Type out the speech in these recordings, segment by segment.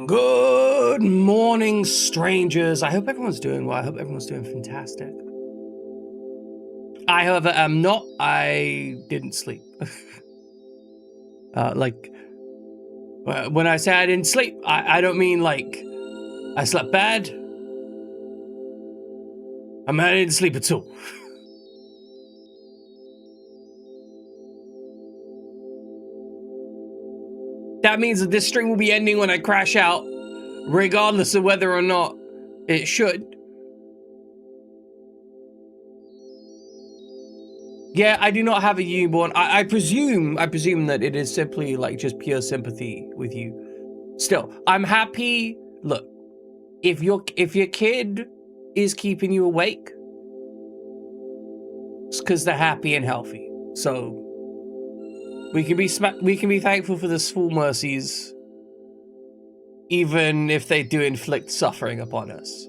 Good morning, strangers. I hope everyone's doing well. I hope everyone's doing fantastic. I, however, am not. I didn't sleep. When I say I didn't sleep, I don't mean like I slept bad. I mean, I didn't sleep at all. That means that this stream will be ending when I crash out, regardless of whether or not it should. Yeah, I do not have a newborn. I presume that it is simply like just pure sympathy with you. Still, I'm happy. Look, if your kid is keeping you awake, it's because they're happy and healthy. So we can be thankful for the small mercies, even if they do inflict suffering upon us.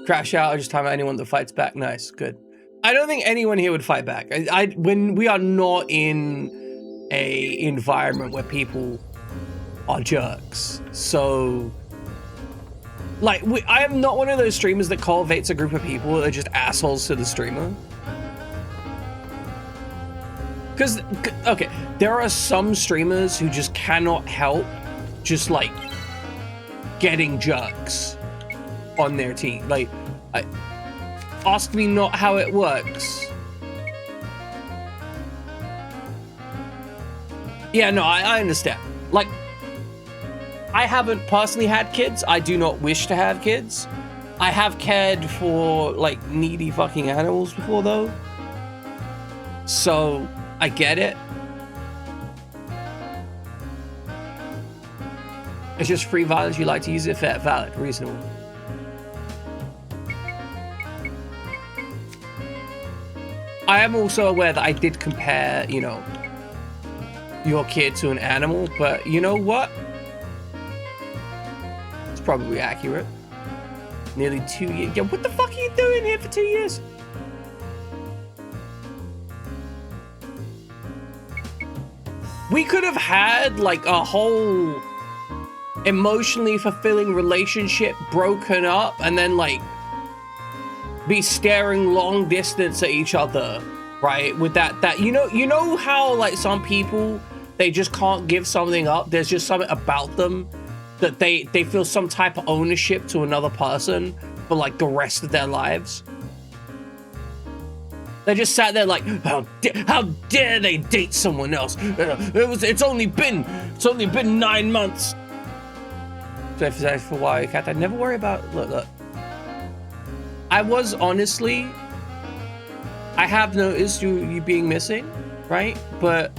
Crash out, I just time out anyone that fights back. Nice, good. I don't think anyone here would fight back. When we are not in a environment where people are jerks. So, like, I am not one of those streamers that cultivates a group of people that are just assholes to the streamer. Because, okay, there are some streamers who just cannot help just, like, getting jerks on their team. Like, ask me not how it works. Yeah, no, I understand. Like, I haven't personally had kids. I do not wish to have kids. I have cared for, like, needy fucking animals before, though. So, I get it. It's just free violence. You like to use it. Fair, valid, reasonable. I am also aware that I did compare, you know, your kid to an animal, but you know what? It's probably accurate. Nearly 2 years. Yeah, what the fuck are you doing here for 2 years? We could have had like a whole emotionally fulfilling relationship broken up and then like be staring long distance at each other, right? With that you know how like some people, they just can't give something up. There's just something about them that they feel some type of ownership to another person for like the rest of their lives. They just sat there like, how dare they date someone else? It's only been 9 months. So if it's for a while, Cat, I'd never worry about. Look. I was honestly, I have noticed you being missing, right? But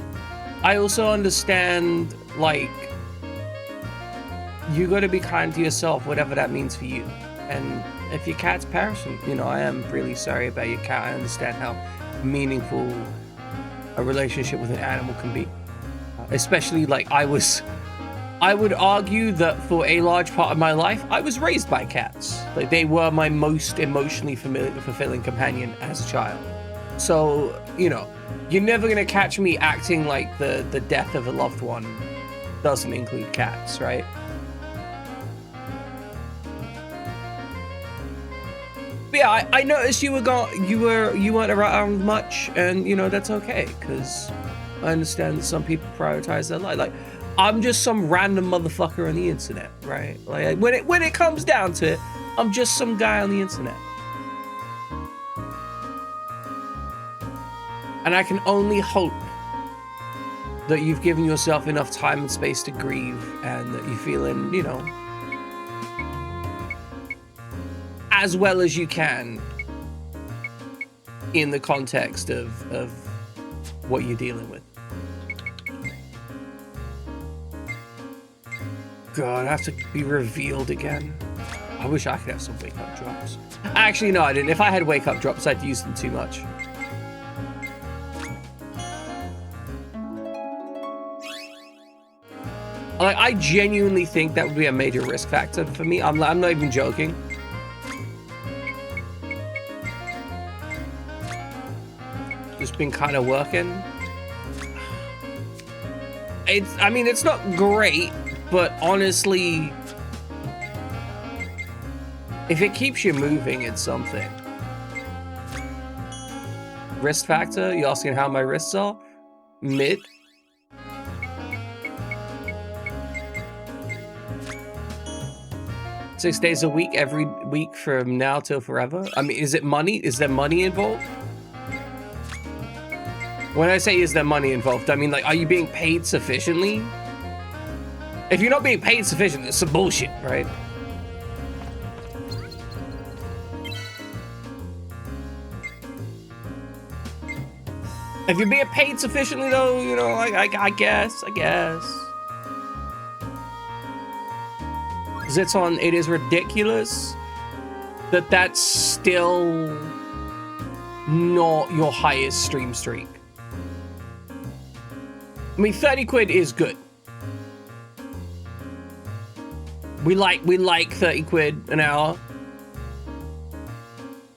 I also understand, like, you got to be kind to yourself, whatever that means for you. And if your cat's perishing, you know, I am really sorry about your cat. I understand how meaningful a relationship with an animal can be. Especially, like, I would argue that for a large part of my life, I was raised by cats. Like, they were my most emotionally fulfilling companion as a child. So, you know, you're never gonna catch me acting like the death of a loved one doesn't include cats, right? But yeah, I noticed you weren't around much, and you know that's okay, because I understand that some people prioritize their life. Like, I'm just some random motherfucker on the internet, right? Like, when it comes down to it, I'm just some guy on the internet. And I can only hope that you've given yourself enough time and space to grieve, and that you're feeling, you know, as well as you can in the context of what you're dealing with. God, I have to be revealed again. I wish I could have some wake-up drops. Actually, no, I didn't. If I had wake-up drops, I'd use them too much. Like, I genuinely think that would be a major risk factor for me. I'm not even joking. Just been kind of working. I mean, it's not great, but honestly, if it keeps you moving, it's something. Wrist factor? You asking how my wrists are? Mid. Six days a week, every week from now till forever. I mean, is it money? Is there money involved? When I say is there money involved, I mean, like, are you being paid sufficiently? If you're not being paid sufficiently, it's some bullshit, right? If you're being paid sufficiently, though, you know, like, I guess. Ziton, it is ridiculous that that's still not your highest stream streak. I mean, 30 quid is good. We like 30 quid an hour.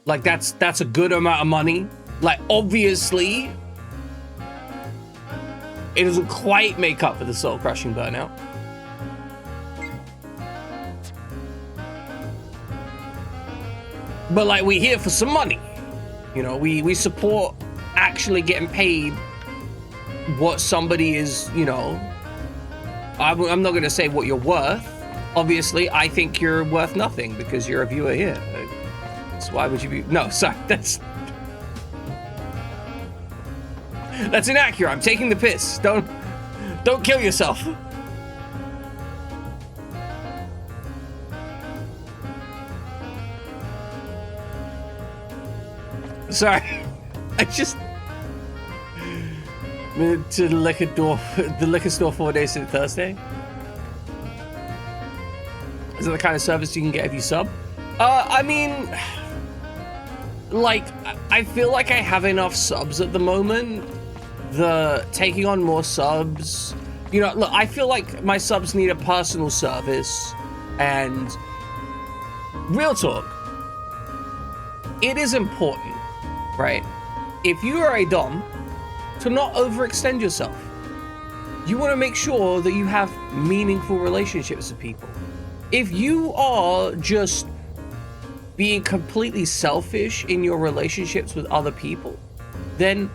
Like, that's a good amount of money. Like, obviously, it doesn't quite make up for the soul-crushing burnout. But, like, we're here for some money. You know, we support actually getting paid what somebody is, you know. I'm not going to say what you're worth. Obviously, I think you're worth nothing because you're a viewer here. So why would you be... No, sorry, that's inaccurate. I'm taking the piss. Don't kill yourself. Sorry, I just to the liquor store 4 days to Thursday. Is that the kind of service you can get if you sub? I mean, like, I feel like I have enough subs at the moment. The taking on more subs, you know, look, I feel like my subs need a personal service, and real talk, it is important, right? If you are a dom, to not overextend yourself. You want to make sure that you have meaningful relationships with people. If you are just being completely selfish in your relationships with other people, then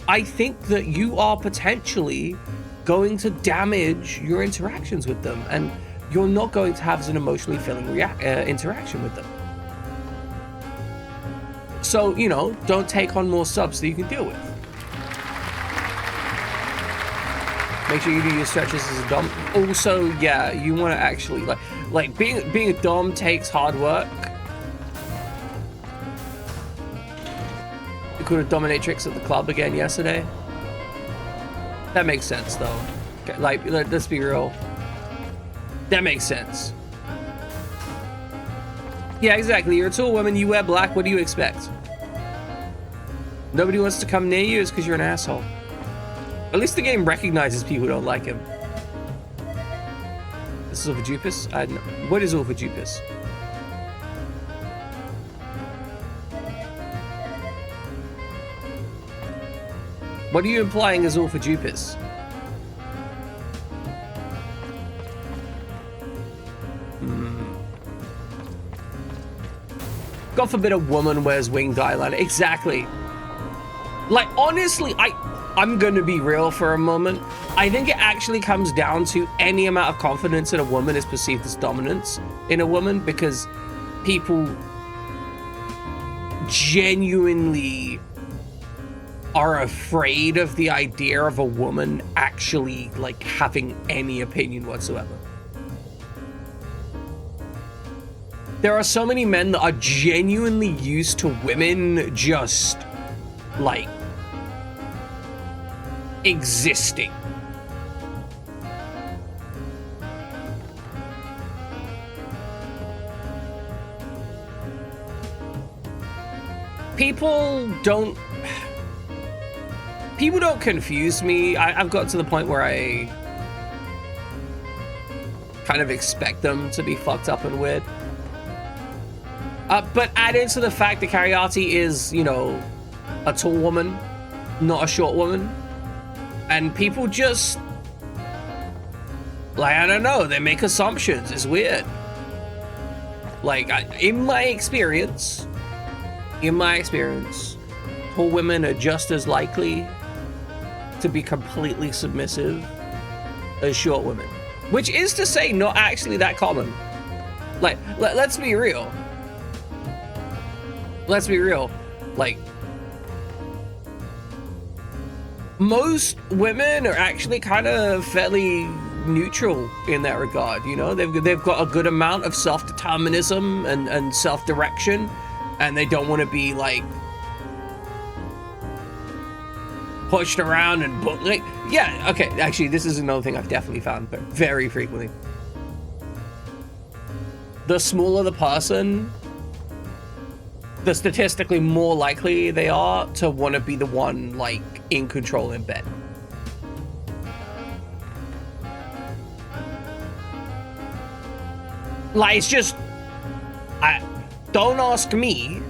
I think that you are potentially going to damage your interactions with them, and you're not going to have an emotionally filling interaction with them. So, you know, don't take on more subs that you can deal with. Make sure you do your stretches as a dom. Also, yeah, you want to actually like being a dom takes hard work. You could have dominatrix at the club again yesterday. That makes sense though. Okay, like, let's be real. That makes sense. Yeah, exactly. You're a tall woman, you wear black, what do you expect? Nobody wants to come near you, it's because you're an asshole. At least the game recognizes people who don't like him. This is Ulfajupis? What is Ulfajupis? What are you implying as Ulfajupis? God forbid a woman wears winged eyeliner. Exactly. Like, honestly, I'm gonna be real for a moment. I think it actually comes down to any amount of confidence in a woman is perceived as dominance in a woman, because people genuinely are afraid of the idea of a woman actually, like, having any opinion whatsoever. There are so many men that are genuinely used to women just, like, existing. People don't confuse me. I've got to the point where I kind of expect them to be fucked up and weird. But add into the fact that Cariati is, you know, a tall woman. not a short woman. And people just, like, I don't know, they make assumptions. It's weird. Like, in my experience, tall women are just as likely to be completely submissive as short women. Which is to say, not actually that common. Like, let's be real. Let's be real. Like, most women are actually kind of fairly neutral in that regard, you know? They've got a good amount of self-determinism and self-direction, and they don't want to be, like, pushed around and like, yeah, okay, actually, this is another thing I've definitely found, but very frequently. The smaller the person, the statistically more likely they are to want to be the one, like, in control in bed. Like, it's just, don't ask me,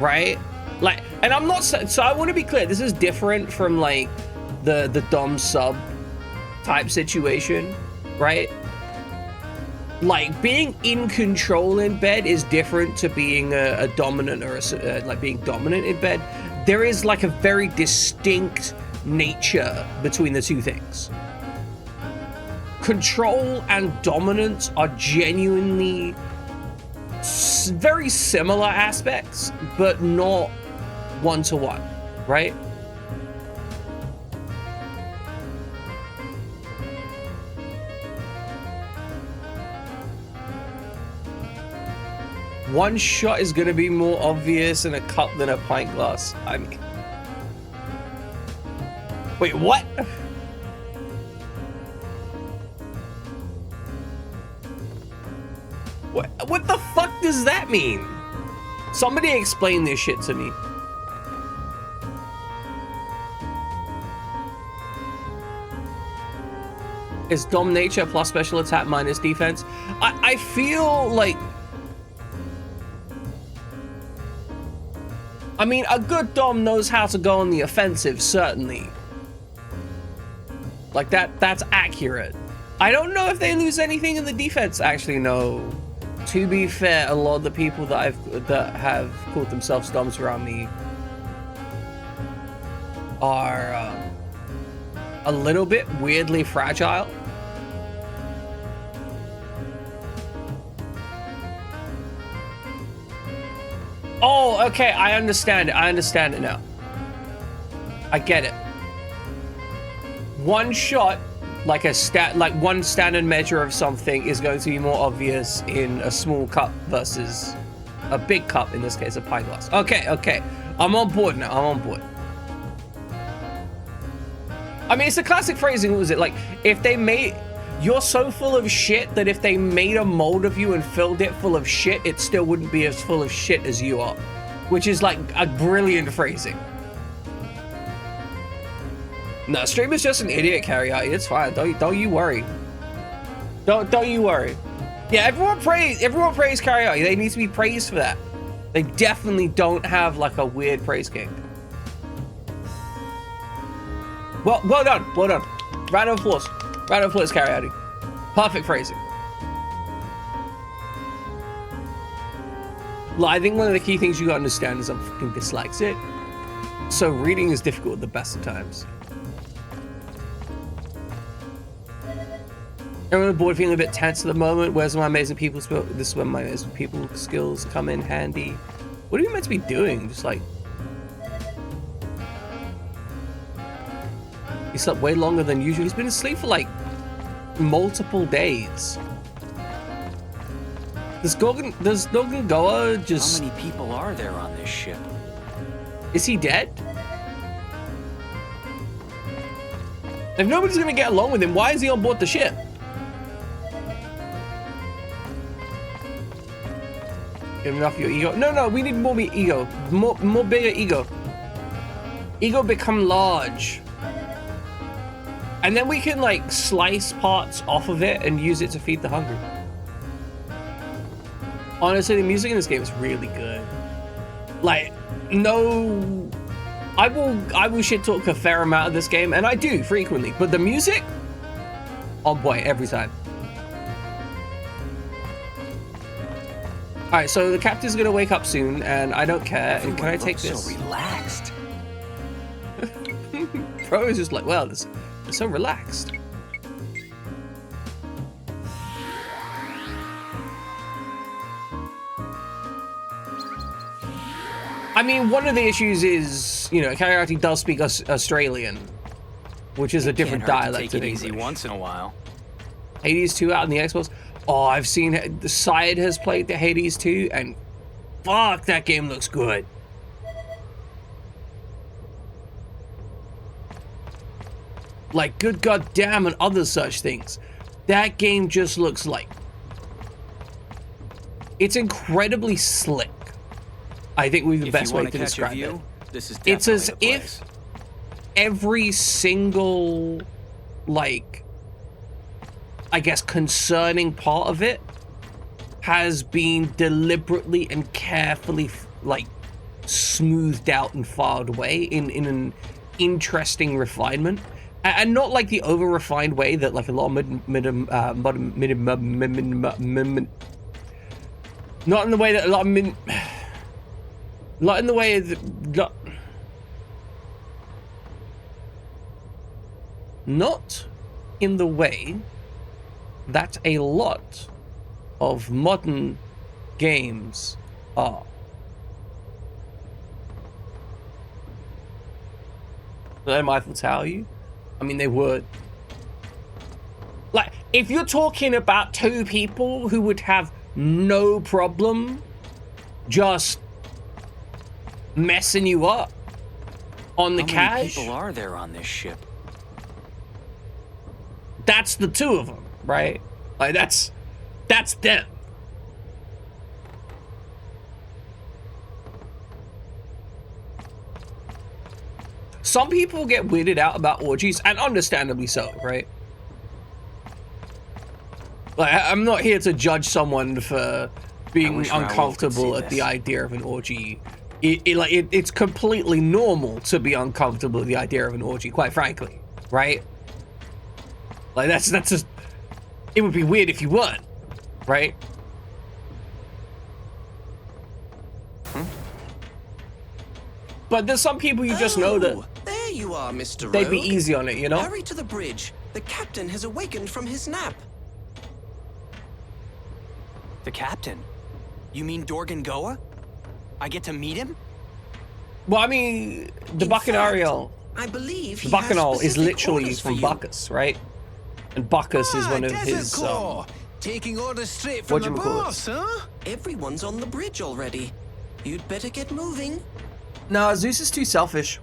right? Like, and I'm not, so I want to be clear, this is different from, like, the dom sub type situation, right? Like, being in control in bed is different to being a dominant or like being dominant in bed. There is, like, a very distinct nature between the two things. Control and dominance are genuinely very similar aspects, but not one-to-one, right? One shot is going to be more obvious in a cup than a pint glass. I mean... Wait, what? What the fuck does that mean? Somebody explain this shit to me. It's dom nature plus special attack minus defense. I feel like... I mean, a good dom knows how to go on the offensive, certainly. Like, that's accurate. I don't know if they lose anything in the defense. Actually, no. To be fair, a lot of the people that have called themselves doms around me are a little bit weirdly fragile. Oh, okay, I understand it. I understand it now. I get it. One shot, like one standard measure of something, is going to be more obvious in a small cup versus a big cup, in this case, a pint glass. Okay, okay. I'm on board now. I'm on board. I mean, it's a classic phrasing, what was it? Like, if they made... You're so full of shit that if they made a mold of you and filled it full of shit, it still wouldn't be as full of shit as you are. Which is, like, a brilliant phrasing. No, Streamer's just an idiot, Carryout. It's fine. Don't you worry. Don't you worry. Yeah, everyone praise Carryout. They need to be praised for that. They definitely don't have, like, a weird praise king. Well done. Well done. Round of applause. Round of applause, Carryout. Perfect phrasing. Like, I think one of the key things you gotta understand is I'm fucking dyslexic. So reading is difficult at the best of times. Everyone on board feeling a bit tense at the moment. Where's my amazing people skills? This is when my amazing people skills come in handy. What are you meant to be doing? Just like... He slept way longer than usual. He's been asleep for like multiple days. Does Gorgongoa just... How many people are there on this ship? Is he dead? If nobody's gonna get along with him, why is he on board the ship? Give enough of your ego. No, we need more ego. More bigger ego. Ego become large. And then we can, like, slice parts off of it and use it to feed the hungry. Honestly, the music in this game is really good. Like, no I will shit talk a fair amount of this game, and I do frequently, but the music on point every time. All right, so the captain's gonna wake up soon, and I don't care. And can I take this? So relaxed. Bro is just like, well, they're so relaxed. I mean, one of the issues is, you know, Kariati does speak Australian, which is a different dialect of English. Easy once in a while. Hades 2 out in the Xbox. Oh, I've seen the side has played the Hades 2, and fuck, that game looks good. Like, good goddamn, and other such things. That game just looks like it's incredibly slick. I think we're the best way to describe it. It's as if every single, like, I guess, concerning part of it has been deliberately and carefully, like, smoothed out and filed away in an interesting refinement. And not like the over-refined way that, like, a lot of not in the way that a lot of not in the way that not in the way that a lot of modern games are. Am I to tell you? I mean, they would. Like, if you're talking about two people who would have no problem just messing you up on the cash. How many people are there on this ship? That's the two of them, right? Like, that's them. Some people get weirded out about orgies, and understandably so, right? Like, I'm not here to judge someone for being uncomfortable at the idea of an orgy. It's completely normal to be uncomfortable at the idea of an orgy, quite frankly, right? Like, that's just, it would be weird if you weren't, right? But there's some people you just know that there you are, Mr. they'd be Rogue. easy on it, you know? Hurry to the bridge. The captain has awakened from his nap. The captain? You mean Dorgan Goa? I get to meet him? Well, I mean, the In Bacchanarial, fact, I believe the he has Bacchanal is specific literally orders for from you. Bacchus, right? And Bacchus is one of his, taking orders straight from the boss, huh? Everyone's on the bridge already. You'd better get moving. No, Zeus is too selfish.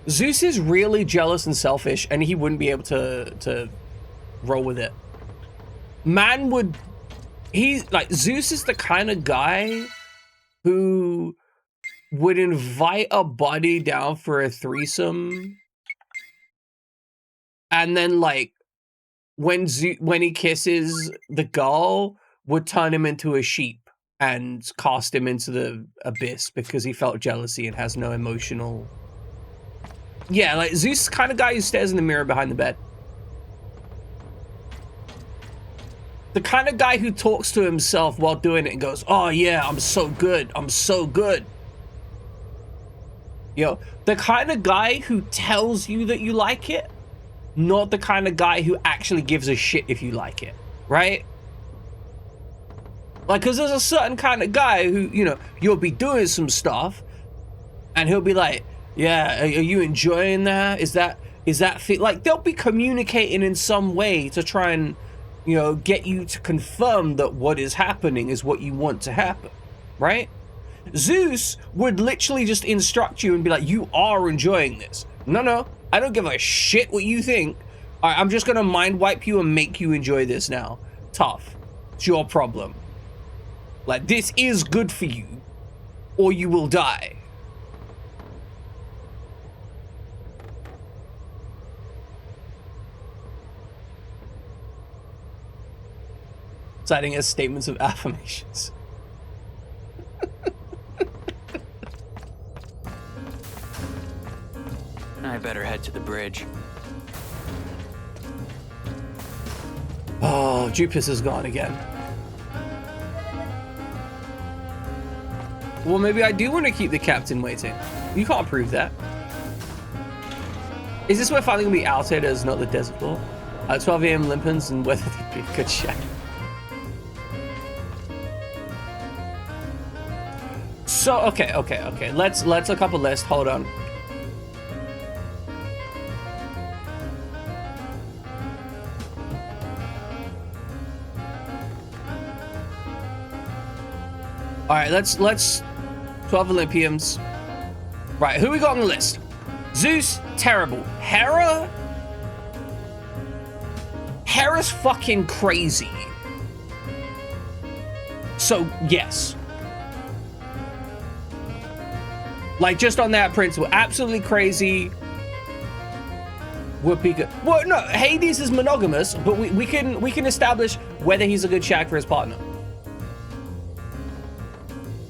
Zeus is really jealous and selfish, and he wouldn't be able to roll with it. Man would... Zeus is the kind of guy who would invite a buddy down for a threesome, and then, like, when he kisses the girl, would turn him into a sheep and cast him into the abyss because he felt jealousy and has no emotional... Yeah, like, Zeus is the kind of guy who stares in the mirror behind the bed. The kind of guy who talks to himself while doing it and goes, oh yeah, I'm so good, I'm so good. Yo, the kind of guy who tells you that you like it, not the kind of guy who actually gives a shit if you like it, right? Like, because there's a certain kind of guy who, you know, you'll be doing some stuff and he'll be like, yeah, are you enjoying that? Is that like, they'll be communicating in some way to try and, you know, get you to confirm that what is happening is what you want to happen, right? Zeus would literally just instruct you and be like, you are enjoying this. No, I don't give a shit what you think. All right, I'm just gonna mind wipe you and make you enjoy this now. Tough. It's your problem. Like, this is good for you, or you will die. Citing as statements of affirmations. I better head to the bridge. Oh, Jupus is gone again. Well, maybe I do want to keep the captain waiting. You can't prove that. Is this where finally gonna be Outsiders, not the desert floor? 12 AM Limpins and whether they'd be a good shot. So, okay. Let's look up a list. Hold on. All right, let's 12 Olympians. Right, who we got on the list? Zeus, terrible. Hera's fucking crazy. So, yes. Like, just on that principle, absolutely crazy. Would be good. Well, no, Hades is monogamous, but we can establish whether he's a good shag for his partner.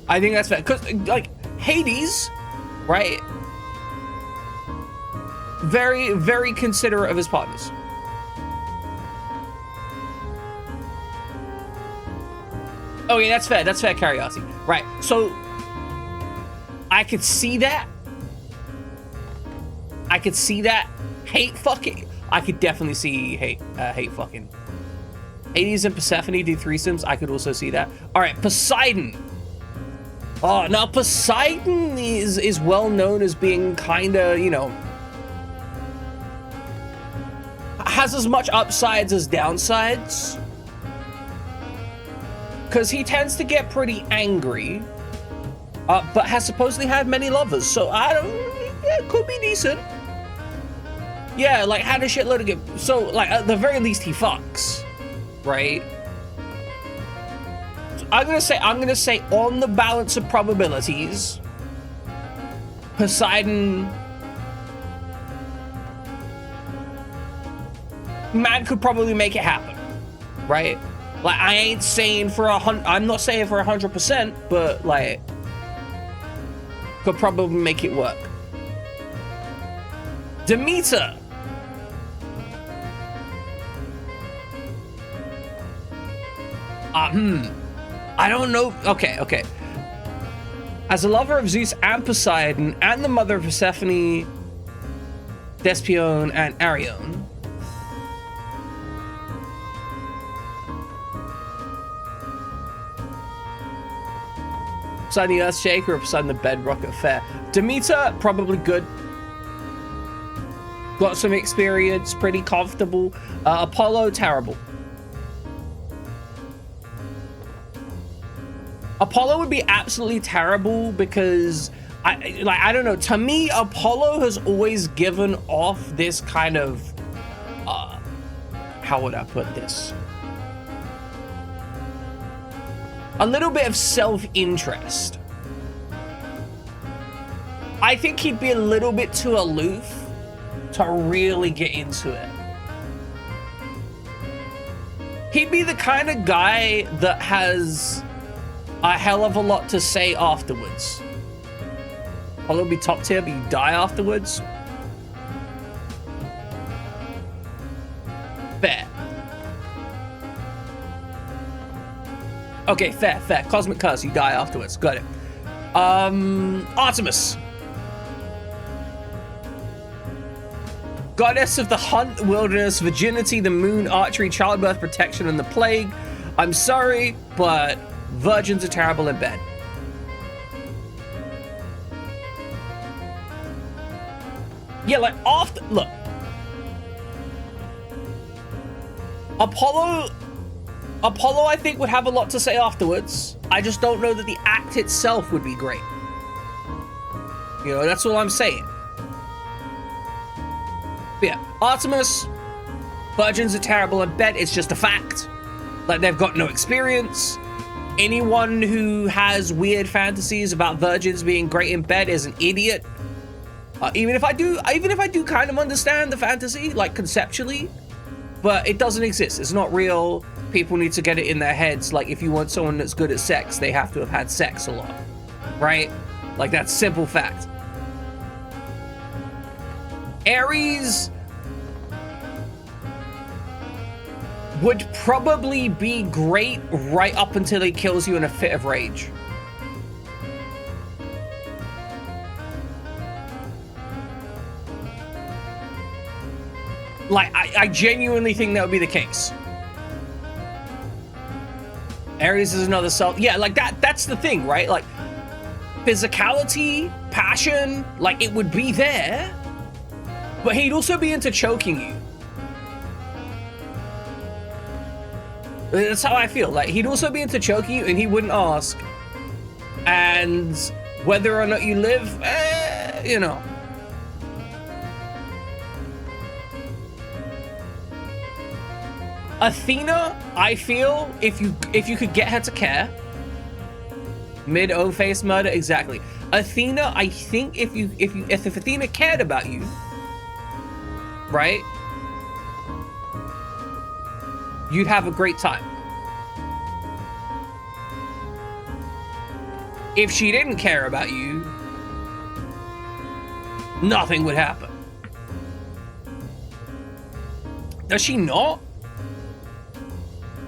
I think that's fair, because like Hades, right? Very, very considerate of his partners. Oh yeah, that's fair. That's fair, Cariati. Right. So I could see that. Hate fucking. I could definitely see hate fucking. Hades and Persephone do threesomes. I could also see that. All right, Poseidon. Oh, now Poseidon is well known as being kind of, you know, has as much upsides as downsides. Because he tends to get pretty angry, but has supposedly had many lovers. So I don't, yeah, it could be decent. Yeah, like had a shitload of good. So like at the very least he fucks, right? I'm gonna say on the balance of probabilities, Poseidon, man could probably make it happen, right? Like I ain't saying for I'm not saying for 100%, but like could probably make it work. Demeter. I don't know. Okay. As a lover of Zeus and Poseidon and the mother of Persephone, Despion, and Arion, Poseidon the Earthshaker or Poseidon the Bedrock Affair. Demeter, probably good. Got some experience, pretty comfortable. Apollo, terrible. Apollo would be absolutely terrible because I don't know, to me Apollo has always given off this kind of how would I put this, a little bit of self-interest. I think he'd be a little bit too aloof to really get into it. He'd be the kind of guy that has a hell of a lot to say afterwards. Probably be top tier, but you die afterwards. Fair. Okay, fair. Cosmic curse, you die afterwards. Got it. Artemis. Goddess of the hunt, wilderness, virginity, the moon, archery, childbirth, protection, and the plague. I'm sorry, but virgins are terrible in bed. Yeah, like after, look. Apollo I think would have a lot to say afterwards. I just don't know that the act itself would be great. You know, that's all I'm saying. But yeah, Artemis, virgins are terrible in bed. It's just a fact. Like, they've got no experience. Anyone who has weird fantasies about virgins being great in bed is an idiot. Even if I do kind of understand the fantasy, like conceptually, but it doesn't exist. It's not real. People need to get it in their heads. Like, if you want someone that's good at sex, they have to have had sex a lot, right? Like, that's simple fact. Ares would probably be great right up until he kills you in a fit of rage. Like, I genuinely think that would be the case. Ares is another self. Yeah, like that's the thing, right? Like, physicality, passion, like it would be there, but he'd also be into choking you. That's how I feel. Like, he'd also be into choking you and he wouldn't ask. And whether or not you live, you know. Athena, I feel if you could get her to care. Mid O-face murder, exactly. Athena, I think if Athena cared about you, right? You'd have a great time. If she didn't care about you, nothing would happen. Does she not?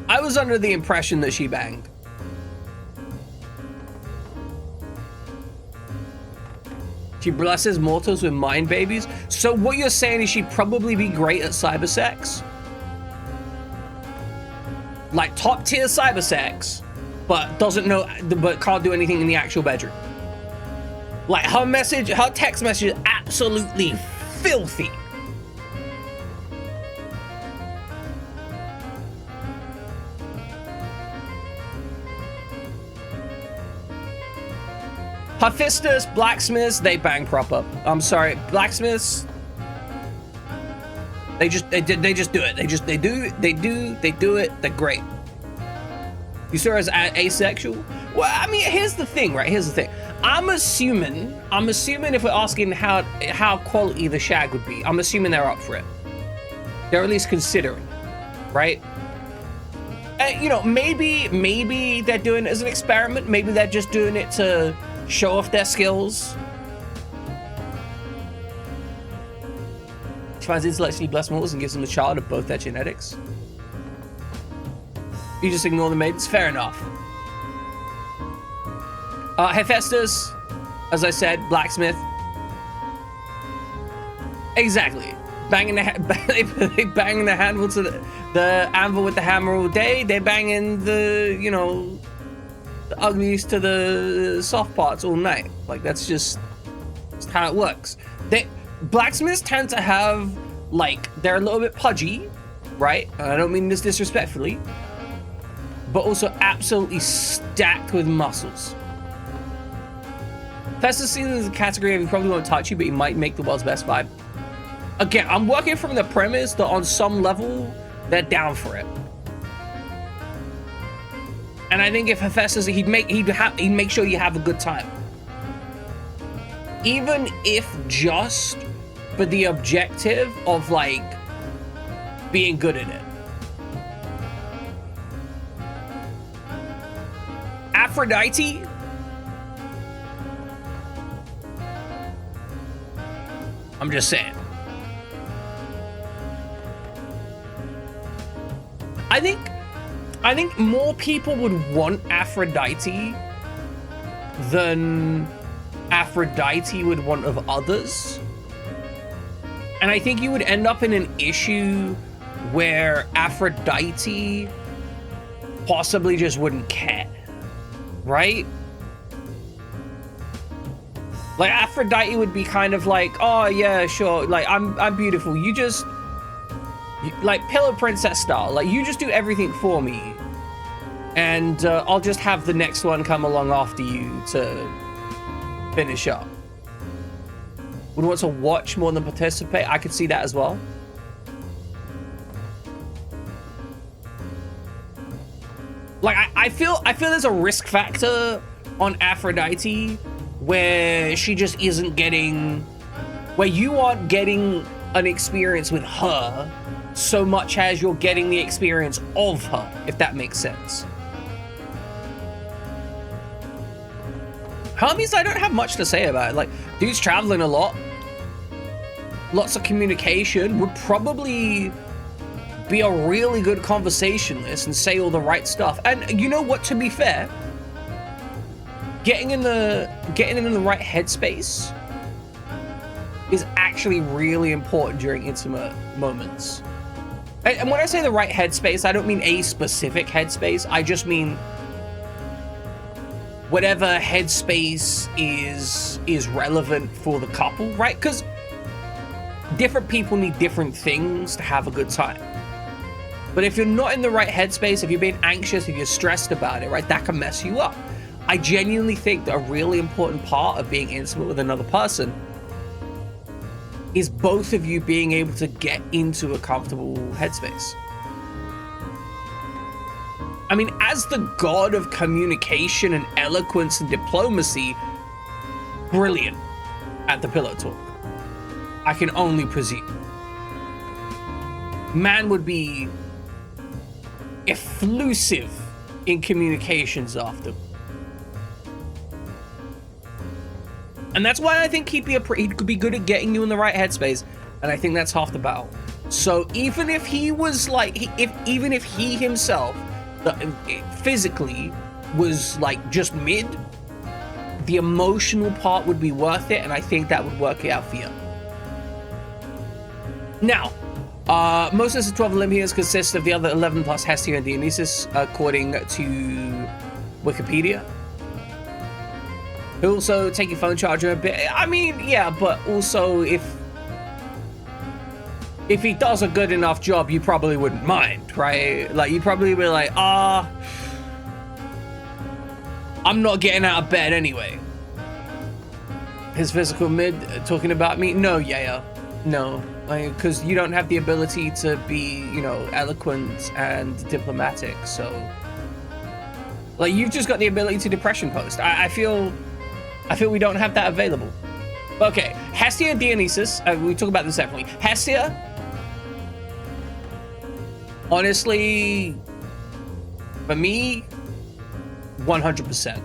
I was under the impression that she banged. She blesses mortals with mind babies. So what you're saying is she'd probably be great at cyber sex? Like top tier cyber sex, but but can't do anything in the actual bedroom. Like her text message is absolutely filthy. Hephaestus, blacksmiths, they bang proper. I'm sorry, blacksmiths. They just do it. They do it. They're great. You saw her as asexual? Well, I mean, here's the thing, right? Here's the thing. I'm assuming if we're asking how quality the shag would be, I'm assuming they're up for it. They're at least considering, right? You know, maybe they're doing it as an experiment. Maybe they're just doing it to show off their skills. She finds intellectually blessed mortals and gives them a child of both their genetics. You just ignore the maidens. Fair enough. Hephaestus, as I said, blacksmith. Exactly. Banging they banging the handle to the anvil with the hammer all day. They banging the, you know, the uglies to the soft parts all night. Like, that's just how it works. Blacksmiths tend to have, like, they're a little bit pudgy, right? And I don't mean this disrespectfully, but also absolutely stacked with muscles. Festus seen as a category of he probably won't touch you, but he might make the world's best vibe. Again, I'm working from the premise that on some level, they're down for it. And I think if Hephaestus, he'd make sure you have a good time. Even if just for the objective of, like, being good at it. Aphrodite? I'm just saying. I think more people would want Aphrodite than Aphrodite would want of others. And I think you would end up in an issue where Aphrodite possibly just wouldn't care, right? Like, Aphrodite would be kind of like, oh yeah, sure, like, I'm beautiful. You just, like, Pillow Princess style. Like, you just do everything for me. And I'll just have the next one come along after you to finish up. Would want to watch more than participate. I could see that as well. Like, I feel there's a risk factor on Aphrodite where she just isn't getting, where you aren't getting an experience with her so much as you're getting the experience of her, if that makes sense. Hermes, I don't have much to say about it. Like, dude's traveling a lot. lots of communication, would probably be a really good conversationalist and say all the right stuff. And you know what, to be fair, getting in the right headspace is actually really important during intimate moments. And when I say the right headspace, I don't mean a specific headspace. I just mean whatever headspace is relevant for the couple, right? Because different people need different things to have a good time. But if you're not in the right headspace, if you're being anxious, if you're stressed about it, right, that can mess you up. I genuinely think that a really important part of being intimate with another person is both of you being able to get into a comfortable headspace. I mean, as the god of communication and eloquence and diplomacy, brilliant at the pillow talk. I can only presume. Man would be effusive in communications after. And that's why I think he could be good at getting you in the right headspace. And I think that's half the battle. So even if he was like, even if he himself physically was like just mid, the emotional part would be worth it. And I think that would work it out for you. Now, most of the 12 Olympians consist of the other 11 plus Hestia and Dionysus, according to Wikipedia. He'll also take your phone charger a bit. I mean, yeah, but also if he does a good enough job, you probably wouldn't mind, right? Like, you'd probably be like, I'm not getting out of bed anyway. His physical mid talking about me? No, yeah. No, because you don't have the ability to be, you know, eloquent and diplomatic, so... Like, you've just got the ability to depression post. I feel we don't have that available. Okay, Hestia and Dionysus, we talk about this separately. Hestia, honestly, for me, 100%.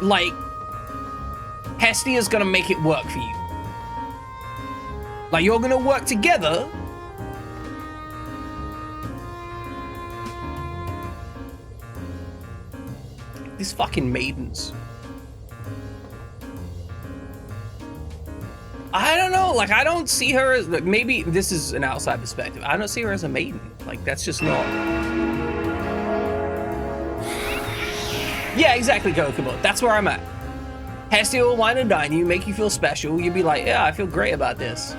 Like, Hestia's gonna make it work for you. Like, you're gonna work together. These fucking maidens. I don't know, like, I don't see her as, like, maybe this is an outside perspective. I don't see her as a maiden. Like, that's just not. Yeah, exactly, Kokomo. That's where I'm at. Hestia will wine and dine you, make you feel special. You'd be like, yeah, I feel great about this.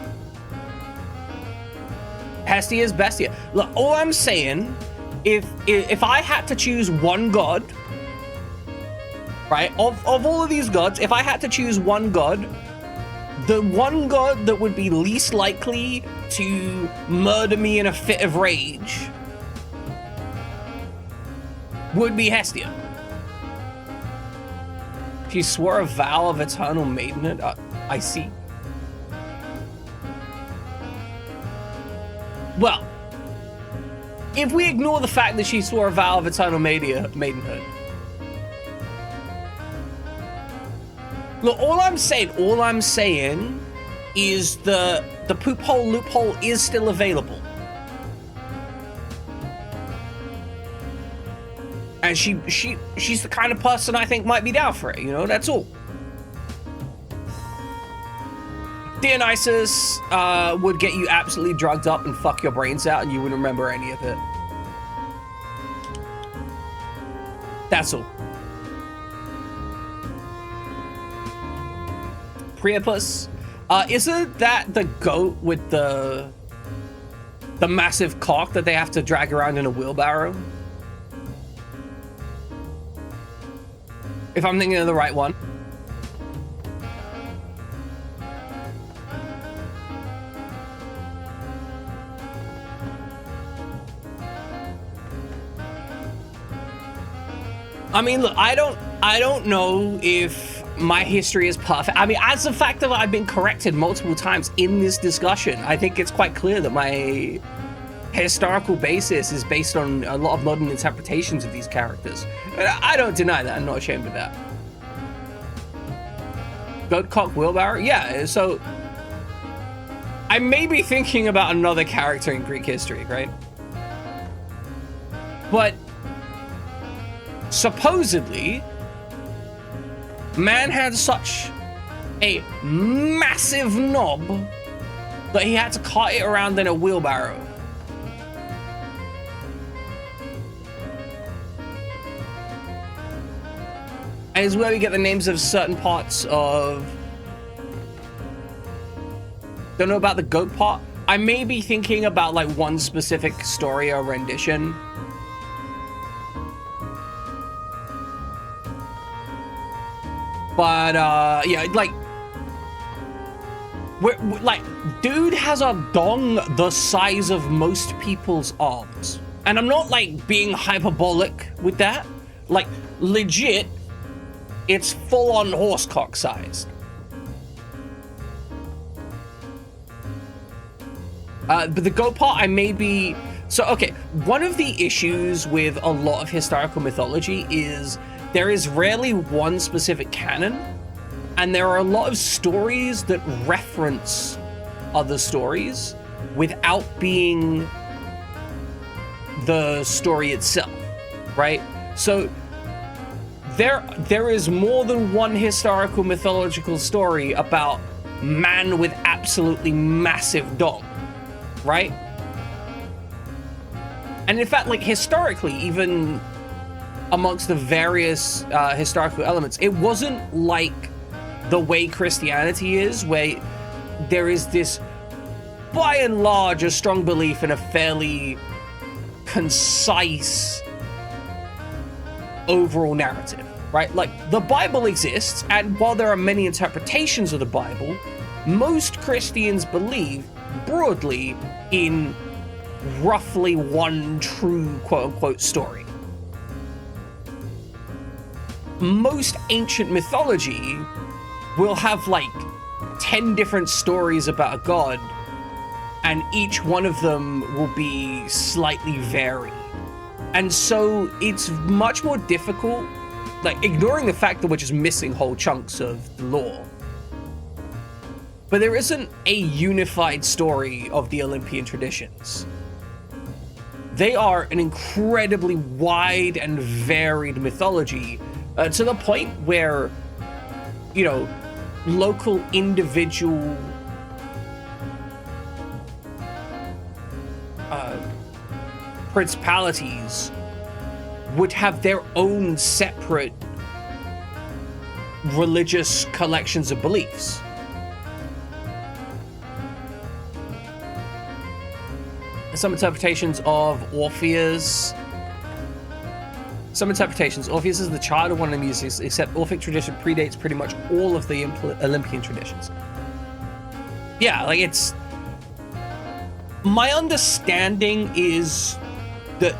Hestia is bestia. Look, all I'm saying, if I had to choose one god, right, of all of these gods, if I had to choose one god, the one god that would be least likely to murder me in a fit of rage would be Hestia. She swore a vow of eternal maidenhood. I see. Well, if we ignore the fact that she swore a vow of eternal maidenhood. Look, all I'm saying is the poop hole loophole is still available. And she's the kind of person I think might be down for it, you know, that's all. Dionysus would get you absolutely drugged up and fuck your brains out and you wouldn't remember any of it. That's all. Priapus, isn't that the goat with the massive cock that they have to drag around in a wheelbarrow? If I'm thinking of the right one. I mean, look, I don't know if my history is perfect. I mean, as the fact that I've been corrected multiple times in this discussion, I think it's quite clear that my historical basis is based on a lot of modern interpretations of these characters. I don't deny that. I'm not ashamed of that. Goat cock wheelbarrow? Yeah, so I may be thinking about another character in Greek history, right? But supposedly, man had such a massive knob that he had to cart it around in a wheelbarrow. And it's where we get the names of certain parts of... Don't know about the goat part. I may be thinking about like one specific story or rendition. But yeah, like like dude has a dong the size of most people's arms. And I'm not like being hyperbolic with that. Like legit, it's full on horsecock sized. But the goat part, I may be... So, okay, one of the issues with a lot of historical mythology is there is rarely one specific canon, and there are a lot of stories that reference other stories without being the story itself, right? So there is more than one historical mythological story about man with absolutely massive dong, right? And in fact, like historically, even amongst the various historical elements, it wasn't like the way Christianity is, where there is this, by and large, a strong belief in a fairly concise overall narrative, right? Like the Bible exists, and while there are many interpretations of the Bible, most Christians believe broadly in roughly one true quote-unquote story. Most ancient mythology will have like 10 different stories about a god, and each one of them will be slightly varied. And so it's much more difficult, like ignoring the fact that we're just missing whole chunks of the lore. But there isn't a unified story of the Olympian traditions. They are an incredibly wide and varied mythology, to the point where, you know, local individual principalities would have their own separate religious collections of beliefs. Some interpretations of Orpheus. Orpheus is the child of one of the muses, except Orphic tradition predates pretty much all of the Olympian traditions. Yeah, like it's... My understanding is that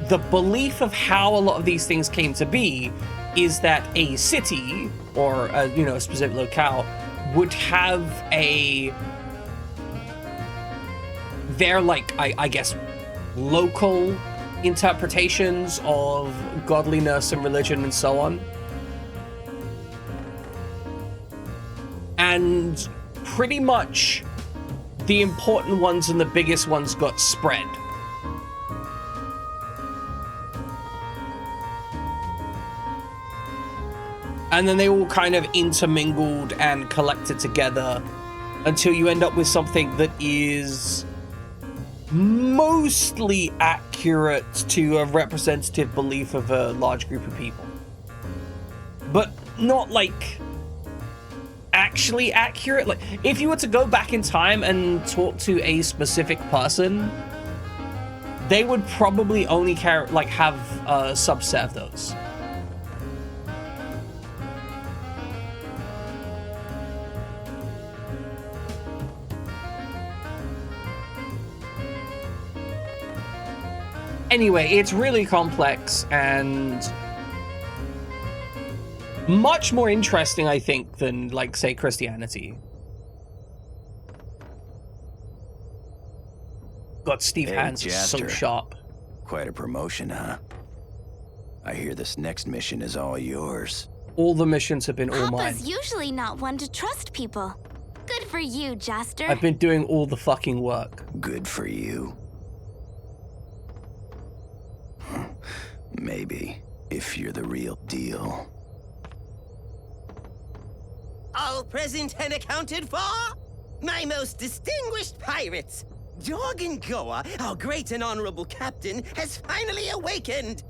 the belief of how a lot of these things came to be is that a city, or a, you know, a specific locale, would have their, like, I guess, local interpretations of godliness and religion and so on. And pretty much the important ones and the biggest ones got spread. And then they all kind of intermingled and collected together until you end up with something that is mostly accurate to a representative belief of a large group of people. But not like actually accurate. Like if you were to go back in time and talk to a specific person, they would probably only have a subset of those. Anyway, it's really complex and much more interesting, I think, than, like, say, Christianity. God, Steve Hands is so sharp. Quite a promotion, huh? I hear this next mission is all yours. All the missions have been all mine. Papa's usually not one to trust people. Good for you, Jaster. I've been doing all the fucking work. Good for you. Maybe, if you're the real deal. All present and accounted for? My most distinguished pirates! Dorgan Goa, our great and honorable captain, has finally awakened!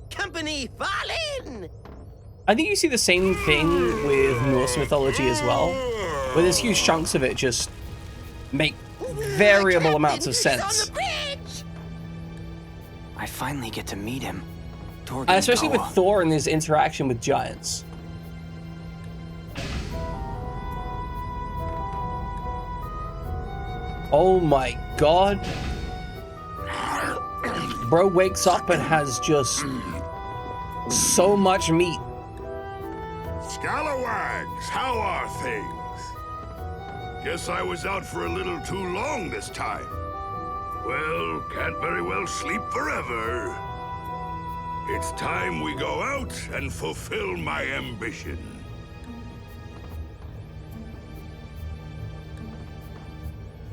Company, fall in! I think you see the same thing with Norse mythology as well, where there's huge chunks of it just make variable amounts of sense. I finally get to meet him. Dorgan Especially with Goa. Thor and his interaction with giants. Oh my god. Bro wakes up and has just so much meat. Scalawags, how are things? Guess I was out for a little too long this time. Well, can't very well sleep forever. It's time we go out and fulfill my ambition.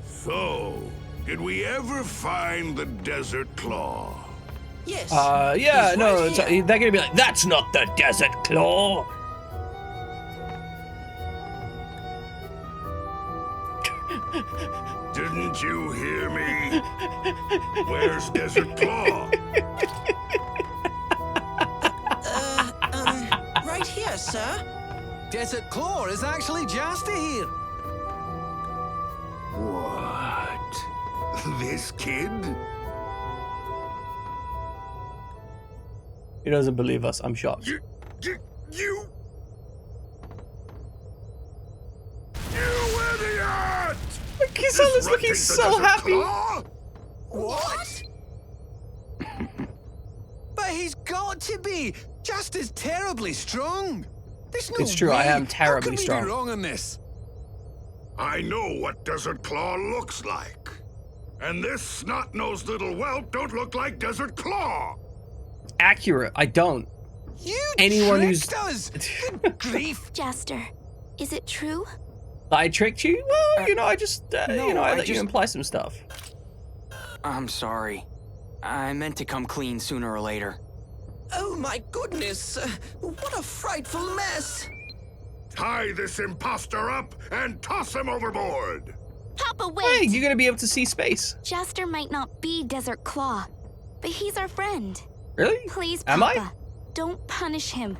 So, did we ever find the Desert Claw? Yes. Yeah, He's no, right here. they're gonna be like, that's not the Desert Claw. Didn't you hear me? Where's Desert Claw? Right here, sir. Desert Claw is actually Jaster here. What? This kid? He doesn't believe us, I'm shocked. You idiot! Kisalla's looking so happy. What? But he's got to be. Jaster's terribly strong. There's no It's true, way. I am terribly How can strong. we be wrong on this? I know what Desert Claw looks like. And this snot-nosed little whelp don't look like Desert Claw. Accurate, I don't. You Anyone who's- tricked us. Good grief. Jaster, is it true? I tricked you? Well, you know, I just, no, you know, I let you just- imply some stuff. I'm sorry. I meant to come clean sooner or later. Oh my goodness! What a frightful mess! Tie this imposter up and toss him overboard. Papa, Hey, wait! you're gonna be able to see space. Jaster might not be Desert Claw, but he's our friend. Really? Please, Am Papa, I? don't punish him.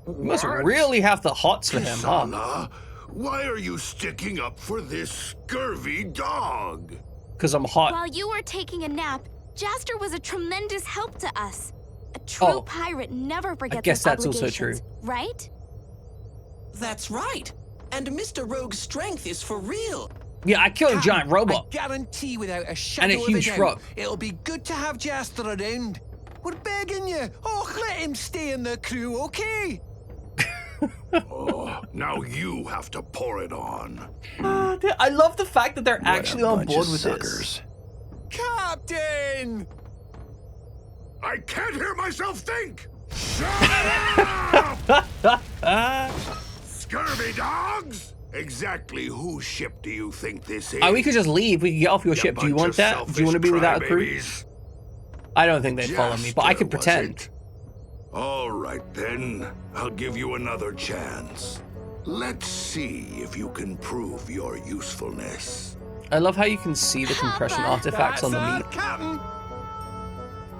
You must What? really have the hots for him, huh? Kisana, why are you sticking up for this scurvy dog? Because I'm hot. While you were taking a nap, Jaster was a tremendous help to us. A true Oh. pirate never forgets guess his that's also obligations, right? That's right. And Mr. Rogue's strength is for real. Yeah, I killed a giant I robot. guarantee without a shadow And a of huge doubt, frog. it'll be good to have Jaster around. We're begging you. Oh, let him stay in the crew, okay? Oh, now you have to pour it on. I love the fact that they're What actually a on bunch board of with suckers. Captain! I can't hear myself think! Shut up! Scurvy dogs! Exactly whose ship do you think this is? this. We could just leave. We could get off your ship. Do you bunch want of that? Do you want to be selfish without a crew? crybabies. I don't think they'd follow me, but I could Jaster, was pretend. it? All right, then. I'll give you another chance. Let's see if you can prove your usefulness. I love how you can see the compression Papa. artifacts on the That's meat. our Captain!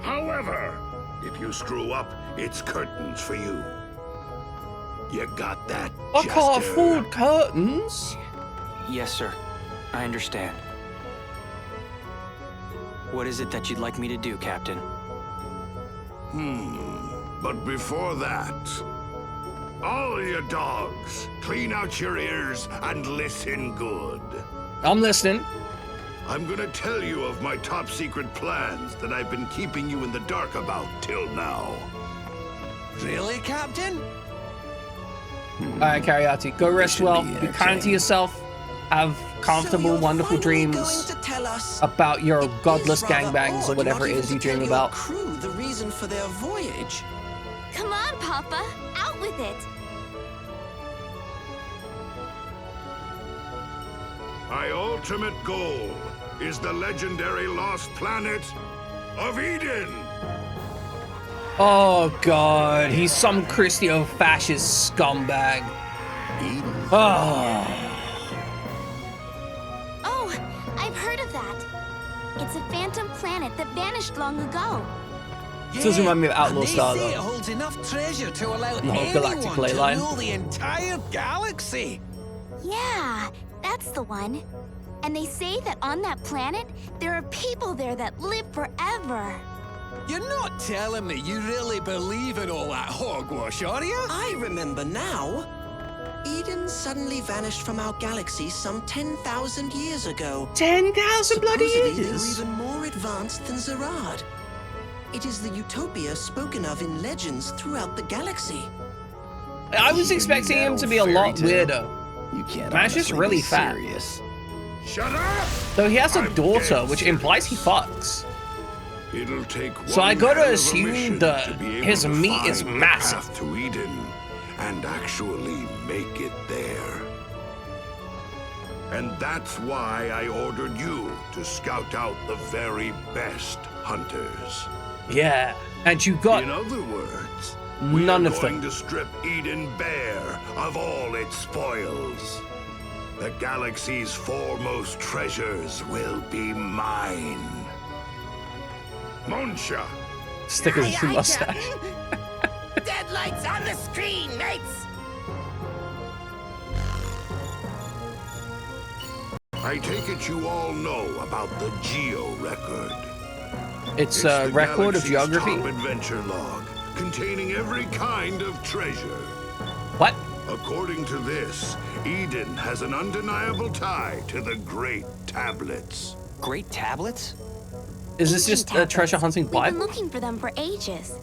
However, if you screw up, it's curtains for you. You got that, I can't Jaster? afford curtains. Yes, sir. I understand. What is it that you'd like me to do, Captain? But before that, all you dogs, clean out your ears and listen good. I'm listening. I'm gonna tell you of my top secret plans that I've been keeping you in the dark about till now. Really, Captain? Alright, Cariati, go rest should well. be Be kind to entertaining. yourself. Have comfortable, So you're wonderful finally dreams going to tell us about your it godless is rather gangbangs or odd whatever not it even is you to tell dream your about. crew the reason for their voyage. Come on, Papa. Out with it. My ultimate goal is the legendary lost planet of Eden. Oh god, he's some Christio-fascist scumbag. Oh. Oh, I've heard of that. It's a phantom planet that vanished long ago. This doesn't remind me of Outlaw and they Star, say though. it holds enough treasure to allow No, anyone galactic to ley line. rule the entire galaxy. Yeah, that's the one. And they say that on that planet, there are people there that live forever. You're not telling me you really believe in all that hogwash, are you? I remember now. Eden suddenly vanished from our galaxy some 10,000 years ago. 10,000 bloody Supposedly, they were years! even more advanced than Zerad. It is the utopia spoken of in legends throughout the galaxy. I was expecting him to be a lot weirder. You can't Man's just honestly really be fat. serious. Shut up! Though he has a I'm daughter, dead which implies he fucks. It'll take So I one gotta hell of a assume mission that to be able his to meat is find the massive. path to Eden and actually make it there. And that's why I ordered you to scout out the very best hunters. Yeah, and you got In other words, none we of are going them. to strip Eden bare of all its spoils. The galaxy's foremost treasures will be mine. Monsha, Stickers Aye, to aye, mustache. Captain. Deadlights on the screen, mates. I take it you all know about the Geo record. It's the a record of galaxy's geography. top adventure log, containing every kind of treasure. What? According to this, Eden has an undeniable tie to the Great Tablets. Great tablets? Is this just a treasure hunting We've been Bible? looking for them for ages.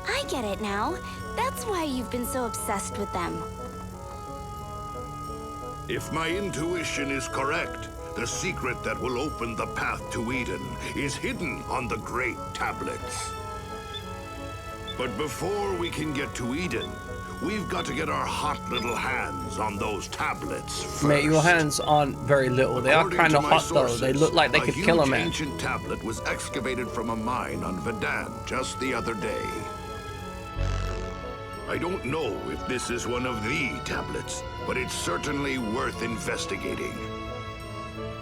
I get it now. That's why you've been so obsessed with them. If my intuition is correct, the secret that will open the path to Eden is hidden on the Great Tablets. But before we can get to Eden, we've got to get our hot little hands on those tablets first. Mate, your hands aren't very little. They are According kind to of my hot, though. They sources, look like they could kill a man. ancient tablet was excavated from a mine on Vedan just the other day. I don't know if this is one of the tablets, but it's certainly worth investigating.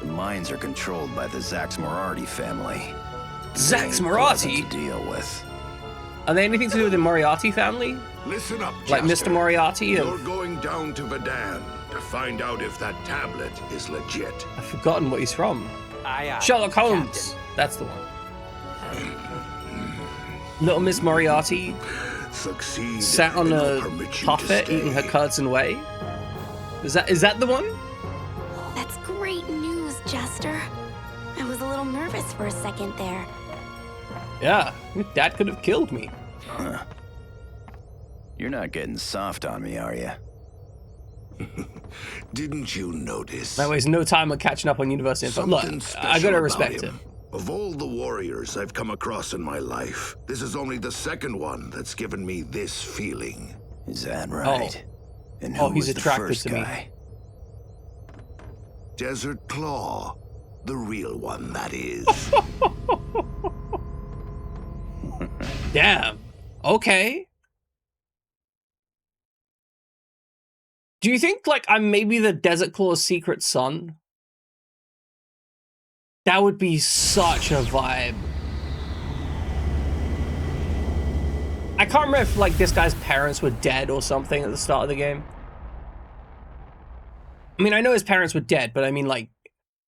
The mines are controlled by the Zax Morarty family. Zax They ain't Morarty? pleasant to deal with. Are they anything to do with the Moriarty family? Listen up, Like Jasper. Mr. Moriarty You're of... going down to Vedan to find out if that tablet is legit. I've forgotten what he's from. Aye, aye, Sherlock Holmes. Captain. That's the one. Little Miss Moriarty Succeed. sat on and a I'll permit you to puffet eating her stay. curds and whey. Is that the one? That's great news, Jester. I was a little nervous for a second there. Yeah, your dad could have killed me. Huh. You're not getting soft on me, are you? Didn't you notice? That ways no time on catching up on university info. Look, Something special I gotta about respect him. Of all the warriors I've come across in my life, this is only the second one that's given me this feeling. Is that right? And who Oh, he's was the attracted first to me. guy? Desert Claw. The real one, that is. Damn. Okay. Do you think, like, I'm maybe the Desert Claw's secret son? That would be such a vibe. I can't remember if, like, this guy's parents were dead or something at the start of the game. I mean, I know his parents were dead, but I mean, like,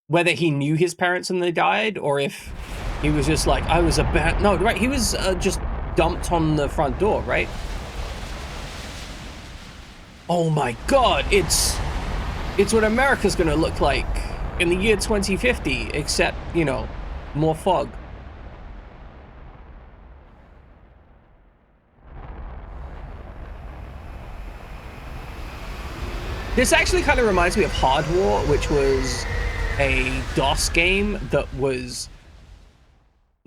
whether he knew his parents and they died, or if he was just like, I was a bad... No, right, he was just dumped on the front door, right? Oh my god, it's what America's gonna look like in the year 2050, except, you know, more fog. This actually kind of reminds me of Hard War, which was a DOS game that was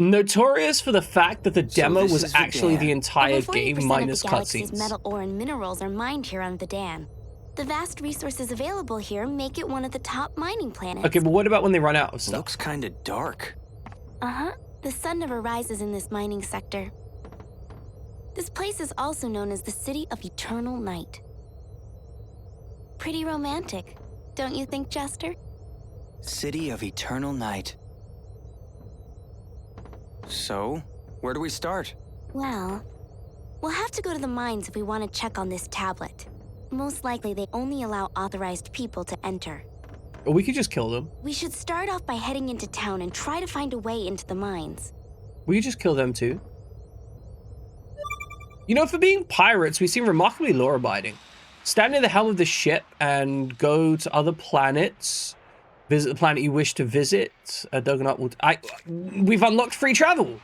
Notorious for the fact that the demo this was is actually the Verdan. entire Over 40% game minus of the galaxy's cutscenes. metal ore and minerals are mined here on Verdan. The vast resources available here make it one of the top mining planets. Okay, but what about when they run out of stuff? Looks kinda dark. Uh-huh. The sun never rises in this mining sector. This place is also known as the City of Eternal Night. Pretty romantic, don't you think, Jester? City of Eternal Night. So, where do we start? Well, we'll have to go to the mines if we want to check on this tablet. Most likely they only allow authorized people to enter. Or we could just kill them. We should start off by heading into town and try to find a way into the mines. We could just kill them too. You know, for being pirates, we seem remarkably law-abiding. Stand near the helm of the ship and go to other planets. Visit the planet you wish to visit. Dogonut will... We've unlocked free travel!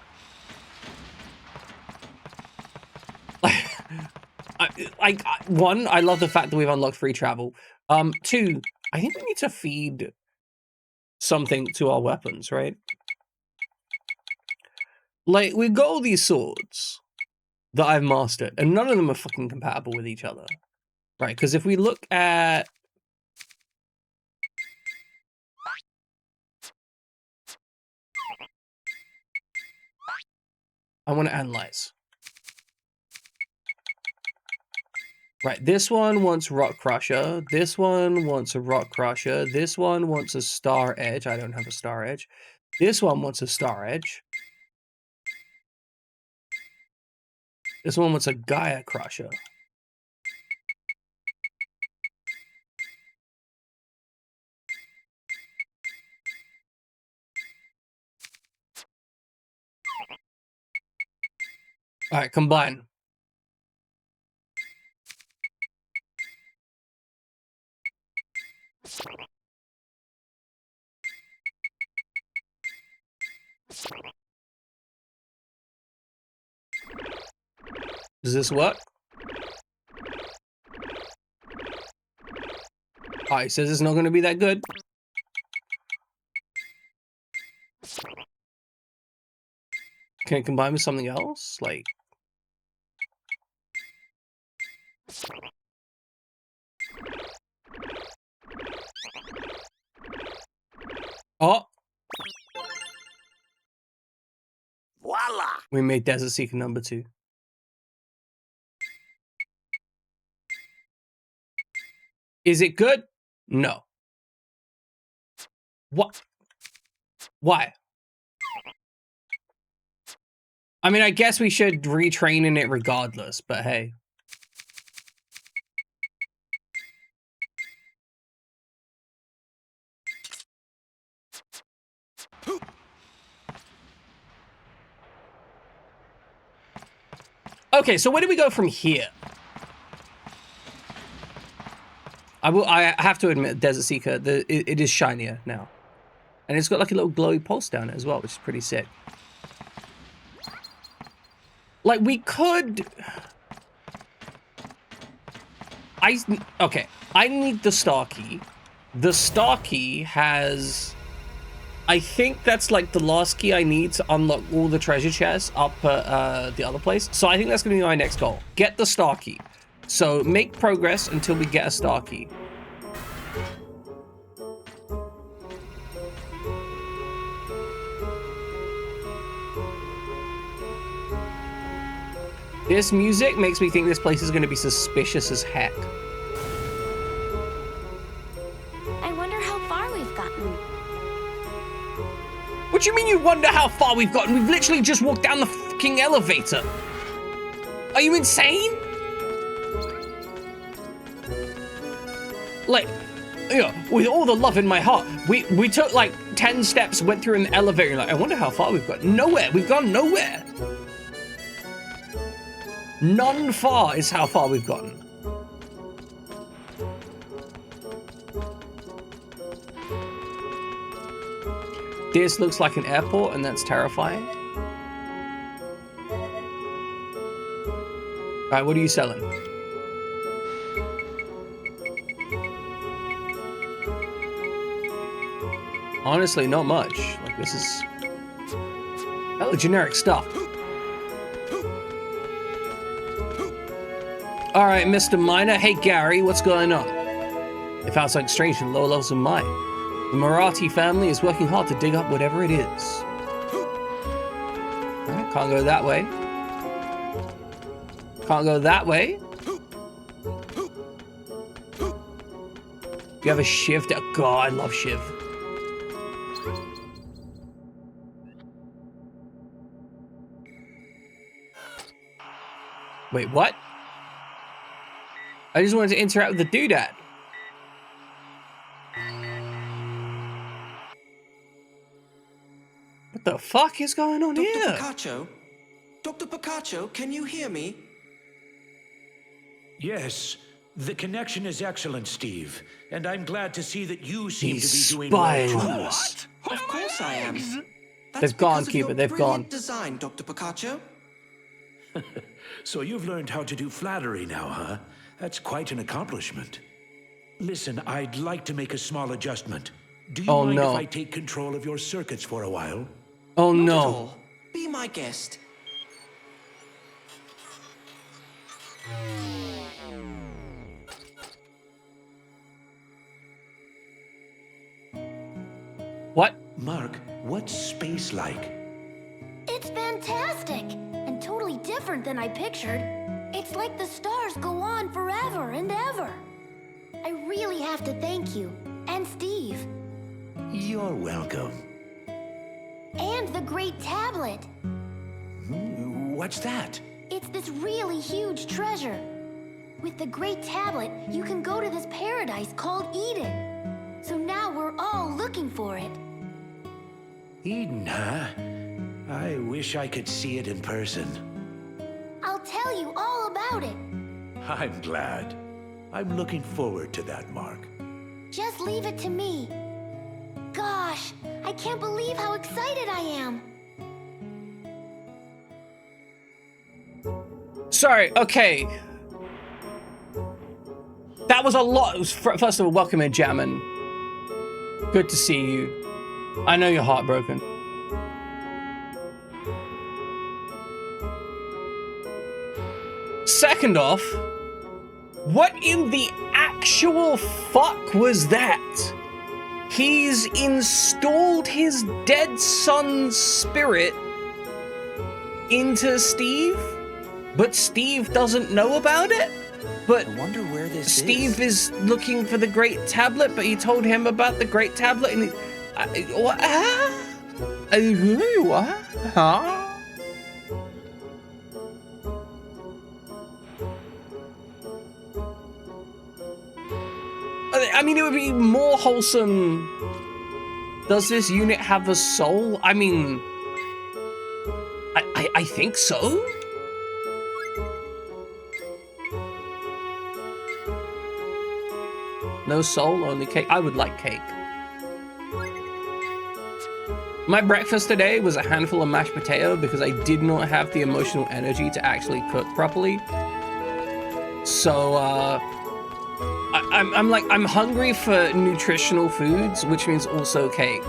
One, I love the fact that we've unlocked free travel. Two, I think we need to feed something to our weapons, right? Like, we've got all these swords that I've mastered, and none of them are fucking compatible with each other. Right, because if we look at... I want to analyze. Right, this one wants Rock Crusher. This one wants a Rock Crusher. This one wants a Star Edge. I don't have a Star Edge. This one wants a Star Edge. This one wants a Gaia Crusher. All right, combine. Does this work? Oh, he says it's not going to be that good. Can it combine with something else? Like... Oh! Voila! We made Desert Seeker number 2. Is it good? No. What? Why? I mean, I guess we should retrain in it regardless, but hey. Okay, so where do we go from here? I have to admit, Desert Seeker, it is shinier now. And it's got like a little glowy pulse down it as well, which is pretty sick. Like, we could... Okay, I need the star key. The star key has... I think that's like the last key I need to unlock all the treasure chests up at the other place. So I think that's going to be my next goal. Get the star key. So make progress until we get a star key. This music makes me think this place is going to be suspicious as heck. I wonder how far we've gotten. What do you mean you wonder how far we've gotten? We've literally just walked down the fucking elevator. Are you insane? Like, you know, with all the love in my heart, we took like 10 steps, went through an elevator, like, I wonder how far we've got. Nowhere. We've gone nowhere. None far is how far we've gotten. This looks like an airport, and that's terrifying. Alright, what are you selling? Honestly, not much. Like, this is... That out with generic stuff. All right, Mr. Miner. Hey, Gary, what's going on? It found something strange in lower levels of mine. The Marathi family is working hard to dig up whatever it is. All right, can't go that way. Can't go that way. Do you have a Shiv? God, I love Shiv. Wait, what? I just wanted to interact with the doodad. What the fuck is going on here? Dr. Picacho? Dr. Picacho, can you hear me? Yes, the connection is excellent, Steve. And I'm glad to see that you seem He's to be doing well spying too. on us. Of course I am. That's They've gone, because of Keeper, your they've brilliant gone. design, Dr. Picacho. So you've learned how to do flattery now, huh? That's quite an accomplishment. Listen, I'd like to make a small adjustment. Do you mind no. if I take control of your circuits for a while? Oh Not at no. all. Be my guest. What? Mark, what's space like? It's fantastic and totally different than I pictured. It's like the stars go on forever and ever. I really have to thank you and Steve You're welcome. and the great tablet. What's that? It's this really huge treasure. With the great tablet, you can go to this paradise called Eden. So now we're all looking for it. Eden, huh? I wish I could see it in person. I'll tell you all about it. I'm glad. I'm looking forward to that, Mark. Just leave it to me. Gosh, I can't believe how excited I am. Sorry, okay. That was a lot. It was first of all, welcome in, Jammin. Good to see you. I know you're heartbroken. Second off, what in the actual fuck was that? He's installed his dead son's spirit into Steve, but Steve doesn't know about it? But I wonder where this Steve is looking for the Great Tablet, but he told him about the Great Tablet, and what? What? Huh? I mean, it would be more wholesome. Does this unit have a soul? I mean, I think so. No soul, only cake. I would like cake. My breakfast today was a handful of mashed potato because I did not have the emotional energy to actually cook properly. So, I'm hungry for nutritional foods, which means also cake.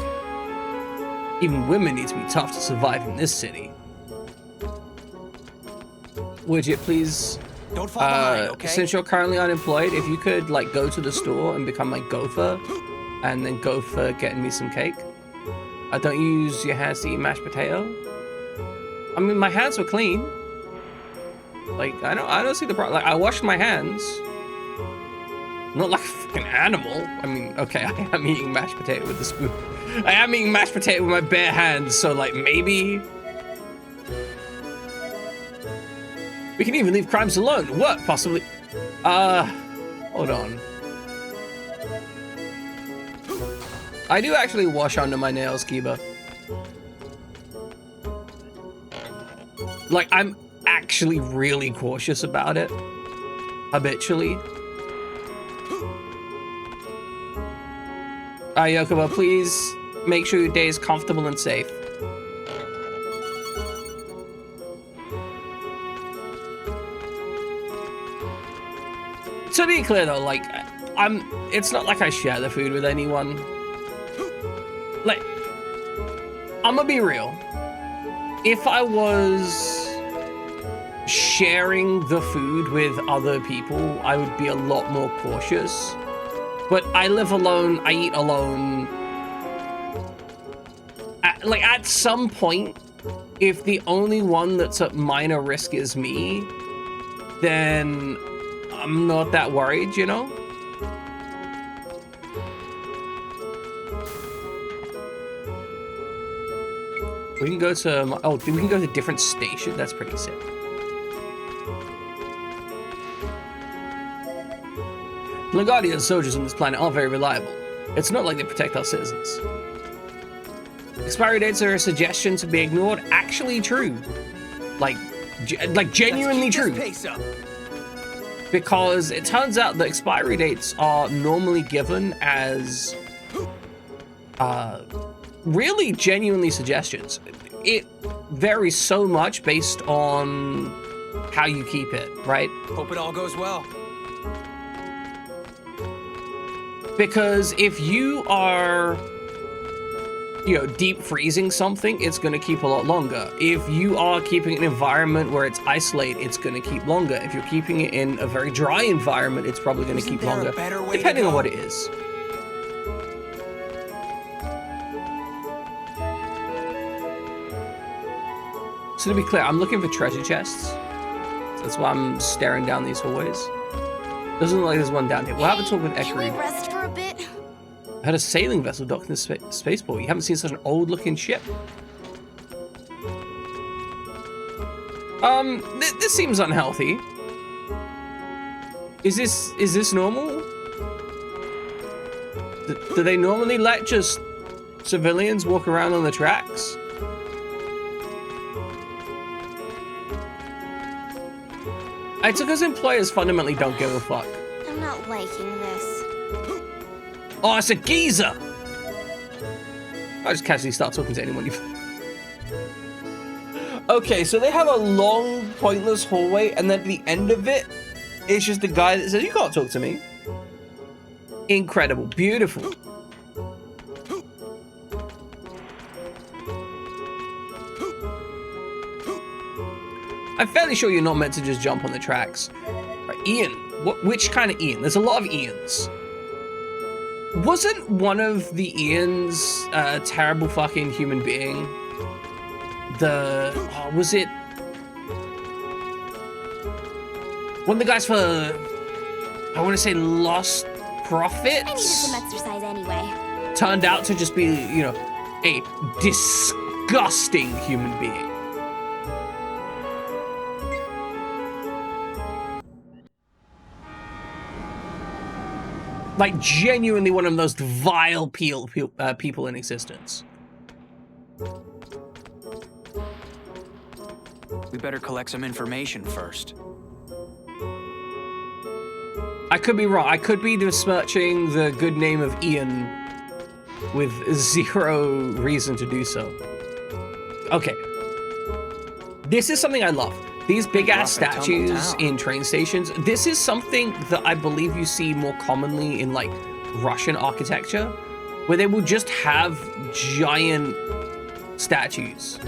Even women need to be tough to survive in this city. Would you please, Don't fall behind, okay? since you're currently unemployed, if you could like go to the store and become my gopher, and then go for getting me some cake. Don't use your hands to eat mashed potato. I mean, my hands were clean. Like I don't see the problem. Like I washed my hands. Not like a fucking animal. I mean, okay, I am eating mashed potato with a spoon. I am eating mashed potato with my bare hands, so like maybe we can even leave crimes alone. What? Possibly. Hold on. I do actually wash under my nails, Kiba. Like, I'm actually really cautious about it. Habitually. Yokobo, please make sure your day is comfortable and safe. To be clear though, like, it's not like I share the food with anyone. Like, I'm gonna be real. if I was sharing the food with other people, I would be a lot more cautious. But I live alone, I eat alone. At some point, if the only one that's at minor risk is me, then I'm not that worried, you know? We can go to, we can go to a different station. That's pretty sick. The Guardian soldiers on this planet aren't very reliable. It's not like they protect our citizens. Expiry dates are a suggestion to be ignored. Actually true. Like genuinely true. Because it turns out that expiry dates are normally given as really genuinely suggestions. It varies so much based on how you keep it, right? Hope it all goes well. Because if you are, you know, deep freezing something, it's going to keep a lot longer. If you are keeping an environment where it's isolated, it's going to keep longer. If you're keeping it in a very dry environment, it's probably going to keep longer, depending on what it is. So to be clear, I'm looking for treasure chests. So that's why I'm staring down these hallways. Doesn't look like there's one down here. We'll have a talk with Ekari. Can we rest for a bit? I had a sailing vessel docked in the spaceport. You haven't seen such an old-looking ship. This seems unhealthy. Is this normal? Do they normally let just civilians walk around on the tracks? It's because employers fundamentally don't give a fuck. I'm not liking this. Oh, it's a geezer! I just casually start talking to anyone. Okay, so they have a long, pointless hallway, and then at the end of it, it's just a guy that says, "You can't talk to me." Incredible. Beautiful. I'm fairly sure you're not meant to just jump on the tracks. Right, Ian. Which kind of Ian? There's a lot of Ians. Wasn't one of the Ians a terrible fucking human being? Was it one of the guys for, I want to say, Lost Prophets? I needed some exercise anyway. Turned out to just be, you know, a disgusting human being. Like, genuinely one of the most vile people in existence. We better collect some information first. I could be wrong. I could be besmirching the good name of Ian with zero reason to do so. Okay. This is something I love. These big-ass statues in train stations, this is something that I believe you see more commonly in, like, Russian architecture, where they will just have giant statues.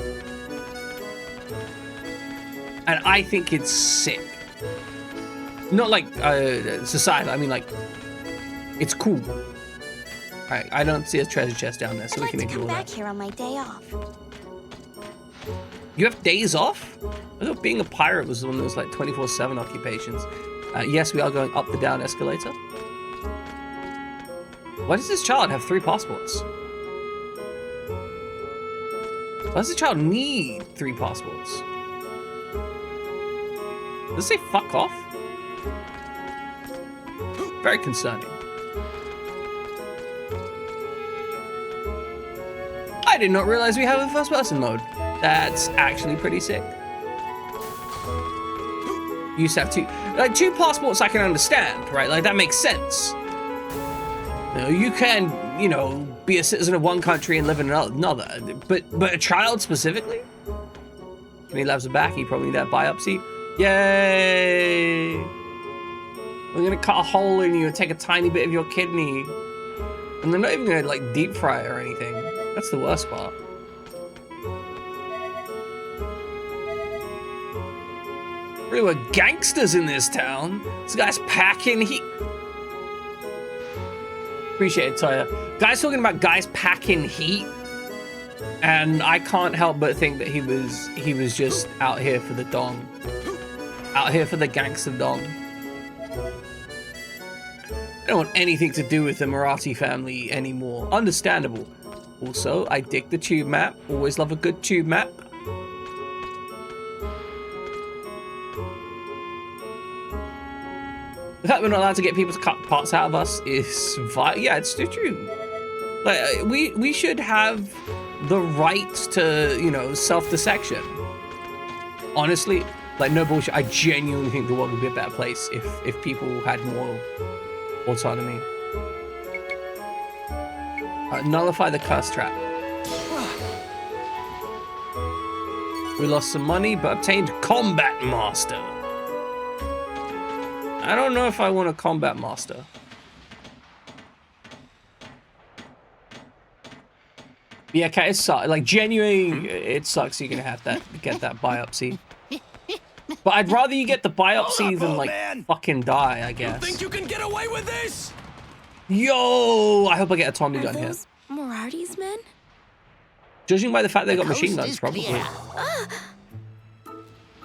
And I think it's sick. Not like society, I mean, like, it's cool. Alright, I don't see a treasure chest down there, so we can ignore that. I'd like to come back here on my day off. You have days off? I thought being a pirate was one of those like 24/7 occupations. Yes, we are going up the down escalator. Why does this child have 3 passports? Why does the child need 3 passports? Does it say fuck off? Very concerning. I did not realize we have a first person mode. That's actually pretty sick. You used to have 2 passports I can understand, right? Like, that makes sense. You know, you can, you know, be a citizen of one country and live in another. But a child specifically? When he loves it back, he probably need that biopsy. Yay! We're gonna cut a hole in you and take a tiny bit of your kidney. And they're not even gonna, like, deep fry it or anything. That's the worst part. We were gangsters in this town. This guy's packing heat. Appreciate it, Toya. Guys talking about guys packing heat, and I can't help but think that he was just out here for the dong, out here for the gangster dong. I don't want anything to do with the Marathi family anymore. Understandable. Also, I dig the tube map. Always love a good tube map. The fact we're not allowed to get people to cut parts out of us is yeah, it's true. Like we should have the right to, you know, self-dissection. Honestly, like no bullshit. I genuinely think the world would be a better place if people had more autonomy. Nullify the curse trap. We lost some money, but obtained Combat Master. I don't know if I want a Combat Master. Yeah, okay, it sucks. Like, genuinely, it sucks you're gonna have that get that biopsy. But I'd rather you get the biopsy than, like, fucking die, I guess. You think you can get away with this? Yo! I hope I get a Tommy gun here. Those Morarty's men? Judging by the fact they got machine guns, probably.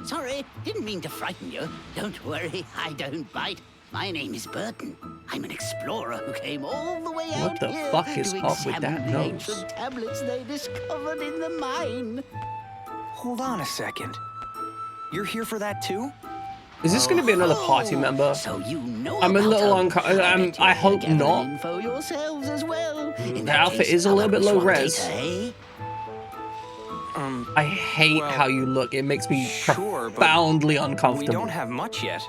Sorry, didn't mean to frighten you. Don't worry, I don't bite. My name is Burton. I'm an explorer who came all the way out here. What the fuck is to up with that examine the nose? ancient tablets they discovered in the mine. Hold on a second. You're here for that too? Is this going to be another party member? So you know I'm a little about them. I hope Gather not. info yourselves as well. In The that outfit case, is a little bit low I'll res. eh? I hate how you look. It makes me Sure, but profoundly we uncomfortable. don't have much yet.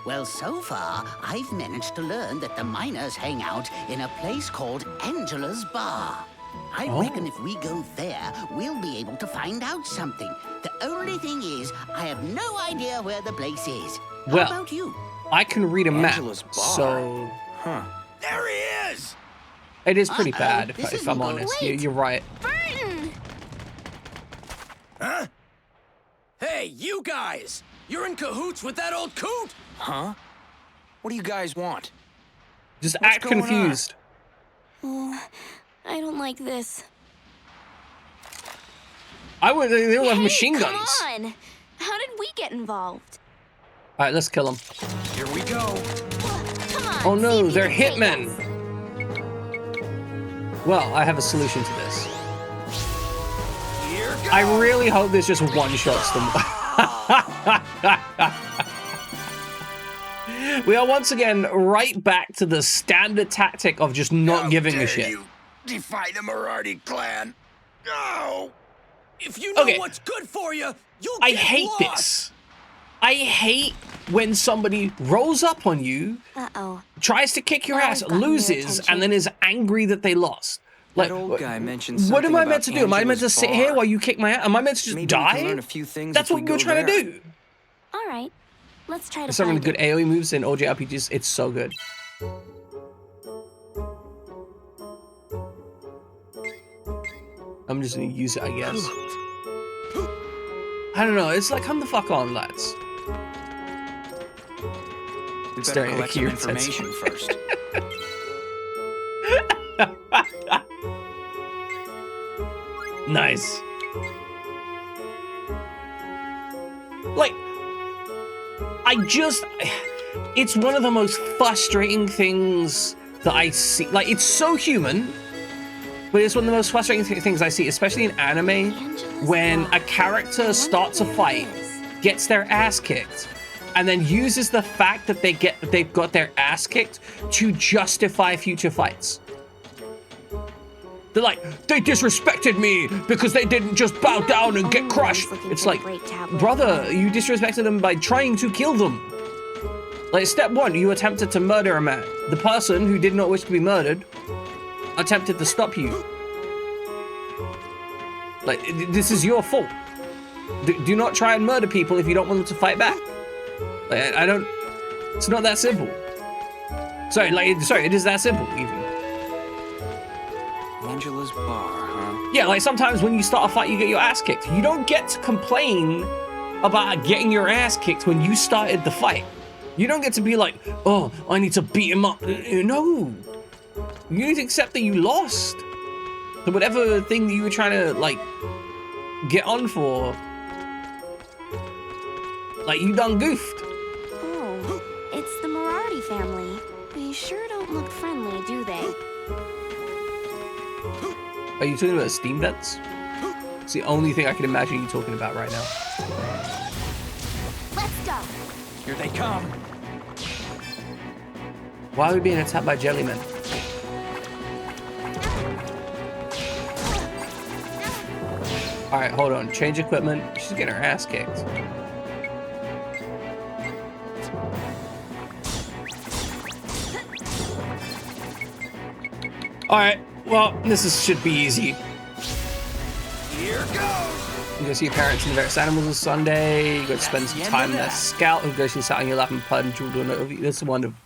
Well, so far, I've managed to learn that the miners hang out in a place called Angela's Bar. I reckon if we go there, we'll be able to find out something. The only thing is, I have no idea where the place is. How Well, about you? I can read a map, Angela's Bar. so Huh. There he is! it is pretty bad, This if isn't I'm good. honest. Wait. You're right. Burton! Huh? Hey, you guys! You're in cahoots with that old coot! Huh? What do you guys want? Just What's act going on? confused. Oh, I don't like this. I would. They don't have Hey, machine come guns. on! How did we get involved? All right, let's kill them. Here we go. Come on! Oh no, see if you they're can take hitmen. us. Well, I have a solution to this. Here goes. I really hope this just one-shots them. We are once again right back to the standard tactic of just not giving a shit. You defy the Marathi clan. No! If you know Okay. what's good for you, you'll I get hate lost. this. I hate when somebody rolls up on you, Uh-oh. tries to kick your Now ass, we've gotten their loses, attention. and then is angry that they lost. Like, That old guy mentioned what am something I about meant to do? Am I meant to Angela's sit here bar. while you kick my ass? Am I meant to just Maybe we die? can learn a few things That's if what we we're go trying there. to do. All right. Let's try to There's so many find good it. AoE moves in jRPGs. It's so good. I'm just gonna use it, I guess. I don't know. It's like, come the fuck on, lads. We better Staring at collect some Kira information first. Nice. Like, it's one of the most frustrating things that I see. Like, it's so human, but it's one of the most frustrating things I see, especially in anime, when a character starts a fight, gets their ass kicked, and then uses the fact that they've got their ass kicked to justify future fights. They're like, they disrespected me because they didn't just bow down and get crushed. It's like, brother, you disrespected them by trying to kill them. Like, step one, you attempted to murder a man. The person who did not wish to be murdered attempted to stop you. Like, this is your fault. Do not try and murder people if you don't want them to fight back. Like, it's not that simple. Sorry, it is that simple, even. Angela's bar, huh? Yeah, like sometimes when you start a fight, you get your ass kicked. You don't get to complain about getting your ass kicked when you started the fight. You don't get to be like, oh, I need to beat him up. No. You need to accept that you lost. So whatever thing that you were trying to, like, get on for, like, you done goofed. Oh, it's the Moriarty family. They sure don't look friendly, do they? Are you talking about Steam Vents? It's the only thing I can imagine you talking about right now. Let's go. Here they come. Why are we being attacked by jellymen? Alright, hold on. Change equipment. She's getting her ass kicked. Alright, well, should be easy. Here goes. You go see your parents in the various animals on Sunday. You go to spend some time in that scout who goes to sit on your lap and pud and drool doing it. That's wonderful.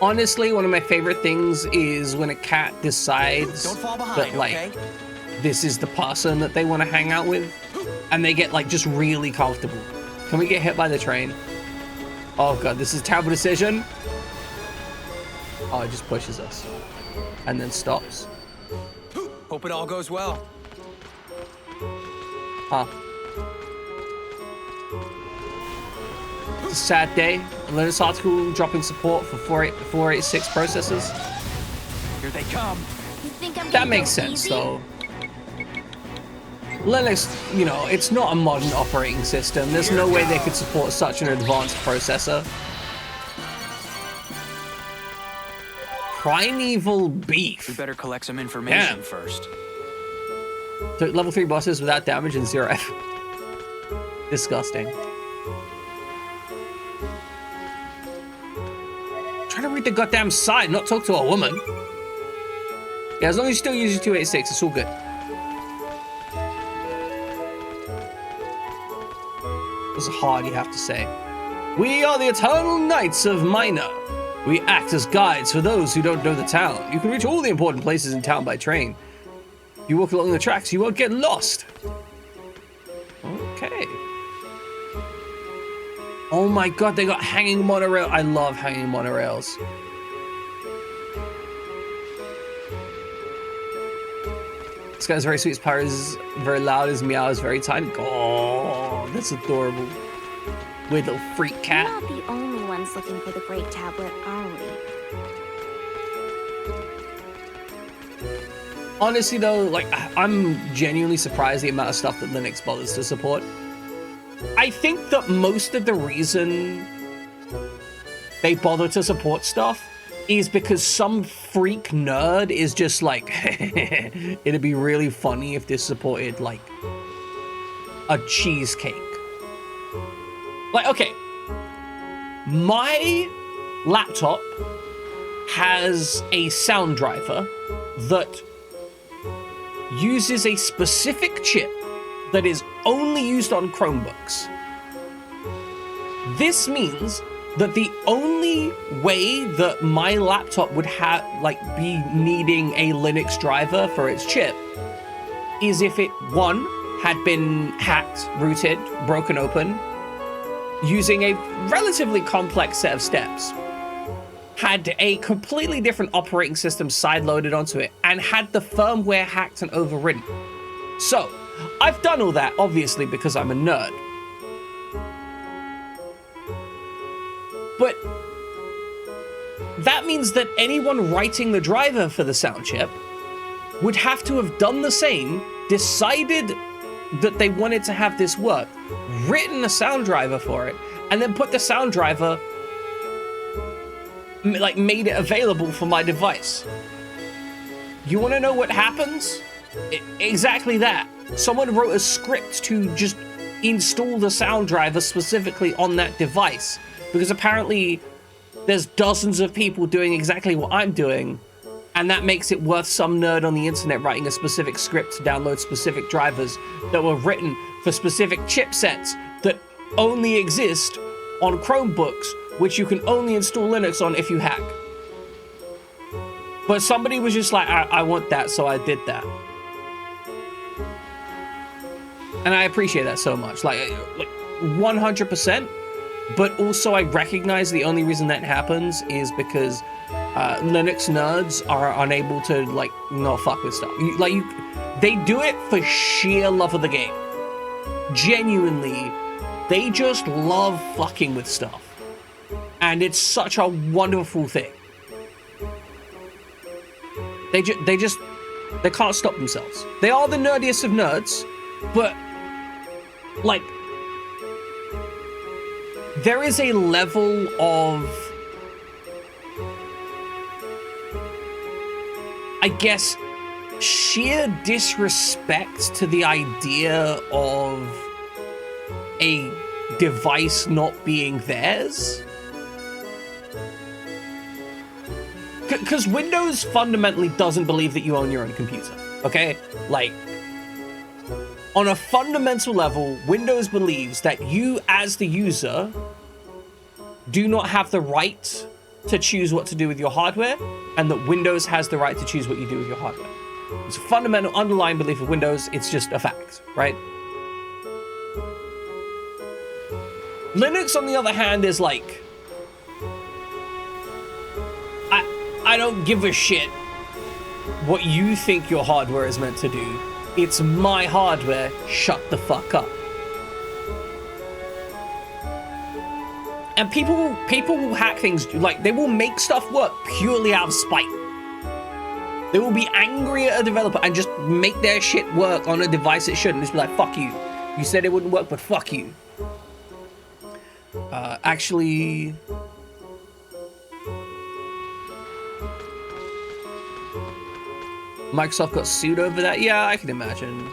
Honestly, one of my favorite things is when a cat decides that, like, okay, this is the person that they want to hang out with, and they get, like, just really comfortable. Can we get hit by the train? Oh god, this is a terrible decision. Oh, it just pushes us and then stops. Hope it all goes well. Huh. It's a sad day. Linux article dropping support for 486 processors. Here they come. You think I'm That makes sense, easy? though. Linux, you know, it's not a modern operating system. There's no way they could support such an advanced processor. Primeval beef. We better collect some information first. So level 3 bosses without damage and 0 F. Disgusting. Trying to read the goddamn side, not talk to a woman. Yeah, as long as you still use your 286, it's all good. It's hard, you have to say. We are the Eternal Knights of Minor. We act as guides for those who don't know the town. You can reach all the important places in town by train. If you walk along the tracks, you won't get lost. Okay. Oh my god, they got hanging monorail. I love hanging monorails. This guy's very sweet. His power is very loud. His meow is very tiny. Oh, that's adorable. Weird little freak cat. We're not the only ones looking for the Great Tablet, are we? Honestly though, like, I'm genuinely surprised the amount of stuff that Linux bothers to support. I think that most of the reason they bother to support stuff is because some freak nerd is just like, it'd be really funny if this supported, like, a cheesecake. Like, okay, my laptop has a sound driver that uses a specific chip that is only used on Chromebooks. This means that the only way that my laptop would be needing a Linux driver for its chip is if it, one, had been hacked, rooted, broken open, using a relatively complex set of steps, had a completely different operating system side-loaded onto it, and had the firmware hacked and overridden. So, I've done all that, obviously, because I'm a nerd. But that means that anyone writing the driver for the sound chip would have to have done the same, decided that they wanted to have this work, written a sound driver for it, and then put the sound driver, like, made it available for my device. You want to know what happens? Exactly that. Someone wrote a script to just install the sound driver specifically on that device, because apparently there's dozens of people doing exactly what I'm doing, and that makes it worth some nerd on the internet writing a specific script to download specific drivers that were written for specific chipsets that only exist on Chromebooks, which you can only install Linux on if you hack. But somebody was just like, I want that, so I did that. And I appreciate that so much, like 100%. But also I recognize the only reason that happens is because Linux nerds are unable to like not fuck with stuff. They do it for sheer love of the game. Genuinely, they just love fucking with stuff. And it's such a wonderful thing. They can't stop themselves. They are the nerdiest of nerds, but like there is a level of, I guess, sheer disrespect to the idea of a device not being theirs. Because Windows fundamentally doesn't believe that you own your own computer, okay? Like, on a fundamental level, Windows believes that you, as the user, do not have the right to choose what to do with your hardware, and that Windows has the right to choose what you do with your hardware. It's a fundamental underlying belief of Windows. It's just a fact, right? Linux, on the other hand, is like, I don't give a shit what you think your hardware is meant to do. It's my hardware, shut the fuck up. And people will hack things, like, they will make stuff work purely out of spite. They will be angry at a developer and just make their shit work on a device it shouldn't. Just be like, fuck you. You said it wouldn't work, but fuck you. Actually... Microsoft got sued over that? Yeah, I can imagine.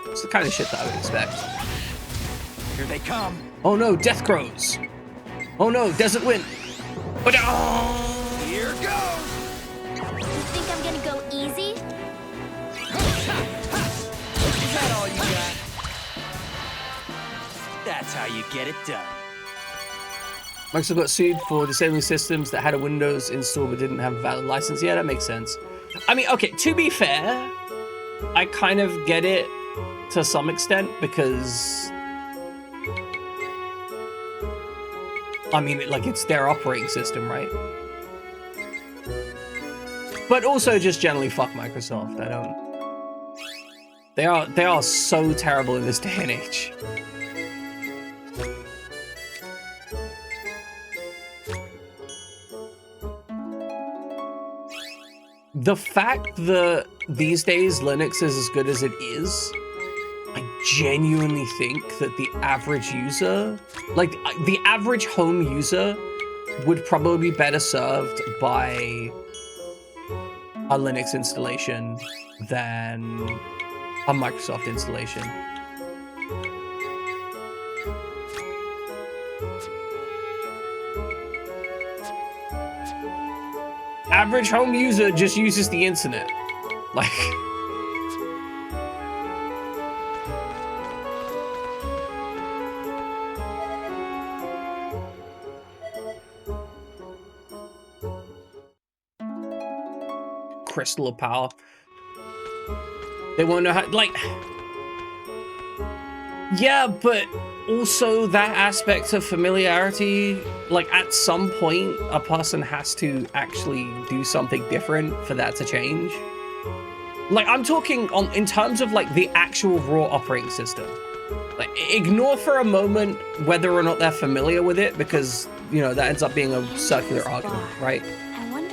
It's the kind of shit that I would expect. Here they come. Oh no, Death Crows. Oh no, Desert Wind. But here goes. You think I'm gonna go easy? Is that all you got? That's how you get it done. Microsoft got sued for disabling systems that had a Windows install but didn't have a valid license. Yeah, that makes sense. I mean, okay, to be fair, I kind of get it to some extent because, I mean, like, it's their operating system, right? But also just generally fuck Microsoft. I don't... They are so terrible in this day and age. The fact that these days Linux is as good as it is, I genuinely think that the average user, like the average home user, would probably be better served by a Linux installation than a Microsoft installation. Average home user just uses the internet. Like... Crystal of power. They won't know how... Like... Yeah, but also that aspect of familiarity, like at some point a person has to actually do something different for that to change. Like, I'm talking in terms of like the actual raw operating system. Like, ignore for a moment whether or not they're familiar with it, because, you know, that ends up being a circular argument, right?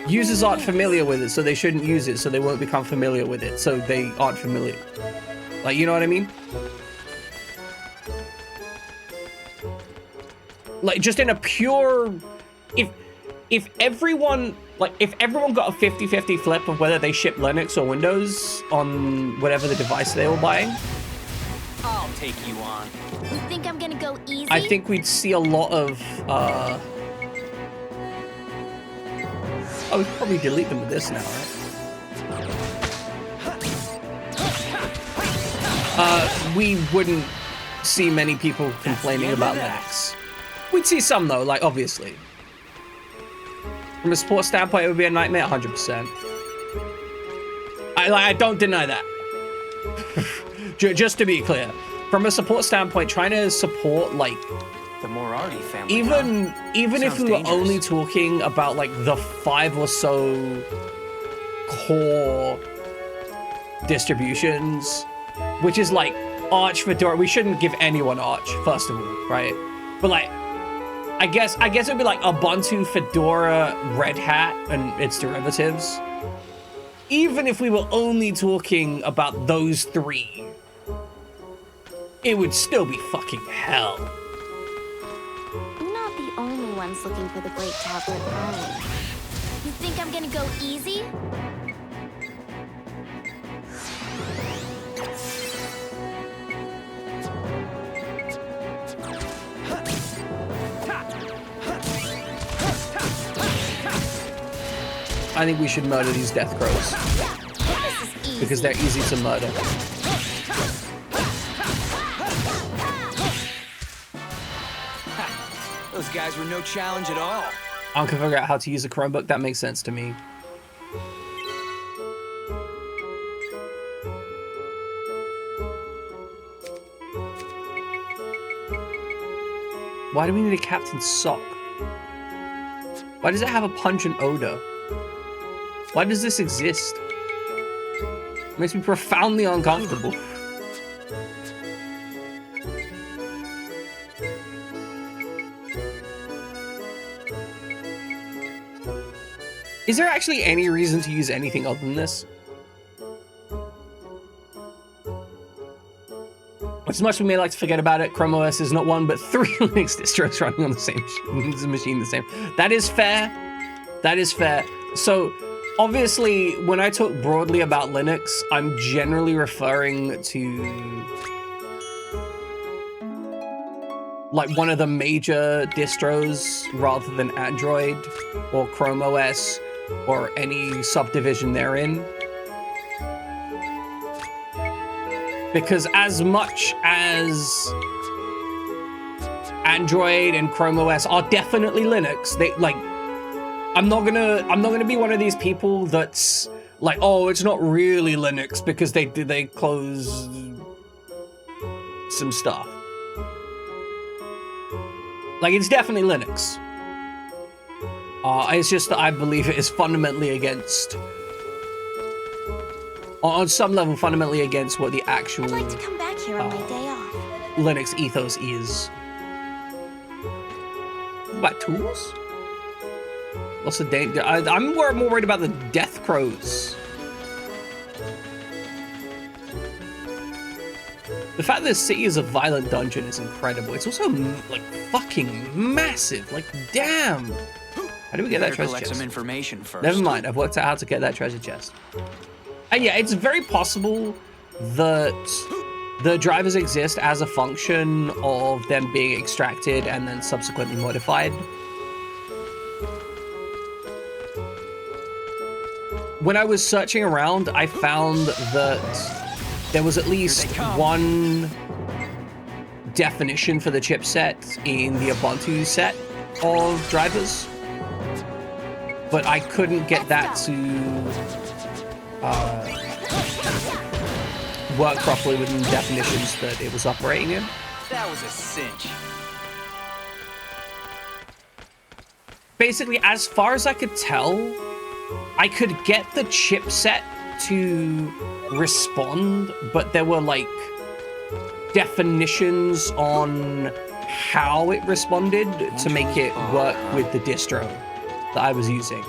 Users aren't familiar with it, so they shouldn't use it, so they won't become familiar with it, so they aren't familiar. Like, you know what I mean? Like, just in a pure... If everyone got a 50-50 flip of whether they ship Linux or Windows on whatever the device they were buying, I'll take you on. You think I'm gonna go easy? I think we'd see a lot of, Oh, we could probably delete them with this now, right? We wouldn't see many people complaining about lags. We'd see some, though, like, obviously. From a sports standpoint, it would be a nightmare, 100%. I don't deny that. Just to be clear. from a support standpoint, trying to support like The Moriarty family. even if Sounds we were dangerous. only talking about like the 5 or so core distributions, which is like Arch, Fedora. We shouldn't give anyone Arch, first of all, right? But like, I guess it would be like Ubuntu, Fedora, Red Hat, and its derivatives. Even if we were only talking about those 3, it would still be fucking hell. Not the only ones looking for the great tablet, are we? You think I'm gonna go easy? I think we should murder these death crows This is easy. because they're easy to murder. Those guys were no challenge at all. I can figure out how to use a Chromebook. That makes sense to me. Why do we need a Captain Sock? Why does it have a pungent odor? Why does this exist? It makes me profoundly uncomfortable. Is there actually any reason to use anything other than this? As much as we may like to forget about it, Chrome OS is not one, but 3 Linux distros running on the same machine the same. That is fair. That is fair. So, obviously, when I talk broadly about Linux, I'm generally referring to like one of the major distros rather than Android or Chrome OS or any subdivision therein. Because as much as Android and Chrome OS are definitely Linux, they like I'm not gonna be one of these people that's like, oh, it's not really Linux because they close some stuff. Like, it's definitely Linux. It's just that I believe it is fundamentally against, on some level, fundamentally against what the actual I'd like to come back here on my day off. Linux ethos is. What about tools? What's the danger? I'm more worried about the death crows. The fact that this city is a violent dungeon is incredible. It's also like fucking massive. Like, damn. How do we get that treasure Collect chest? some information first. Never mind. I've worked out how to get that treasure chest. And yeah, it's very possible that the drivers exist as a function of them being extracted and then subsequently modified. When I was searching around, I found that there was at least one definition for the chipset in the Ubuntu set of drivers, but I couldn't get that to work properly within the definitions that it was operating in. That was a cinch. Basically, as far as I could tell, I could get the chipset to respond, but there were like definitions on how it responded to make it work with the distro that I was using.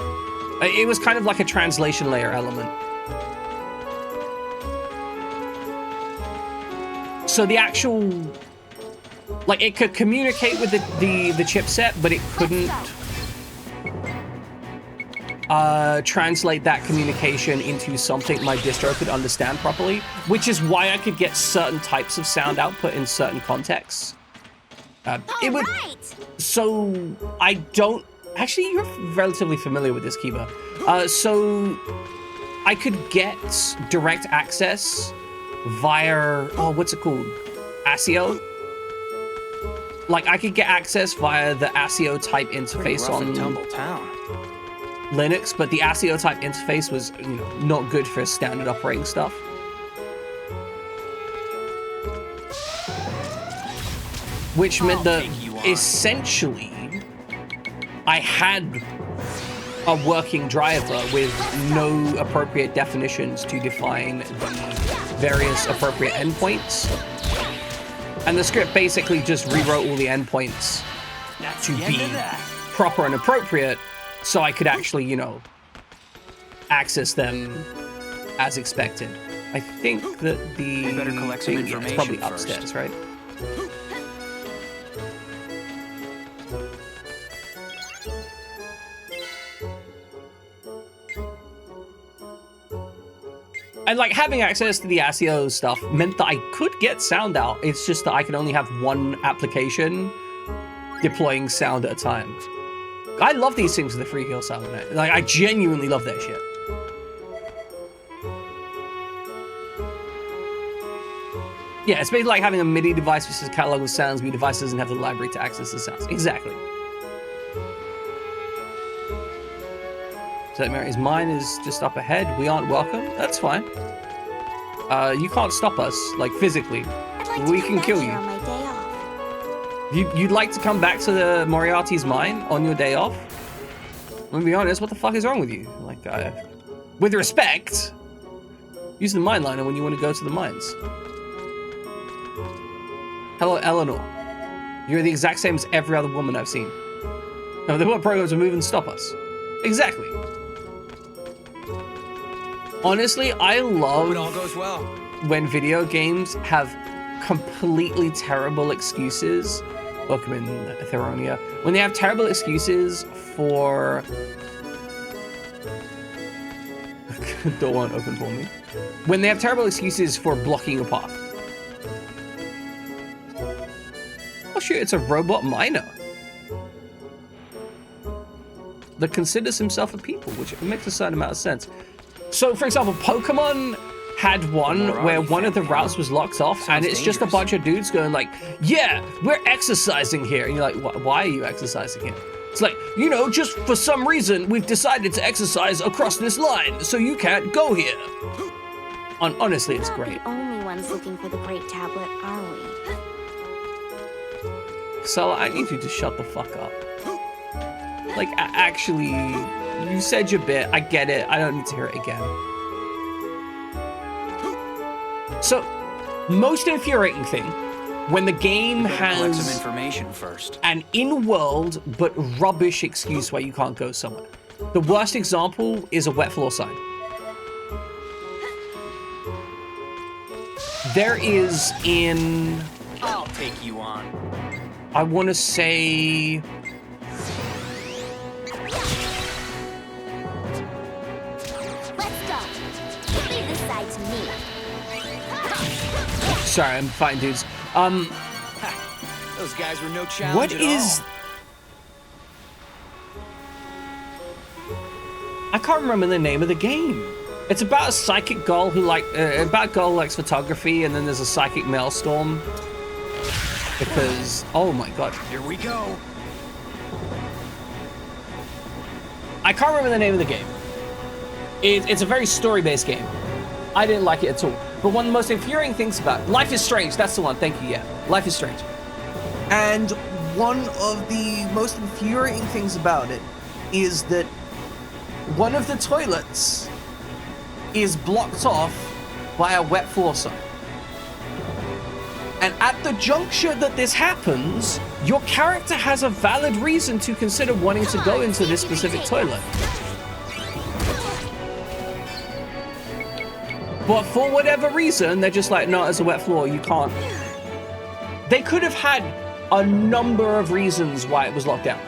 It was kind of like a translation layer element. So the actual, like, it could communicate with the chipset, but it couldn't translate that communication into something my distro could understand properly, which is why I could get certain types of sound output in certain contexts. It would. So I don't. Actually, you're relatively familiar with this, Kiba. So I could get direct access via, oh, what's it called? ASIO. Like, I could get access via the ASIO type interface on Linux, but the ASIO type interface was, you know, not good for standard operating stuff. which meant that essentially I had a working driver with no appropriate definitions to define the various appropriate endpoints. And the script basically just rewrote all the endpoints to be proper and appropriate so I could actually, you know, access them as expected. I think that the better collect some it's information probably first. upstairs, right? And like having access to the ASIO stuff meant that I could get sound out. It's just that I can only have one application deploying sound at a time. I love these things with the free kill sound. Like I genuinely love that shit. Yeah, it's basically like having a MIDI device which is a catalog of sounds. MIDI device doesn't have the library to access the sounds. Exactly. So Mary's mine is just up ahead. We aren't welcome. That's fine. You can't stop us, like physically. We can kill you. You'd like to come back to the Moriarty's mine on your day off? I'm gonna be honest, what the fuck is wrong with you? Like, with respect, use the mine liner when you want to go to the mines. Hello, Eleanor. You're the exact same as every other woman I've seen. No, they want programs to move and stop us. Exactly. Honestly, I love It all goes well. when video games have completely terrible excuses. Welcome in, Theronia. When they have terrible excuses for... Door won't open for me. When they have terrible excuses for blocking a path. Oh shit, it's a robot miner that considers himself a people, which makes a certain amount of sense. So, for example, Pokemon had one where one of the routes was locked off, and it's just a bunch of dudes going like, yeah, we're exercising here. And you're like, why are you exercising here? It's like, you know, just for some reason, we've decided to exercise across this line, so you can't go here. Honestly, it's great. Not the only ones looking for the Great Tablet, are we? So I need you to shut the fuck up. Like, actually, you said your bit. I get it. I don't need to hear it again. So, most infuriating thing, when the game Collect some has information first. an in-world but rubbish excuse why you can't go somewhere. The worst example is a wet floor sign. There is in... I'll take you on. I want to say... Let's go. Leave this side to me. Sorry, I'm fine, dudes. Those guys were no challenge What at is... all. I can't remember the name of the game. It's about a psychic girl who about a girl who likes photography, and then there's a psychic maelstrom. Because, oh my god. Here we go. I can't remember the name of the game. It's a very story-based game. I didn't like it at all. But one of the most infuriating things about it, Life is Strange, that's the one, thank you, yeah. Life is Strange. And one of the most infuriating things about it is that one of the toilets is blocked off by a wet floor sign. And at the juncture that this happens, your character has a valid reason to consider wanting to go into this specific toilet. But for whatever reason, they're just like, no, it's a wet floor, you can't. They could have had a number of reasons why it was locked down.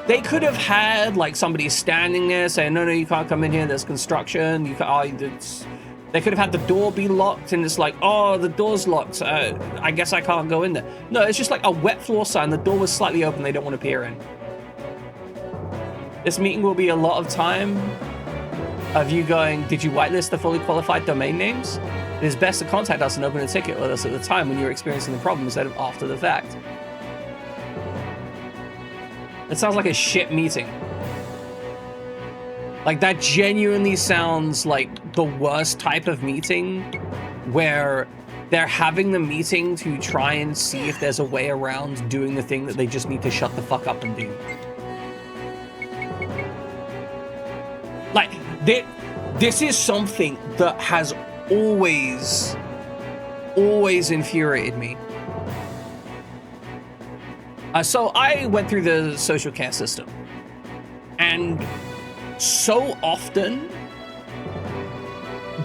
They could have had like somebody standing there saying, no, you can't come in here, there's construction. They could have had the door be locked, and it's like, oh, the door's locked. I guess I can't go in there. No, it's just like a wet floor sign. The door was slightly open. They don't want to peer in. This meeting will be a lot of time of you going, did you whitelist the fully qualified domain names? It is best to contact us and open a ticket with us at the time when you're experiencing the problem instead of after the fact. It sounds like a shit meeting. Like, that genuinely sounds like the worst type of meeting where they're having the meeting to try and see if there's a way around doing the thing that they just need to shut the fuck up and do. Like, this is something that has always infuriated me. So I went through the social care system, and so often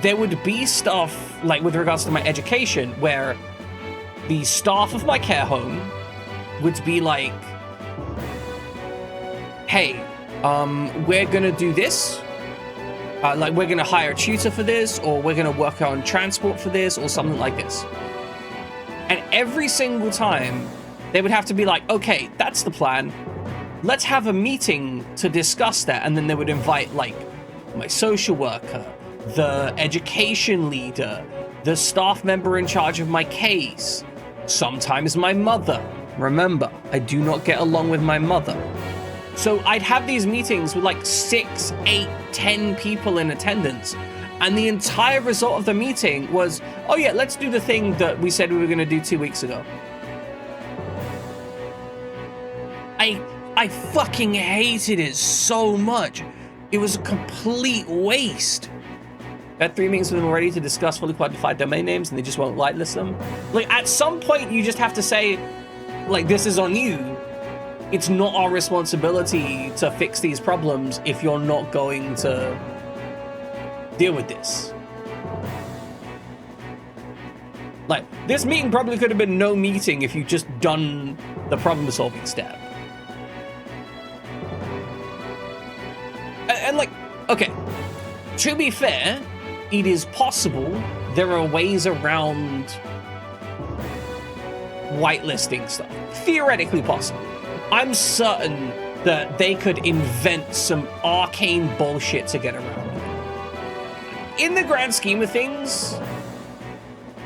there would be stuff, like with regards to my education, where the staff of my care home would be like, hey, we're gonna do this, like we're gonna hire a tutor for this, or we're gonna work on transport for this, or something like this. And every single time they would have to be like, okay, that's the plan, let's have a meeting to discuss that. And then they would invite like my social worker, the education leader, the staff member in charge of my case, sometimes my mother. Remember, I do not get along with my mother. So I'd have these meetings with like 6, 8, 10 people in attendance, and the entire result of the meeting was, oh yeah, let's do the thing that we said we were gonna do 2 weeks ago. I fucking hated it so much. It was a complete waste. I had 3 meetings with them already to discuss fully quantified domain names, and they just won't whitelist them. Like, at some point, you just have to say, like, this is on you. It's not our responsibility to fix these problems if you're not going to deal with this. Like, this meeting probably could have been no meeting if you just done the problem solving step. And like, okay, to be fair, it is possible there are ways around whitelisting stuff. Theoretically possible. I'm certain that they could invent some arcane bullshit to get around it. In the grand scheme of things,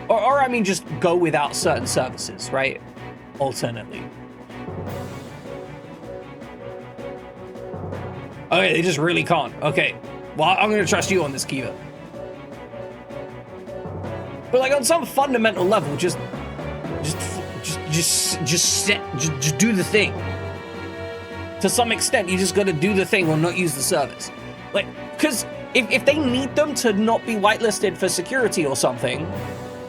or I mean, just go without certain services, right? Alternately. Okay, they just really can't. Okay, well, I'm gonna trust you on this, Kiva. But like on some fundamental level, just do the thing. To some extent, you just gotta do the thing or not use the service. Like, because if they need them to not be whitelisted for security or something,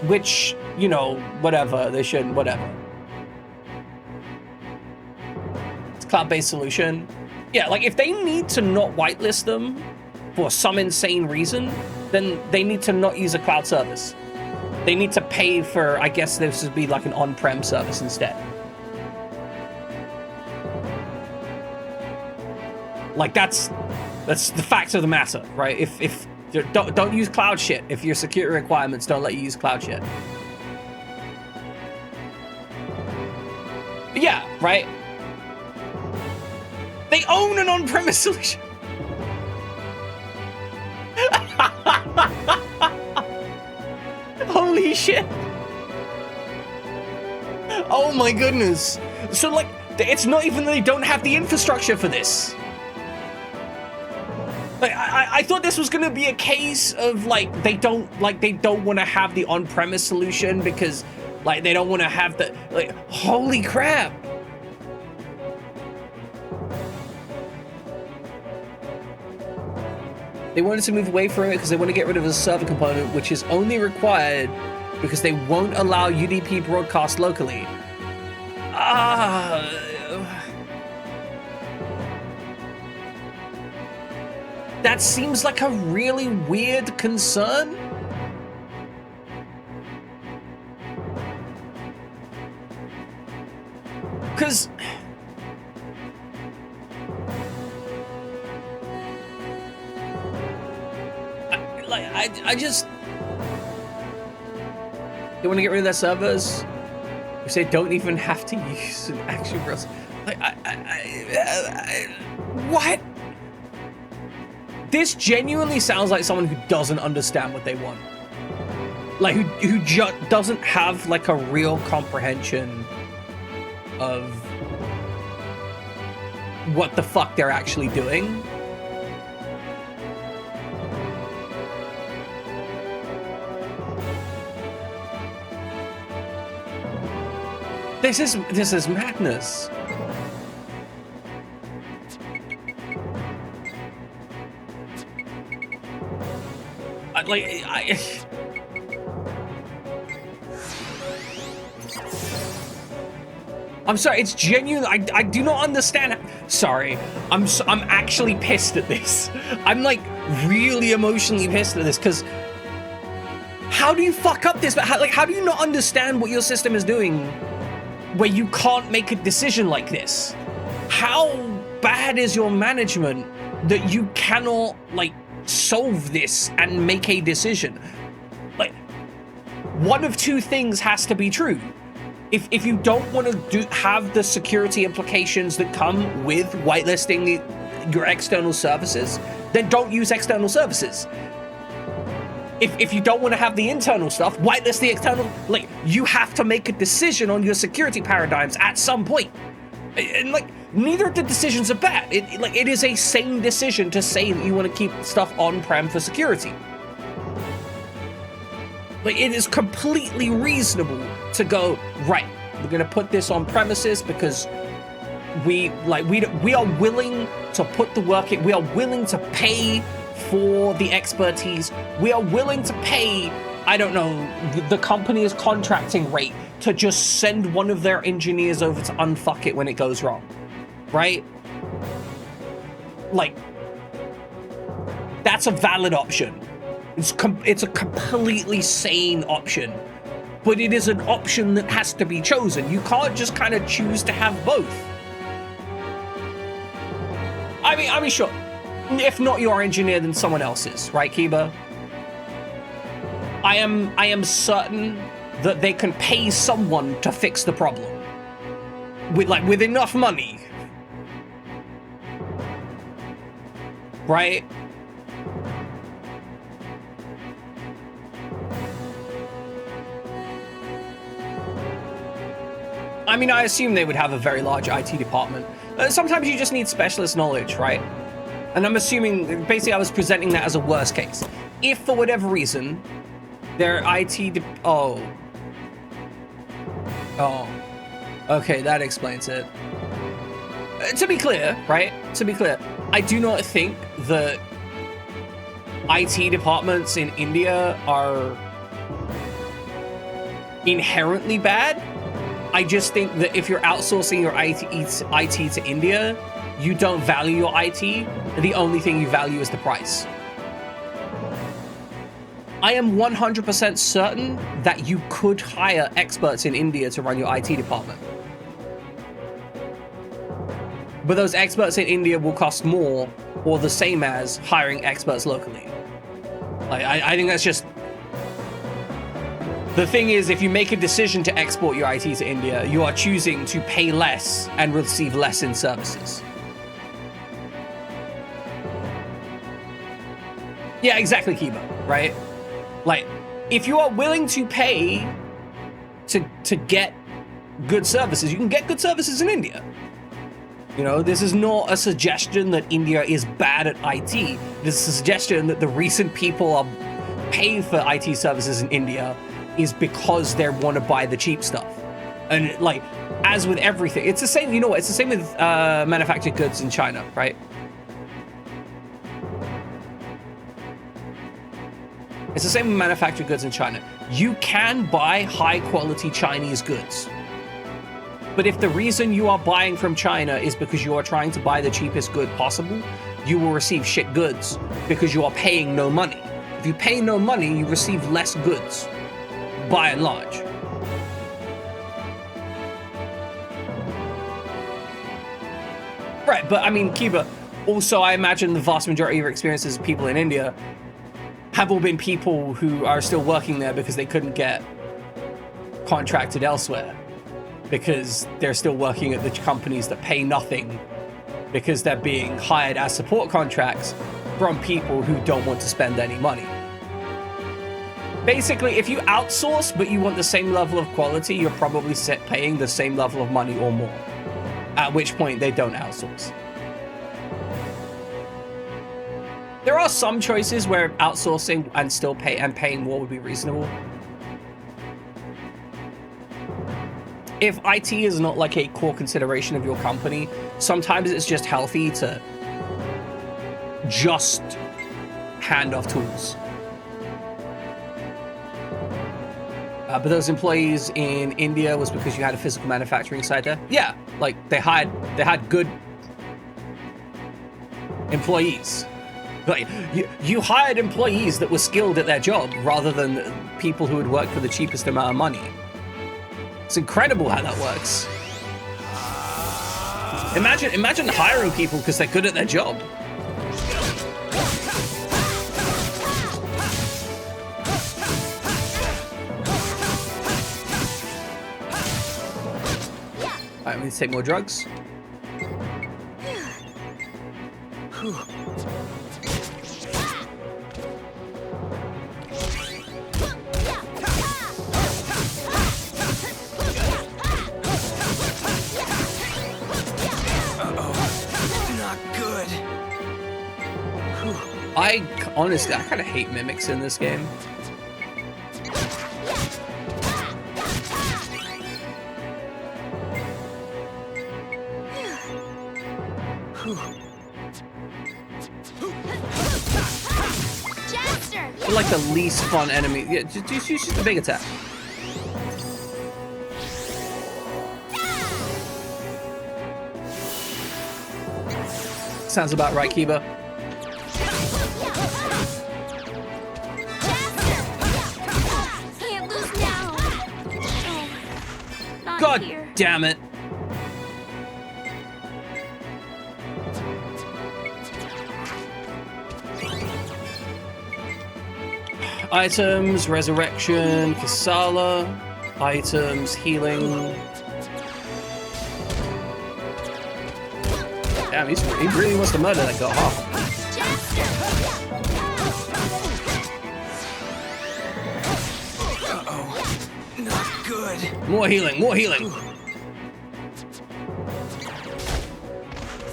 which, you know, whatever, they shouldn't, whatever. It's a cloud-based solution. Yeah, like if they need to not whitelist them for some insane reason, then they need to not use a cloud service. They need to pay for, I guess this would be like an on-prem service instead. Like that's the fact of the matter, right? If don't use cloud shit. If your security requirements don't let you use cloud shit. But yeah, right? They own an on-premise solution. Holy shit. Oh my goodness. So like, it's not even that they don't have the infrastructure for this. Like, I thought this was gonna be a case of like, they don't want to have the on-premise solution because like they don't want to have the, like, holy crap. They wanted to move away from it because they want to get rid of the server component, which is only required because they won't allow UDP broadcast locally. That seems like a really weird concern. Because I just, they want to get rid of their servers, which they don't even have to use an actual browser. Like, what? This genuinely sounds like someone who doesn't understand what they want. Like, who just doesn't have like a real comprehension of what the fuck they're actually doing. This is madness. I'm sorry, it's genuine. I do not understand. Sorry, I'm actually pissed at this. I'm like really emotionally pissed at this because how do you fuck up this? How do you not understand what your system is doing where you can't make a decision like this? How bad is your management that you cannot like solve this and make a decision? Like, one of two things has to be true. If you don't want to have the security implications that come with whitelisting your external services, then don't use external services. If you don't want to have the internal stuff, whitelist the external. Like, you have to make a decision on your security paradigms at some point. And like, neither of the decisions are bad. It is a sane decision to say that you want to keep stuff on-prem for security. Like, it is completely reasonable to go, right, we're gonna put this on premises because we are willing to put the work in, we are willing to pay for the expertise, we are willing to pay, I don't know, the company's contracting rate to just send one of their engineers over to unfuck it when it goes wrong, right? Like, that's a valid option. It's a completely sane option, but it is an option that has to be chosen. You can't just kind of choose to have both. I mean, sure, if not your engineer, then someone else's, right, Kiba? I am certain that they can pay someone to fix the problem with enough money, right? I mean, I assume they would have a very large IT department. Sometimes you just need specialist knowledge, right? And I'm assuming, basically, I was presenting that as a worst case. If, for whatever reason, their IT Oh, okay, that explains it. To be clear, right? To be clear, I do not think that IT departments in India are inherently bad. I just think that if you're outsourcing your IT to India, you don't value your IT. The only thing you value is the price. I am 100% certain that you could hire experts in India to run your IT department. But those experts in India will cost more or the same as hiring experts locally. I think that's just... The thing is, if you make a decision to export your IT to India, you are choosing to pay less and receive less in services. Yeah, exactly, Kiba, right? Like, if you are willing to pay to get good services, you can get good services in India. You know, this is not a suggestion that India is bad at IT. This is a suggestion that the reason people are paying for IT services in India is because they want to buy the cheap stuff. And like, as with everything, it's the same, you know what, it's the same with manufactured goods in China, right? It's the same with manufactured goods in China. You can buy high quality Chinese goods. But if the reason you are buying from China is because you are trying to buy the cheapest good possible, you will receive shit goods because you are paying no money. If you pay no money, you receive less goods. By and large. Right, but I mean, Kiba, also I imagine the vast majority of your experiences of people in India have all been people who are still working there because they couldn't get contracted elsewhere. Because they're still working at the companies that pay nothing because they're being hired as support contracts from people who don't want to spend any money. Basically, if you outsource, but you want the same level of quality, you're probably paying the same level of money or more. At which point, they don't outsource. There are some choices where outsourcing and still paying more would be reasonable. if IT is not like a core consideration of your company, sometimes it's just healthy to just hand off tools. But those employees in India was because you had a physical manufacturing site there? Yeah, like they had good employees. Like you hired employees that were skilled at their job rather than people who had worked for the cheapest amount of money. It's incredible how that works. Imagine hiring people because they're good at their job. Alright, we need to take more drugs. Honestly, I kind of hate mimics in this game. They're like the least fun enemy. Yeah, just use the big attack. Sounds about right, Kiba. God damn it. Items, resurrection, Kasala, items, healing. Damn, he really wants to murder that guy, huh? More healing, more healing.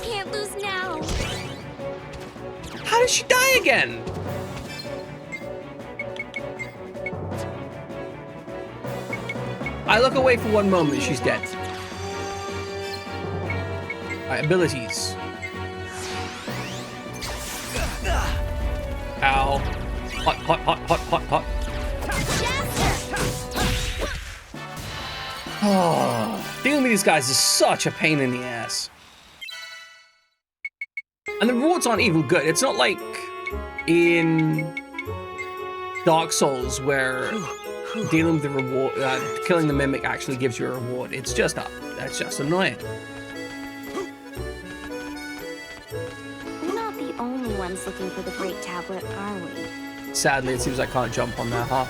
Can't lose now. How did she die again? I look away for one moment, she's dead. Alright, abilities. Ow. Hot, hot, hot, hot, hot, hot. Oh, dealing with these guys is such a pain in the ass. And the rewards aren't even good. It's not like in Dark Souls where dealing with the reward, killing the mimic actually gives you a reward. It's just that's just annoying. We're not the only ones looking for the Great Tablet, are we? Sadly, it seems I can't jump on that, huh?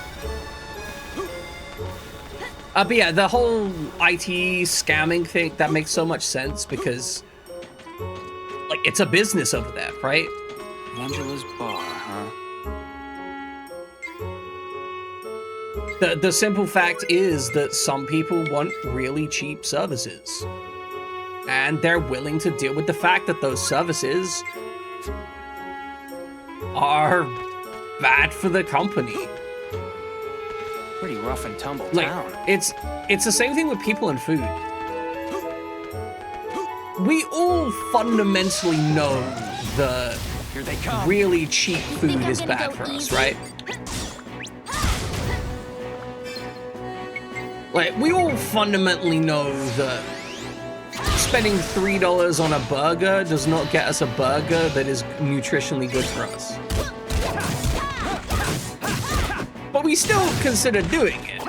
But yeah, the whole IT scamming thing, that makes so much sense because, like, it's a business over there, right? Angela's bar, huh? The simple fact is that some people want really cheap services. And they're willing to deal with the fact that those services are bad for the company. Pretty rough and tumble Like, town. it's the same thing with people and food. We all fundamentally know the Here they come. really cheap food is bad for us, right? Like, we all fundamentally know that spending $3 on a burger does not get us a burger that is nutritionally good for us. But we still consider doing it.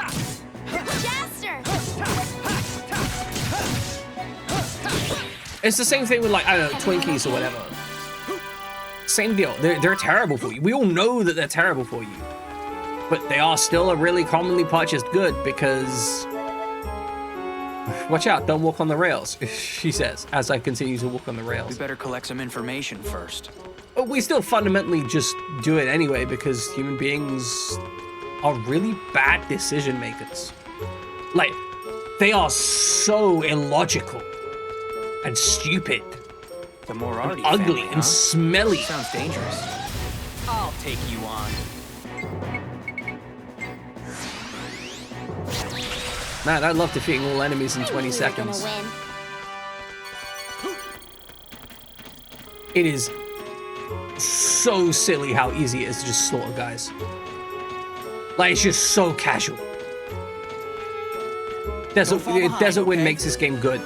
It's the same thing with, like, I don't know, Twinkies or whatever. Same deal. They're terrible for you. We all know that they're terrible for you. But they are still a really commonly purchased good because... Watch out, don't walk on the rails, she says, as I continue to walk on the We rails. better collect some information first. But we still fundamentally just do it anyway because human beings are really bad decision makers. Like, they are so illogical and stupid The Moriarty and ugly family, huh? and smelly. Sounds dangerous. I'll take you on. Man, I love defeating all enemies in I 20 knew we were gonna seconds. win. It is so silly how easy it is to just slaughter guys. Like, it's just so casual. Desert Wind makes this game good,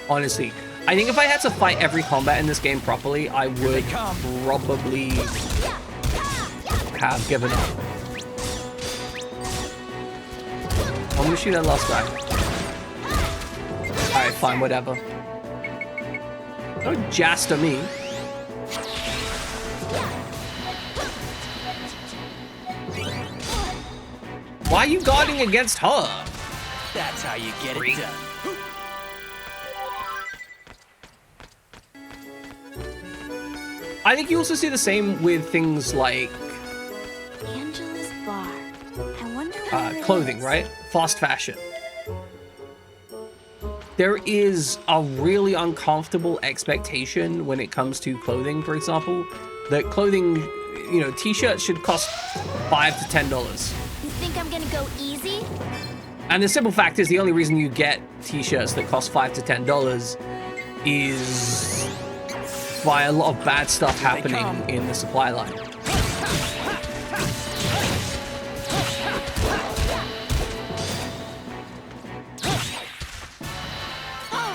honestly. I think if I had to fight every combat in this game properly, I would probably have given up. I'm gonna shoot that last guy. Alright, fine, whatever. Don't jaster me. Why are you guarding against her? That's how you get it done. I think you also see the same with things like Angela's bar. I wonder where it clothing, is. right? Fast fashion. There is a really uncomfortable expectation when it comes to clothing, for example, that clothing, you know, t-shirts should cost $5 to $10. You think I'm gonna go easy? And the simple fact is the only reason you get t-shirts that cost $5 to $10 is by a lot of bad stuff happening in the supply line.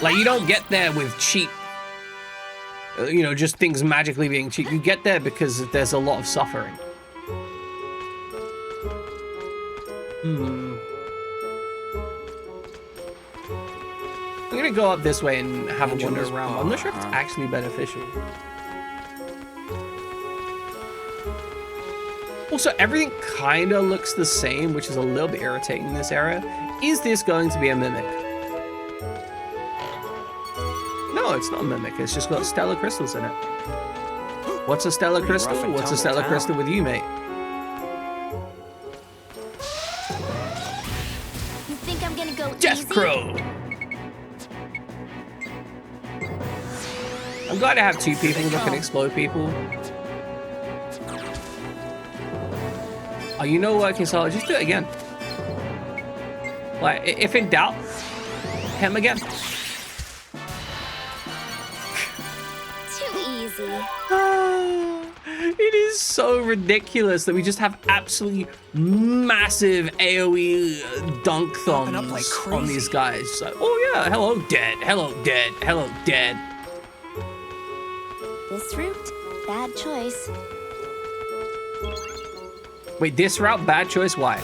Like, you don't get there with cheap, you know, just things magically being cheap. You get there because there's a lot of suffering. I'm gonna go up this way and have a wander around. I'm not sure if it's actually beneficial. Also, everything kind of looks the same, which is a little bit irritating in this area. Is this going to be a mimic? No, it's not a mimic. It's just got stellar crystals in it. What's a stellar crystal? What's a stellar crystal with you, mate? You think I'm gonna go Death easy? Crow! I'm glad I have two people that can explode people. Oh, you know what, Kinsala? Just do it again. Like, if in doubt, hit him again. Too easy. It is so ridiculous that we just have absolutely massive AoE dunk thumbs up like on these guys. It's like, oh yeah, hello dead, hello dead, hello dead. This route, bad choice. Wait, this route, bad choice? Why?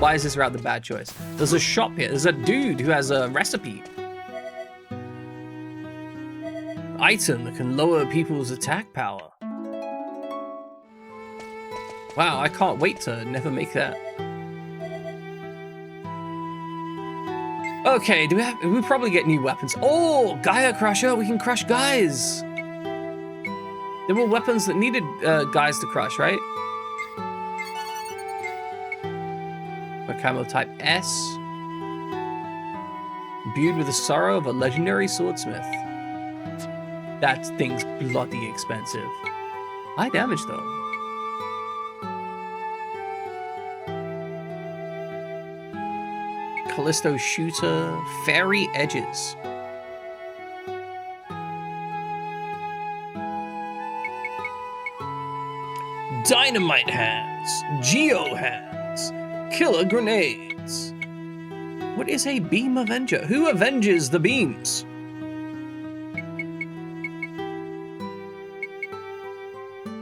Why is this route the bad choice? There's a shop here. There's a dude who has a recipe. Item that can lower people's attack power. Wow, I can't wait to never make that. Okay, we probably get new weapons. Oh, Gaia Crusher, we can crush guys. There were weapons that needed guys to crush, right? A camo type S. Imbued with the sorrow of a legendary swordsmith. That thing's bloody expensive. High damage though. Callisto Shooter, Fairy Edges. Dynamite Hands, Geo Hands, Killer Grenades. What is a Beam Avenger? Who avenges the beams?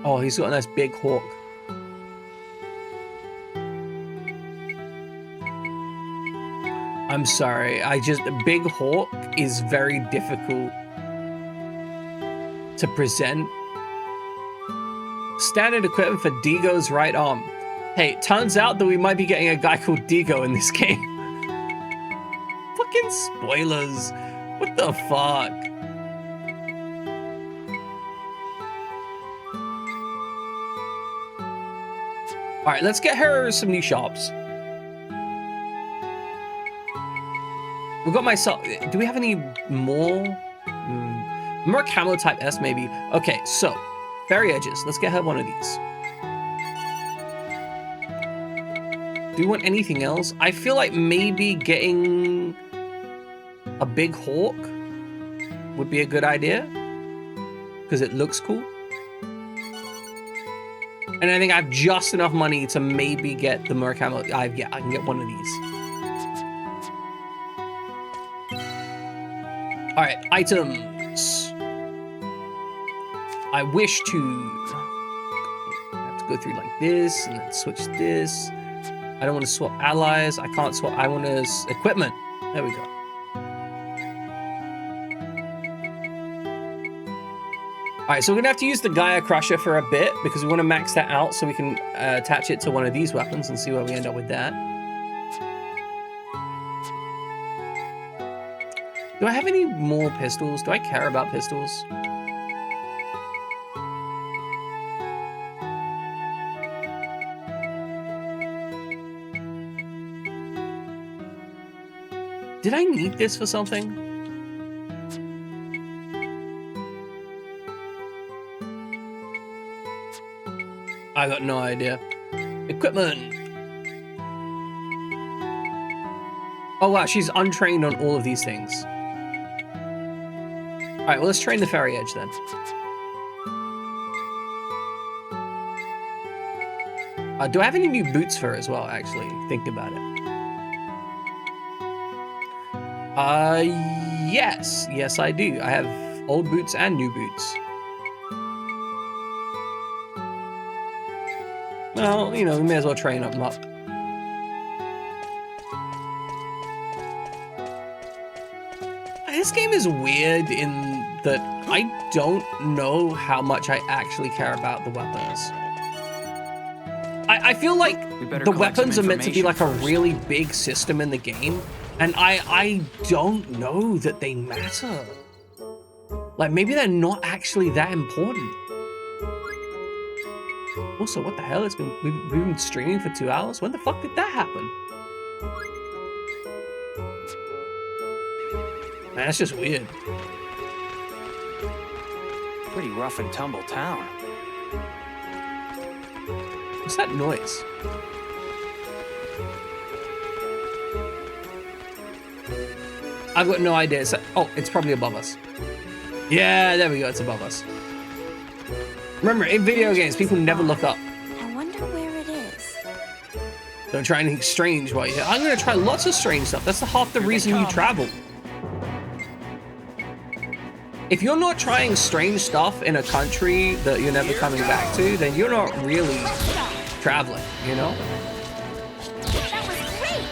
Oh, he's got a nice big hawk. I'm sorry, Big Hawk is very difficult to present. Standard equipment for Digo's right arm. Hey, turns out that we might be getting a guy called Digo in this game. Fucking spoilers. What the fuck? Alright, let's get her some new shops. We've got myself. Do we have any more? More camo type S, maybe. Okay, so Fairy Edges. Let's get her one of these. Do you want anything else? I feel like maybe getting a big hawk would be a good idea because it looks cool. And I think I have just enough money to maybe get the merc ammo. I can get one of these. All right, items. I wish to have to go through like this and then switch this. I don't want to swap allies. I can't swap. I want to equipment. There we go. All right, so we're gonna have to use the Gaia Crusher for a bit because we want to max that out so we can attach it to one of these weapons and see where we end up with that. Do I have any more pistols? Do I care about pistols? Did I need this for something? I got no idea. Equipment. Oh wow, she's untrained on all of these things. All right, well, let's train the Fairy Edge then. Do I have any new boots for her as well, actually? Think about it. Yes. Yes, I do. I have old boots and new boots. Well, you know, we may as well train them up. This game is weird in that I don't know how much I actually care about the weapons. I feel like the weapons are meant to be like a really big system in the game, and I don't know that they matter. Like, maybe they're not actually that important. Also, what the hell? We've been streaming for 2 hours? When the fuck did that happen? Man, that's just weird. Pretty rough and tumble town. What's that noise? I've got no idea. Oh, it's probably above us. Yeah, there we go. It's above us. Remember, in video games, people never look up. I wonder where it is. Don't try anything strange while you're here. I'm going to try lots of strange stuff. That's half the reason you travel. If you're not trying strange stuff in a country that you're never coming back to, then you're not really traveling, you know? That was great!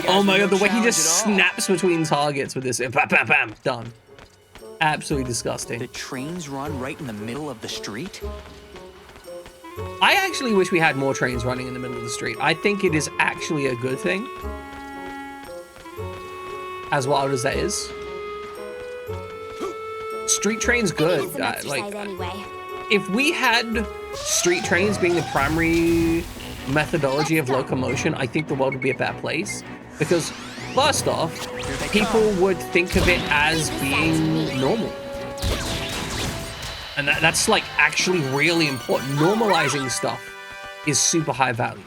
Oh my god, the way he just snaps between targets with this. Bam, bam, bam. Done. Absolutely disgusting. The trains run right in the middle of the street? I actually wish we had more trains running in the middle of the street. I think it is actually a good thing. As wild as that is. Street trains good. Anyway. If we had street trains being the primary methodology of locomotion, I think the world would be a better place. Because first off, people would think of it as being normal. And that's like actually really important. Normalizing stuff is super high value.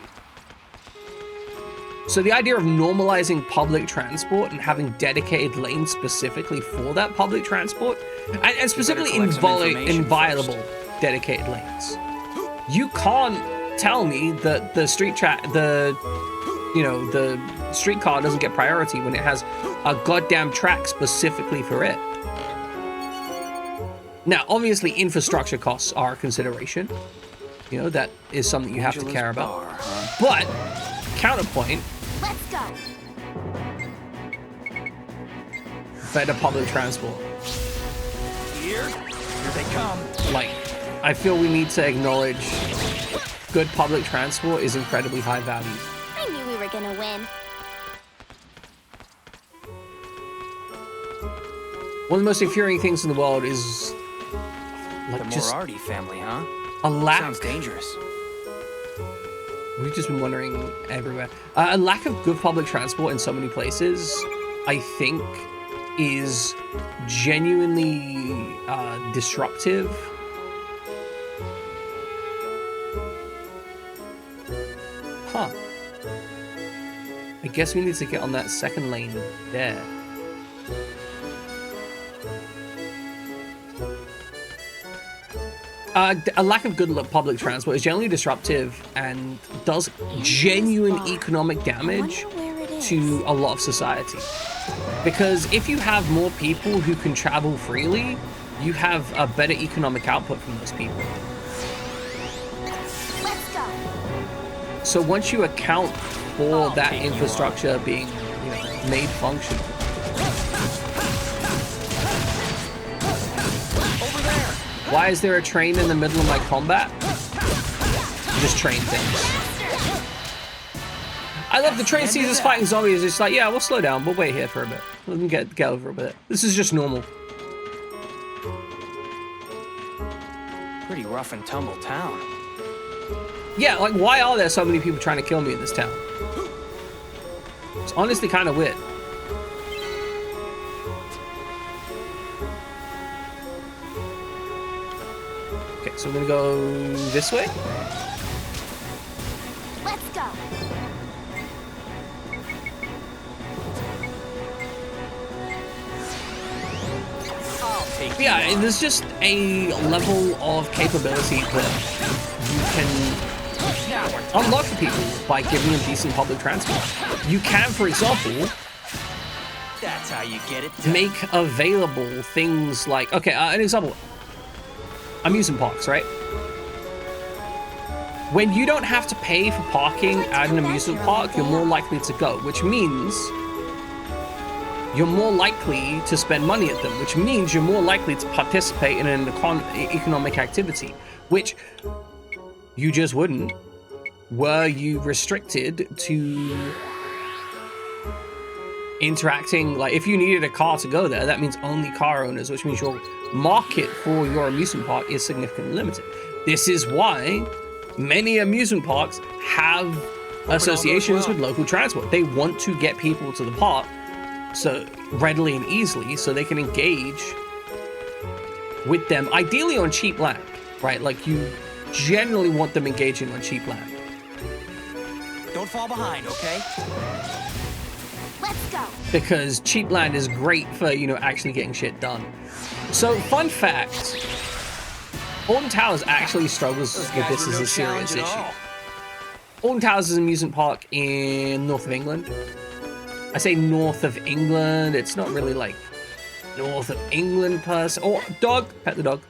So the idea of normalizing public transport and having dedicated lanes specifically for that public transport, and specifically inviolable dedicated lanes. You can't tell me that the streetcar doesn't get priority when it has a goddamn track specifically for it. Now, obviously, infrastructure costs are a consideration. You know, that is something you have to care about. But, counterpoint, Let's go. better public transport. Here they come. Like, I feel we need to acknowledge good public transport is incredibly high value. I knew we were gonna win. One of the most infuriating things in the world is like The just Morardi family, huh? a lack. Sounds dangerous. We've just been wandering everywhere. A lack of good public transport in so many places, I think, is genuinely disruptive Huh. I guess we need to get on that second lane there. A lack of good public transport is generally disruptive and does genuine economic damage to a lot of society. Because if you have more people who can travel freely, you have a better economic output from those people. Let's go. So once you account for that infrastructure being, you know, made functional, why is there a train in the middle of my combat? Just train things. I love the train sees us fighting zombies. It's like, yeah, we'll slow down. We'll wait here for a bit. Let them get over with it. This is just normal. Pretty rough and tumble town. Yeah, like, why are there so many people trying to kill me in this town? It's honestly kind of weird. Okay, so we're gonna go this way. Let's go. Yeah, and there's just a level of capability that you can unlock for people by giving them decent public transport. You can, for example, That's how you get it done. make available things like, okay, an example, amusement parks, right? When you don't have to pay for parking at an amusement park, you're more likely to go, which means you're more likely to spend money at them, which means you're more likely to participate in an economic activity, which you just wouldn't were you restricted to interacting. Like, if you needed a car to go there, that means only car owners, which means your market for your amusement park is significantly limited. This is why many amusement parks have associations with local transport. They want to get people to the park so readily and easily so they can engage with them, ideally on cheap land, right? Like, you generally want them engaging on cheap land. Don't fall behind, okay? Let's go. Because cheap land is great for, you know, actually getting shit done. So, fun fact, Alton Towers actually struggles with this as a serious issue. Alton Towers is an amusement park in north of England. I say north of England, it's not really like north of England per se. Oh, dog, pet the dog.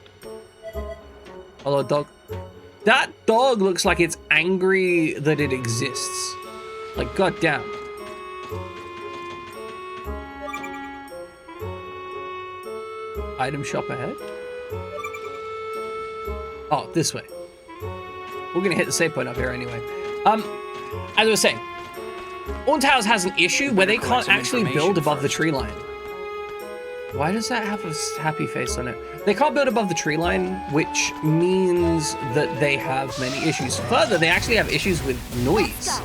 Hello, dog. That dog looks like it's angry that it exists. Like, goddamn. Item shop ahead. Oh, this way. We're gonna hit the save point up here anyway. As I was saying, Alton Towers has an issue where they can't actually build above the tree line. Why does that have a happy face on it? They can't build above the tree line, which means that they have many issues. Further, they actually have issues with noise,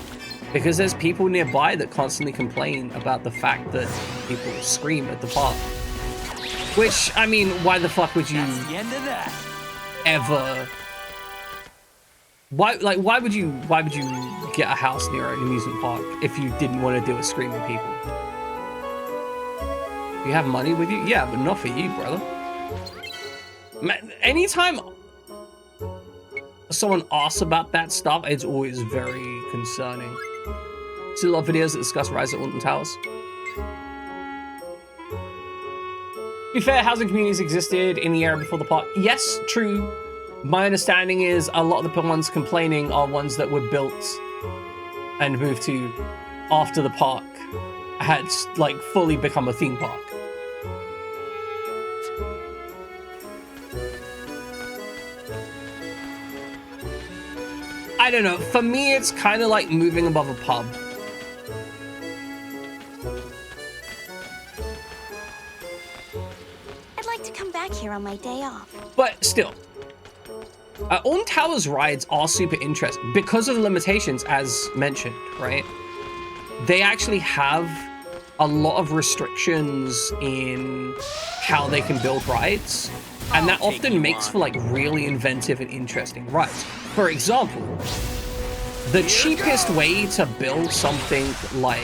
because there's people nearby that constantly complain about the fact that people scream at the park. Which, I mean, why the fuck would you ever... Why would you get a house near an amusement park if you didn't want to deal with screaming people? You have money with you? Yeah, but not for you, brother. Man, anytime someone asks about that stuff, it's always very concerning. See a lot of videos that discuss Rise of Alton Towers. To be fair, housing communities existed in the area before the park. Yes, true. My understanding is a lot of the ones complaining are ones that were built and moved to after the park had, like, fully become a theme park. I don't know. For me, it's kind of like moving above a pub. I'd like to come back here on my day off. But still, Alton Towers rides are super interesting because of the limitations, as mentioned, right? They actually have a lot of restrictions in how they can build rides, and that often makes for, like, really inventive and interesting rides. For example, the cheapest way to build something like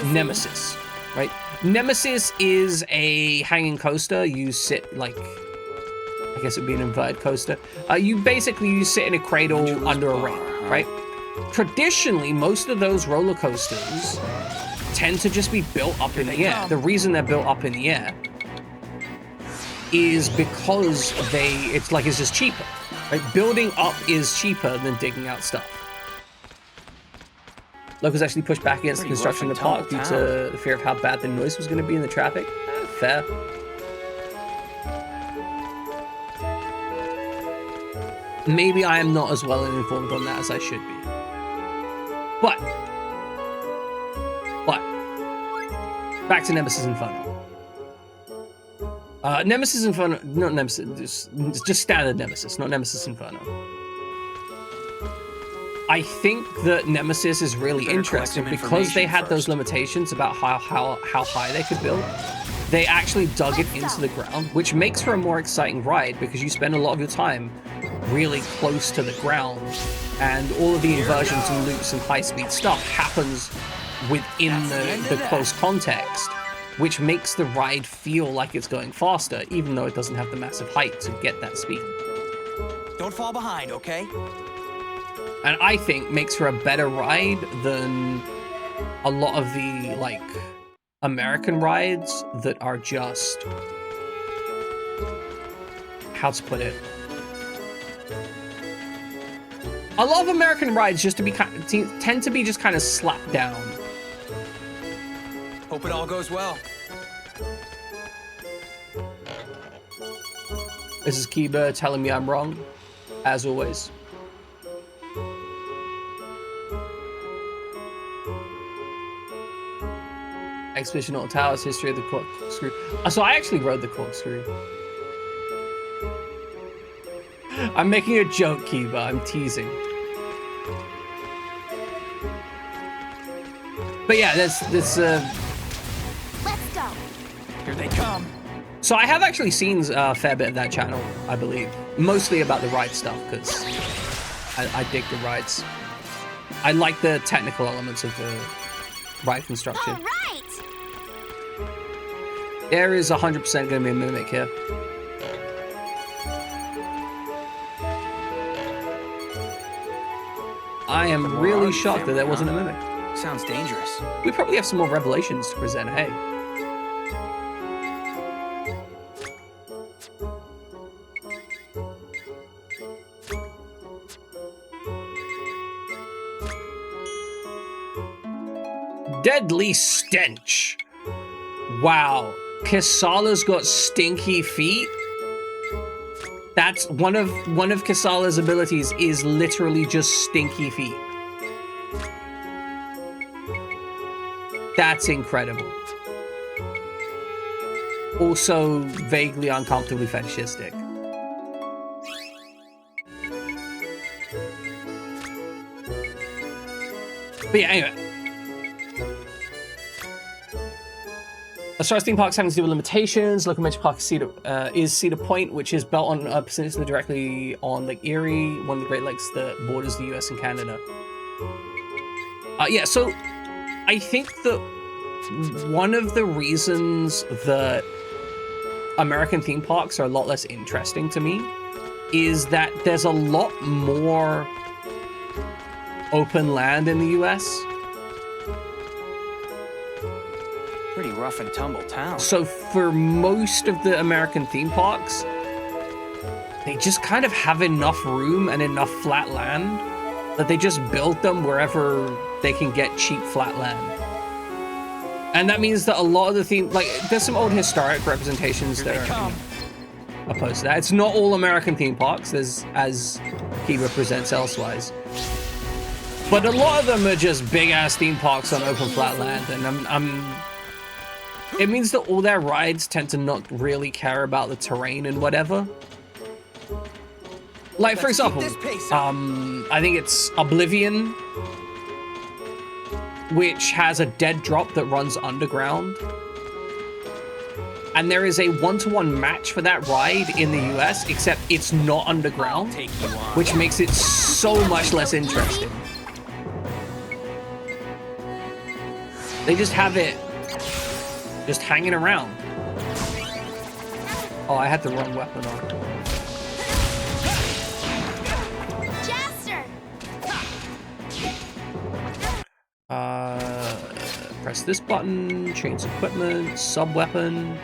Nemesis, right? Nemesis is a hanging coaster. You sit like, I guess it would be an inverted coaster. You sit in a cradle under a rain, right? Traditionally, most of those roller coasters tend to just be built up in the air. The reason they're built up in the air is because it's just cheaper, right? Building up is cheaper than digging out stuff. Locals actually pushed back against the construction of the park due to the fear of how bad the noise was going to be in the traffic. Fair. Maybe I am not as well informed on that as I should be. But back to Nemesis Inferno. Nemesis Inferno, not Nemesis, just standard Nemesis, not Nemesis Inferno. I think that Nemesis is really interesting because they had those limitations about how high they could build. They actually dug it into the ground, which makes for a more exciting ride because you spend a lot of your time really close to the ground, and all of the inversions and loops and high-speed stuff happens within the close context, which makes the ride feel like it's going faster, even though it doesn't have the massive height to get that speed. Don't fall behind, okay? And I think makes for a better ride than a lot of the, like, American rides that are just... how to put it? A lot of American rides tend to be just kind of slapped down. Hope it all goes well. This is Kiba telling me I'm wrong, as always. Expedition Alton Towers, history of the corkscrew. So I actually rode the corkscrew. I'm making a joke, Kiba. I'm teasing. But yeah, this Let's go. Here they come. So I have actually seen a fair bit of that channel, I believe. Mostly about the ride stuff, because I dig the rides. I like the technical elements of the ride construction. All right. There is 100% going to be a mimic here. I am really shocked that there wasn't a mimic. Sounds dangerous. We probably have some more revelations to present, hey. Deadly stench. Wow. Kisala's got stinky feet. That's one of Kisala's abilities is literally just stinky feet. That's incredible. Also vaguely uncomfortably fetishistic. But yeah, anyway. As far as theme parks having to do with limitations, Locomotive Park is Cedar Point, which is built on a peninsula directly on Lake Erie, one of the Great Lakes that borders the US and Canada. Yeah, so I think that one of the reasons that American theme parks are a lot less interesting to me is that there's a lot more open land in the US. Pretty rough and tumble town. So for most of the American theme parks, they just kind of have enough room and enough flat land that they just build them wherever they can get cheap flat land. And that means that a lot of the theme, like, there's some old historic representations that are opposed to that. It's not all American theme parks, as Kiba presents elsewise. But a lot of them are just big-ass theme parks on open flat land, and it means that all their rides tend to not really care about the terrain and whatever. Like, for example, I think it's Oblivion, which has a dead drop that runs underground. And there is a one-to-one match for that ride in the US, except it's not underground, which makes it so much less interesting. They just have it just hanging around. Oh, I had the wrong weapon on. Press this button, change equipment, sub-weapon.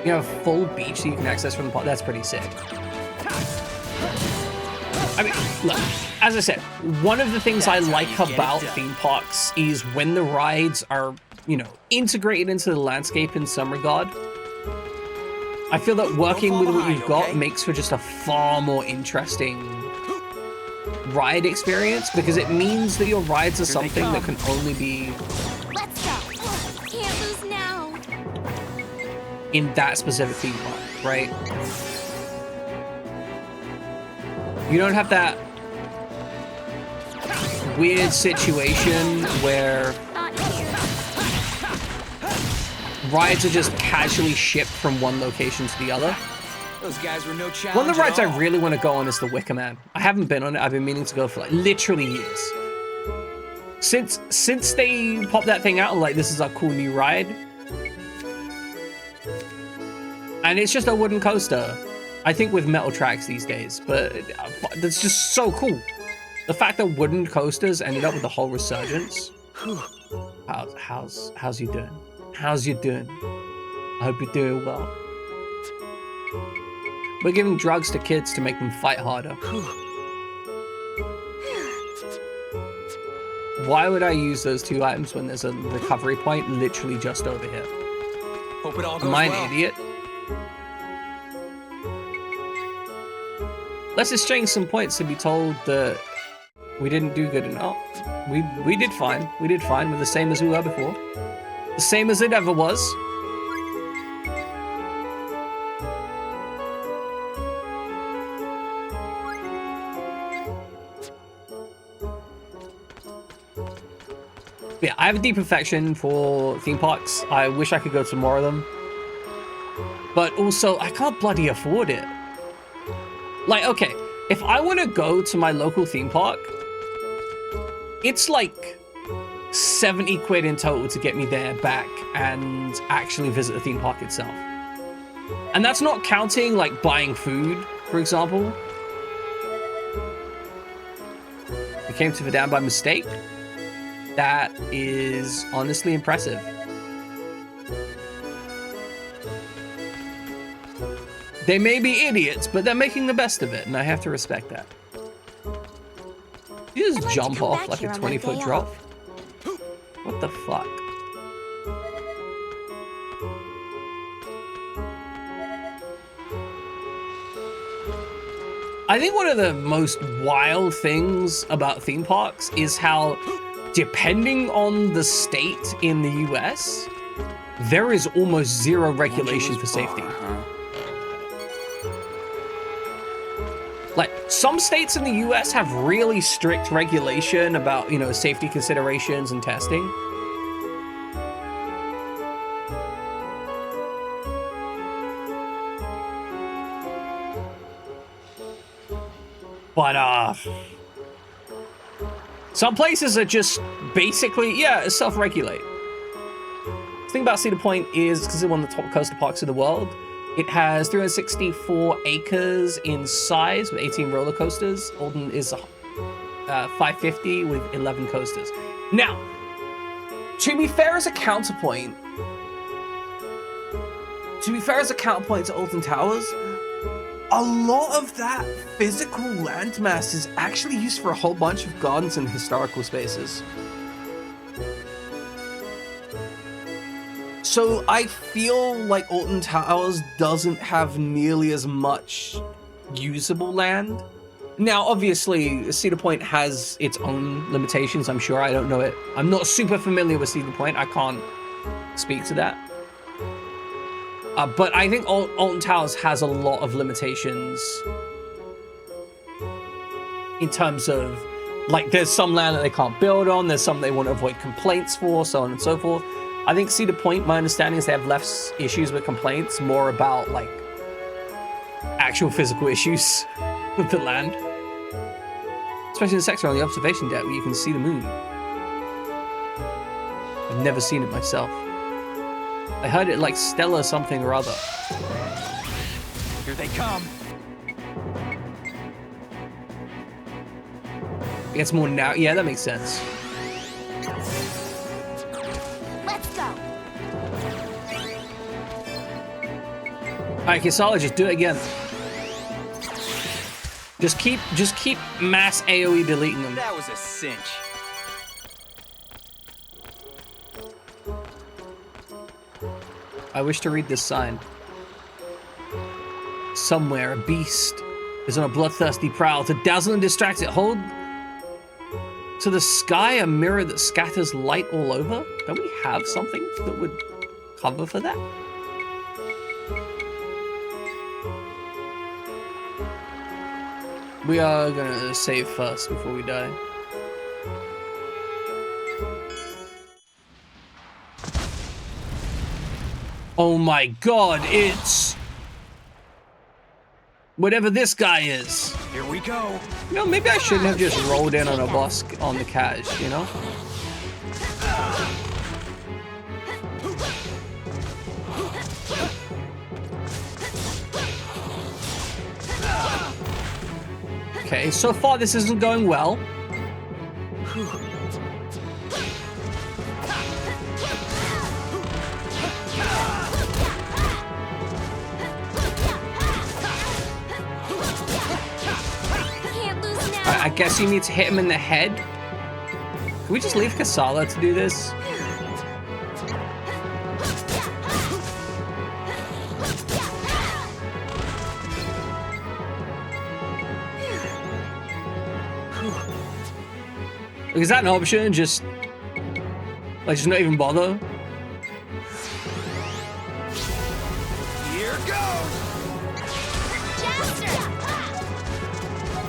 You have a full beach that you can access from the pod. That's pretty sick. I mean, look, as I said, one of the things I like about theme parks is when the rides are, you know, integrated into the landscape in some regard. I feel that working with what you've got makes for just a far more interesting ride experience, because it means that your rides are something that can only be in that specific theme park, right? You don't have that weird situation where rides are just casually shipped from one location to the other. Those guys were no challenge. One of the rides I really want to go on is the Wicker Man. I haven't been on it. I've been meaning to go for like literally years. Since they popped that thing out, I'm like, this is a cool new ride. And it's just a wooden coaster. I think with metal tracks these days, but that's just so cool. The fact that wooden coasters ended up with the whole resurgence. How's you doing? How's you doing? I hope you're doing well. We're giving drugs to kids to make them fight harder. Why would I use those two items when there's a recovery point literally just over here? Hope it all goes Am I an well. idiot? Let's exchange some points to be told that we didn't do good enough. We did fine. We did fine. We're the same as we were before. The same as it ever was. Yeah, I have a deep affection for theme parks. I wish I could go to more of them. But also, I can't bloody afford it. Like, okay, if I want to go to my local theme park, it's like 70 quid in total to get me there, back, and actually visit the theme park itself. And that's not counting, like, buying food, for example. I came to Verdan by mistake. That is honestly impressive. They may be idiots, but they're making the best of it, and I have to respect that. You just jump off like a 20-foot drop? What the fuck? I think one of the most wild things about theme parks is how, depending on the state in the US, there is almost zero regulation for safety. Like, some states in the US have really strict regulation about, you know, safety considerations and testing. But, some places are just basically, yeah, self-regulate. The thing about Cedar Point is, because it's one of the top coaster parks in the world, it has 364 acres in size with 18 roller coasters. Alden is 550 with 11 coasters. Now, to be fair as a counterpoint to Alton Towers, a lot of that physical landmass is actually used for a whole bunch of gardens and historical spaces. So I feel like Alton Towers doesn't have nearly as much usable land. Now, obviously, Cedar Point has its own limitations, I'm sure. I don't know it. I'm not super familiar with Cedar Point. I can't speak to that. But I think Alton Towers has a lot of limitations in terms of, like, there's some land that they can't build on, there's some they want to avoid complaints for, so on and so forth. I think Cedar Point, my understanding is they have less issues with complaints, more about, like, actual physical issues with the land. Especially in the sector on the observation deck where you can see the moon. I've never seen it myself. I heard it like stellar something or other. Here they come. It gets more now. Yeah, that makes sense. Let's go. Alright, Kisala, just do it again. Just keep mass AoE deleting them. That was a cinch. I wish to read this sign. Somewhere, a beast is on a bloodthirsty prowl. To dazzle and distract it, hold to the sky a mirror that scatters light all over. Don't we have something that would cover for that? We are gonna save first before we die. Oh my god, it's whatever this guy is. Here we go. You know, maybe I shouldn't have just rolled in on a boss on the cash, you know? Okay, so far this isn't going well. I guess you need to hit him in the head. Can we just leave Kasala to do this? Is that an option? Just not even bother? Here goes.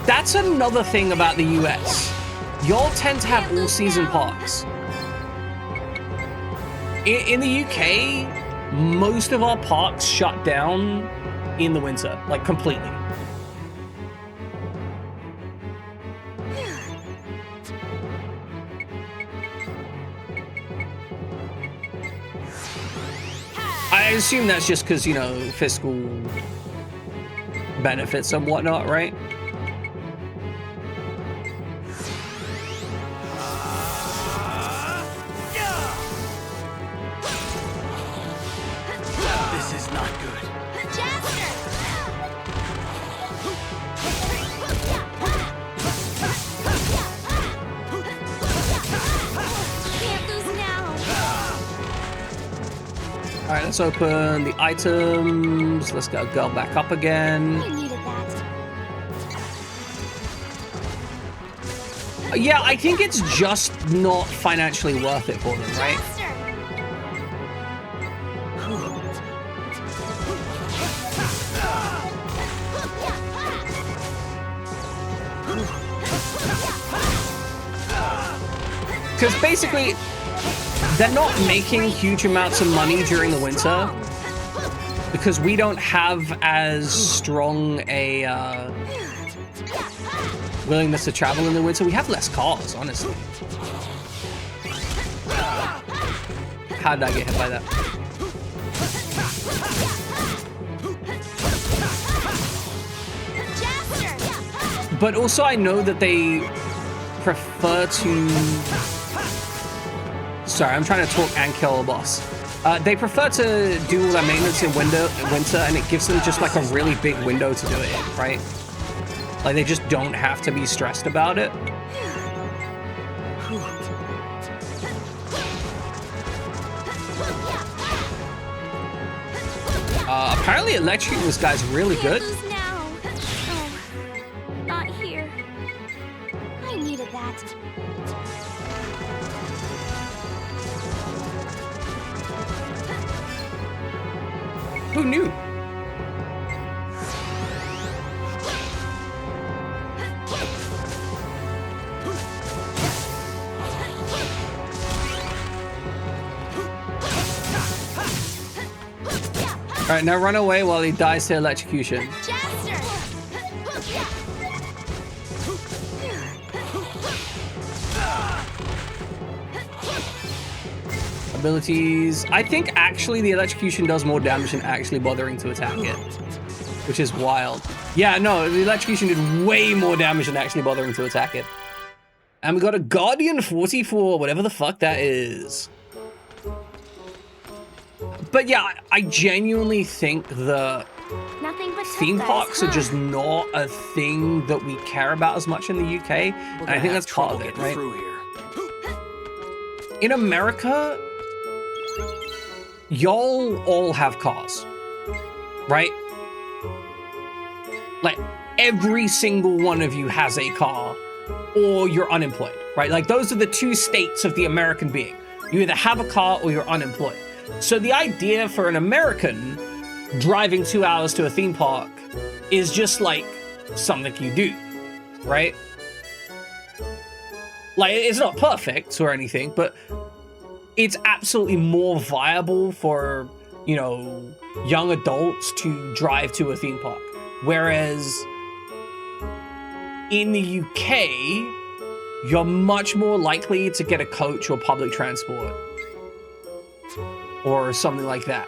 That's another thing about the US. Y'all tend to have all-season parks. In the UK, most of our parks shut down in the winter, like completely. I assume that's just because, you know, fiscal benefits and whatnot, right? This is not good. All right, let's open the items. Let's go back up again. I needed that. Yeah, I think it's just not financially worth it for them, right? Because basically, they're not making huge amounts of money during the winter because we don't have as strong a willingness to travel in the winter. We have less cars, honestly. How did I get hit by that? But also I know that they prefer to... Sorry, I'm trying to talk and kill a boss. They prefer to do all their maintenance in winter, and it gives them just like a really big window to do it in, right? Like they just don't have to be stressed about it. Apparently electrocuting this guy's really good. Not here. I needed that. Who knew? All right, now run away while he dies to electrocution. Abilities. I think actually the electrocution does more damage than actually bothering to attack it, which is wild. Yeah, no, the electrocution did way more damage than actually bothering to attack it. And we got a Guardian 44, whatever the fuck that is. But yeah, I genuinely think the theme parks are just not a thing that we care about as much in the UK. And I think that's part of it, right? In America, y'all all have cars, right? Like, every single one of you has a car, or you're unemployed, right? Like, those are the two states of the American being. You either have a car or you're unemployed. So the idea for an American driving 2 hours to a theme park is just like something you do, right? Like, it's not perfect or anything, but it's absolutely more viable for, you know, young adults to drive to a theme park. Whereas in the UK, you're much more likely to get a coach or public transport or something like that.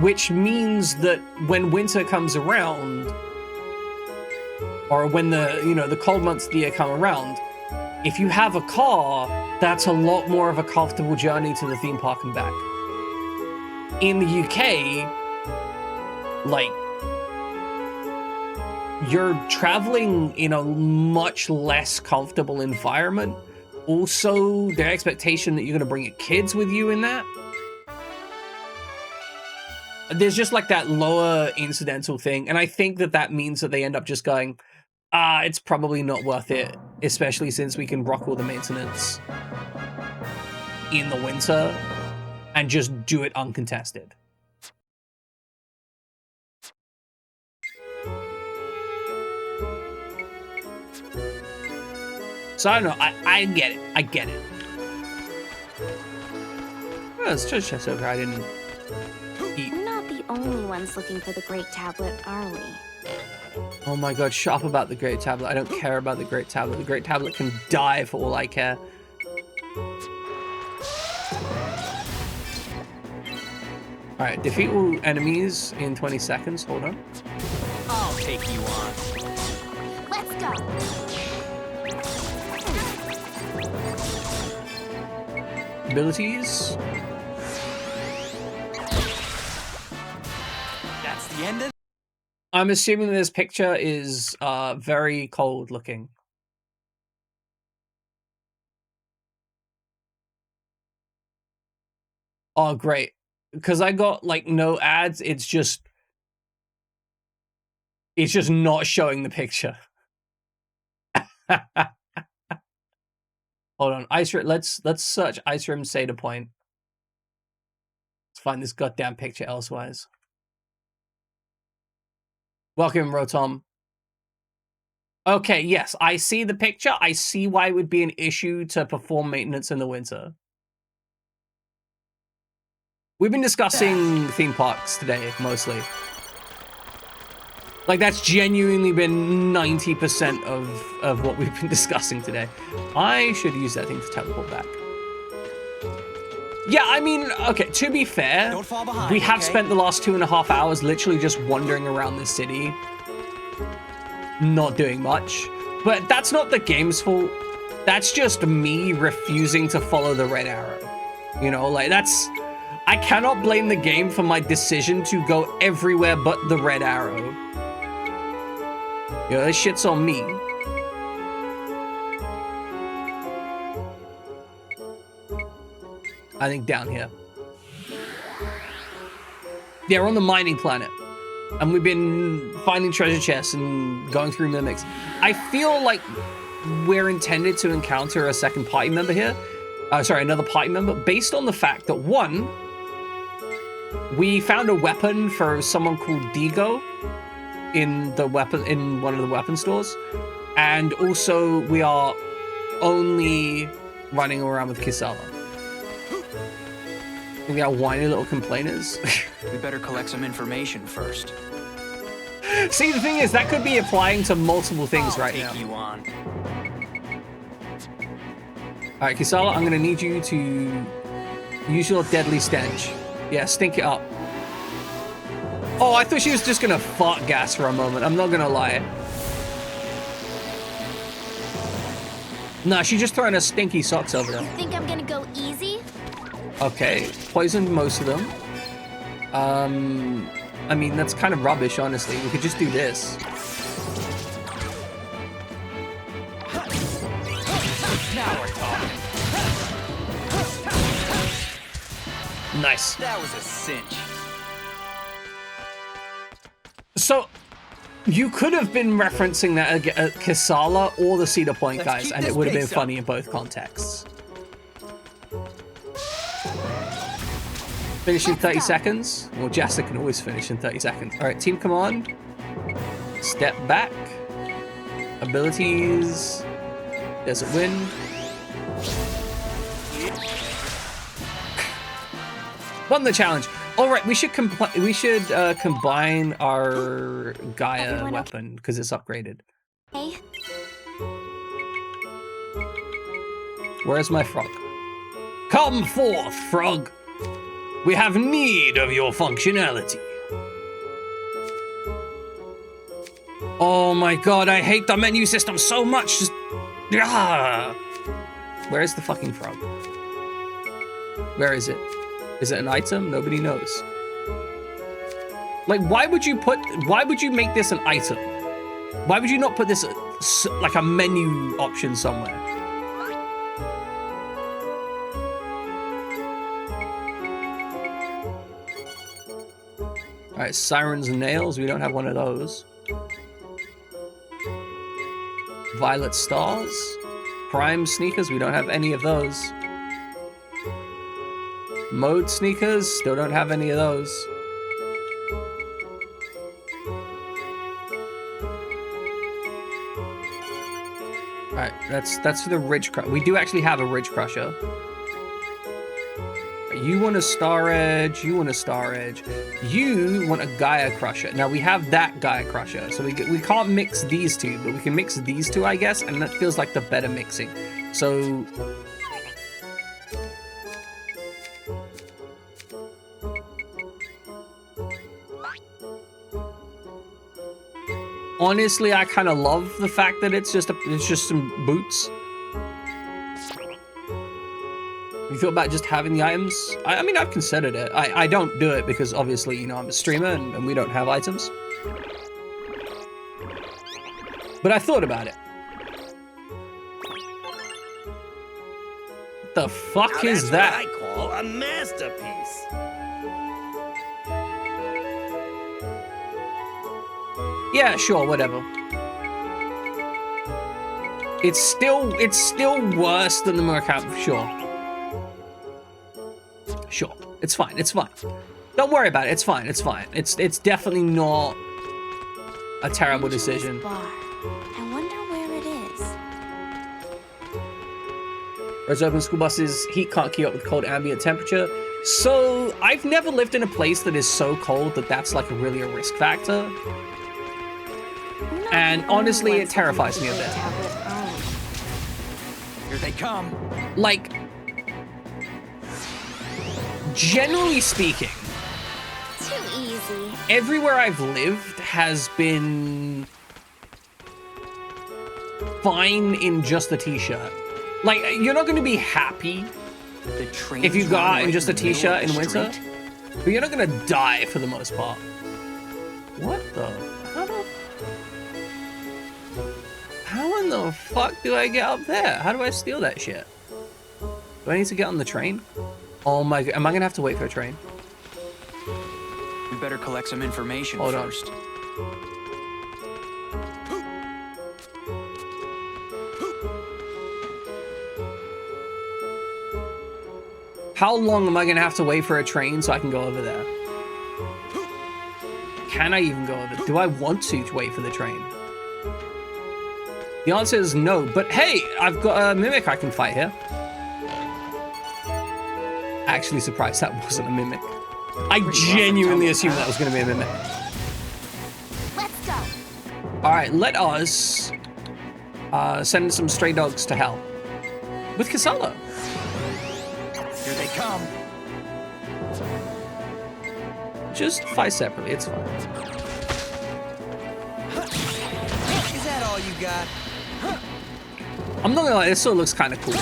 Which means that when winter comes around, or when the, you know, the cold months of the year come around, if you have a car, that's a lot more of a comfortable journey to the theme park and back. In the UK, like, you're traveling in a much less comfortable environment. Also, their expectation that you're gonna bring your kids with you in that. There's just like that lower incidental thing. And I think that that means that they end up just going, it's probably not worth it, especially since we can rock all the maintenance in the winter and just do it uncontested. So I don't know, I get it, I get it. Oh, it's just chest over, I didn't eat. We're not the only ones looking for the Great Tablet, are we? Oh my god, shut up about the Great Tablet. I don't care about the Great Tablet. The Great Tablet can die for all I care. Alright, defeat all enemies in 20 seconds. Hold on. I'll take you on. Let's go. Abilities. That's the end of. I'm assuming this picture is very cold looking. Oh, great. Because I got like no ads, it's just not showing the picture. Hold on, Ice Rim, let's search Ice Rim Seder Point. Let's find this goddamn picture elsewise. Welcome, Rotom. Okay, yes, I see the picture. I see why it would be an issue to perform maintenance in the winter. We've been discussing theme parks today, mostly. Like, that's genuinely been 90% of what we've been discussing today. I should use that thing to teleport back. Yeah, I mean, okay, to be fair, Don't fall behind, we have okay? spent the last 2.5 hours literally just wandering around the city, not doing much. But that's not the game's fault. That's just me refusing to follow the red arrow. You know, like, that's... I cannot blame the game for my decision to go everywhere but the red arrow. You know, this shit's on me. I think down here. Yeah, we're on the mining planet. And we've been finding treasure chests and going through mimics. I feel like we're intended to encounter a second party member here. Sorry, another party member. Based on the fact that, one, We found a weapon for someone called Digo in one of the weapon stores, and also we are only running around with Kisala. We are whiny little complainers. We better collect some information first. See, the thing is, that could be applying to multiple things right now. You on. All right, Kisala, I'm gonna need you to use your deadly stench. Yeah, stink it up. Oh, I thought she was just gonna fart gas for a moment. I'm not gonna lie. Nah, she's just throwing her stinky socks over there. You think I'm gonna go easy? Okay, poisoned most of them. I mean, that's kind of rubbish, honestly. We could just do this. Now we're talking. Nice. That was a cinch. So, you could have been referencing that at Kisala or the Cedar Point guys, and it would have been funny in both contexts. Finish in 30 seconds. Well, Jester can always finish in 30 seconds. All right, team command. Step back. Abilities. Desert Wind. Won the challenge. All right, we should combine our Gaia weapon because it's upgraded. Hey. Where's my frog? Come forth, frog. We have need of your functionality. Oh my god, I hate the menu system so much. Just... Where is the fucking frog? Where is it? Is it an item? Nobody knows. Like, why would you make this an item? Why would you not put this like a menu option somewhere? All right, Sirens and Nails. We don't have one of those. Violet Stars. Prime Sneakers. We don't have any of those. Mode Sneakers. Still don't have any of those. All right, that's for the Ridge Crusher. We do actually have a Ridge Crusher. You want a Star Edge, you want a Star Edge. You want a Gaia Crusher. Now we have that Gaia Crusher, so we can't mix these two, but we can mix these two, I guess, and that feels like the better mixing. So... honestly, I kind of love the fact that it's just some boots. You feel about just having the items? I mean, I've considered it. I don't do it because obviously, you know, I'm a streamer and we don't have items. But I thought about it. What the fuck is that? What I call a masterpiece. Yeah, sure, whatever. It's still worse than the Mercap, sure. Sure, it's fine, it's fine. Don't worry about it, it's fine, it's fine. It's definitely not a terrible decision. I wonder where it is. Roads open, school buses, heat can't keep up with cold ambient temperature. So, I've never lived in a place that is so cold that that's like really a risk factor. And honestly, it terrifies me a bit. Here they come. Like, generally speaking, Too easy. everywhere I've lived has been fine in just a t-shirt. Like, you're not going to be happy if you go out in just a t-shirt in winter, but you're not going to die for the most part. What the? How in the fuck do I get up there? How do I steal that shit? Do I need to get on the train? Oh my god, am I gonna have to wait for a train? We better collect some information first. How long am I gonna have to wait for a train so I can go over there? Can I even go over? Do I want to wait for the train? The answer is no, but hey, I've got a mimic I can fight here. Actually surprised that wasn't a mimic. I genuinely assumed that was going to be a mimic. Let's go. All right, let us send some stray dogs to hell with Casala. Here they come. Just fight separately, it's fine. Is that all you got? I'm not gonna lie, this still looks kind of cool.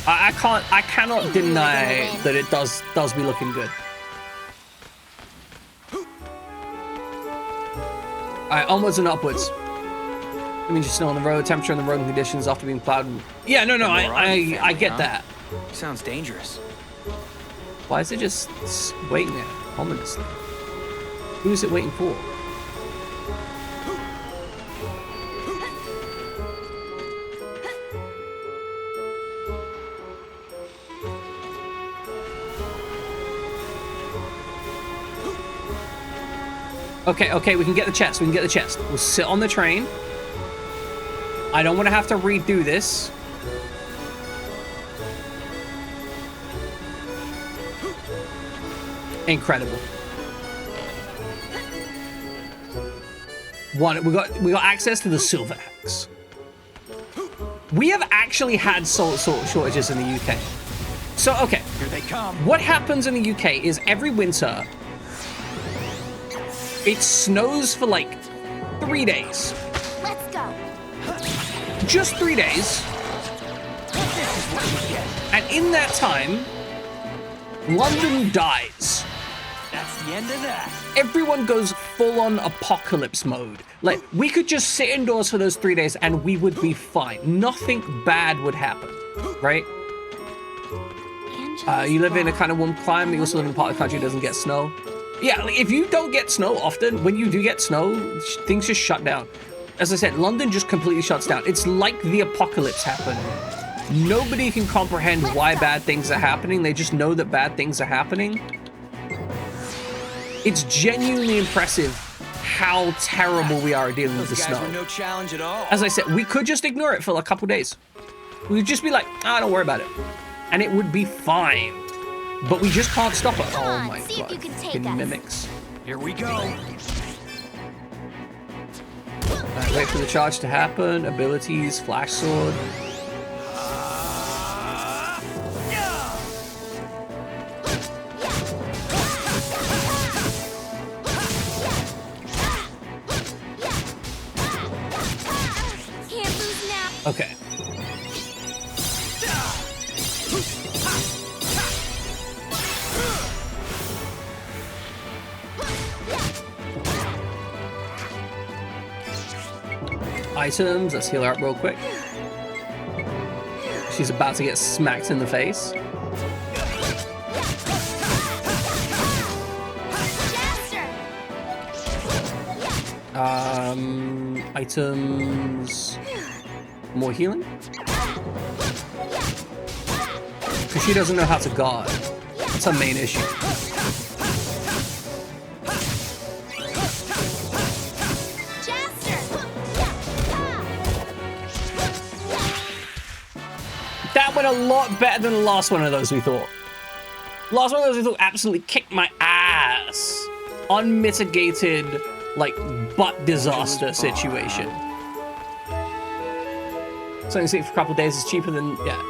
I cannot deny that it does be looking good. All right, onwards and upwards. I mean, just snow on the road, temperature on the road, and conditions after being plowed. Yeah, no, I get that. Sounds dangerous. Why is it just waiting there, ominously? Who is it waiting for? Okay, we can get the chest. We'll sit on the train. I don't want to have to redo this. Incredible. We got access to the silver axe. We have actually had salt shortages in the UK. So, okay. Here they come. What happens in the UK is every winter, it snows for like 3 days. Let's go. Just 3 days. And in that time, London dies. That's the end of that. Everyone goes full-on apocalypse mode. Like, we could just sit indoors for those 3 days and we would be fine. Nothing bad would happen, right? You live in a kind of warm climate. You also live in a part of the country that doesn't get snow. Yeah, like, if you don't get snow often, when you do get snow, things just shut down. As I said, London just completely shuts down. It's like the apocalypse happened. Nobody can comprehend why bad things are happening. They just know that bad things are happening. It's genuinely impressive how terrible we are at dealing with the Those guys snow. were no challenge at all. As I said, we could just ignore it for a couple days. We would just be like, don't worry about it. And it would be fine. But we just can't stop it. Come Oh on, my see if god. you can take Fucking us. mimics. Here we go. Alright, wait for the charge to happen. Abilities, flash sword. Can't lose now. Okay. Items, let's heal her up real quick. She's about to get smacked in the face. Items, more healing? Because she doesn't know how to guard. That's her main issue. That went a lot better than the last one of those we thought. Last one of those we thought absolutely kicked my ass. Unmitigated, like, butt disaster situation. So you see for a couple of days is cheaper than, yeah.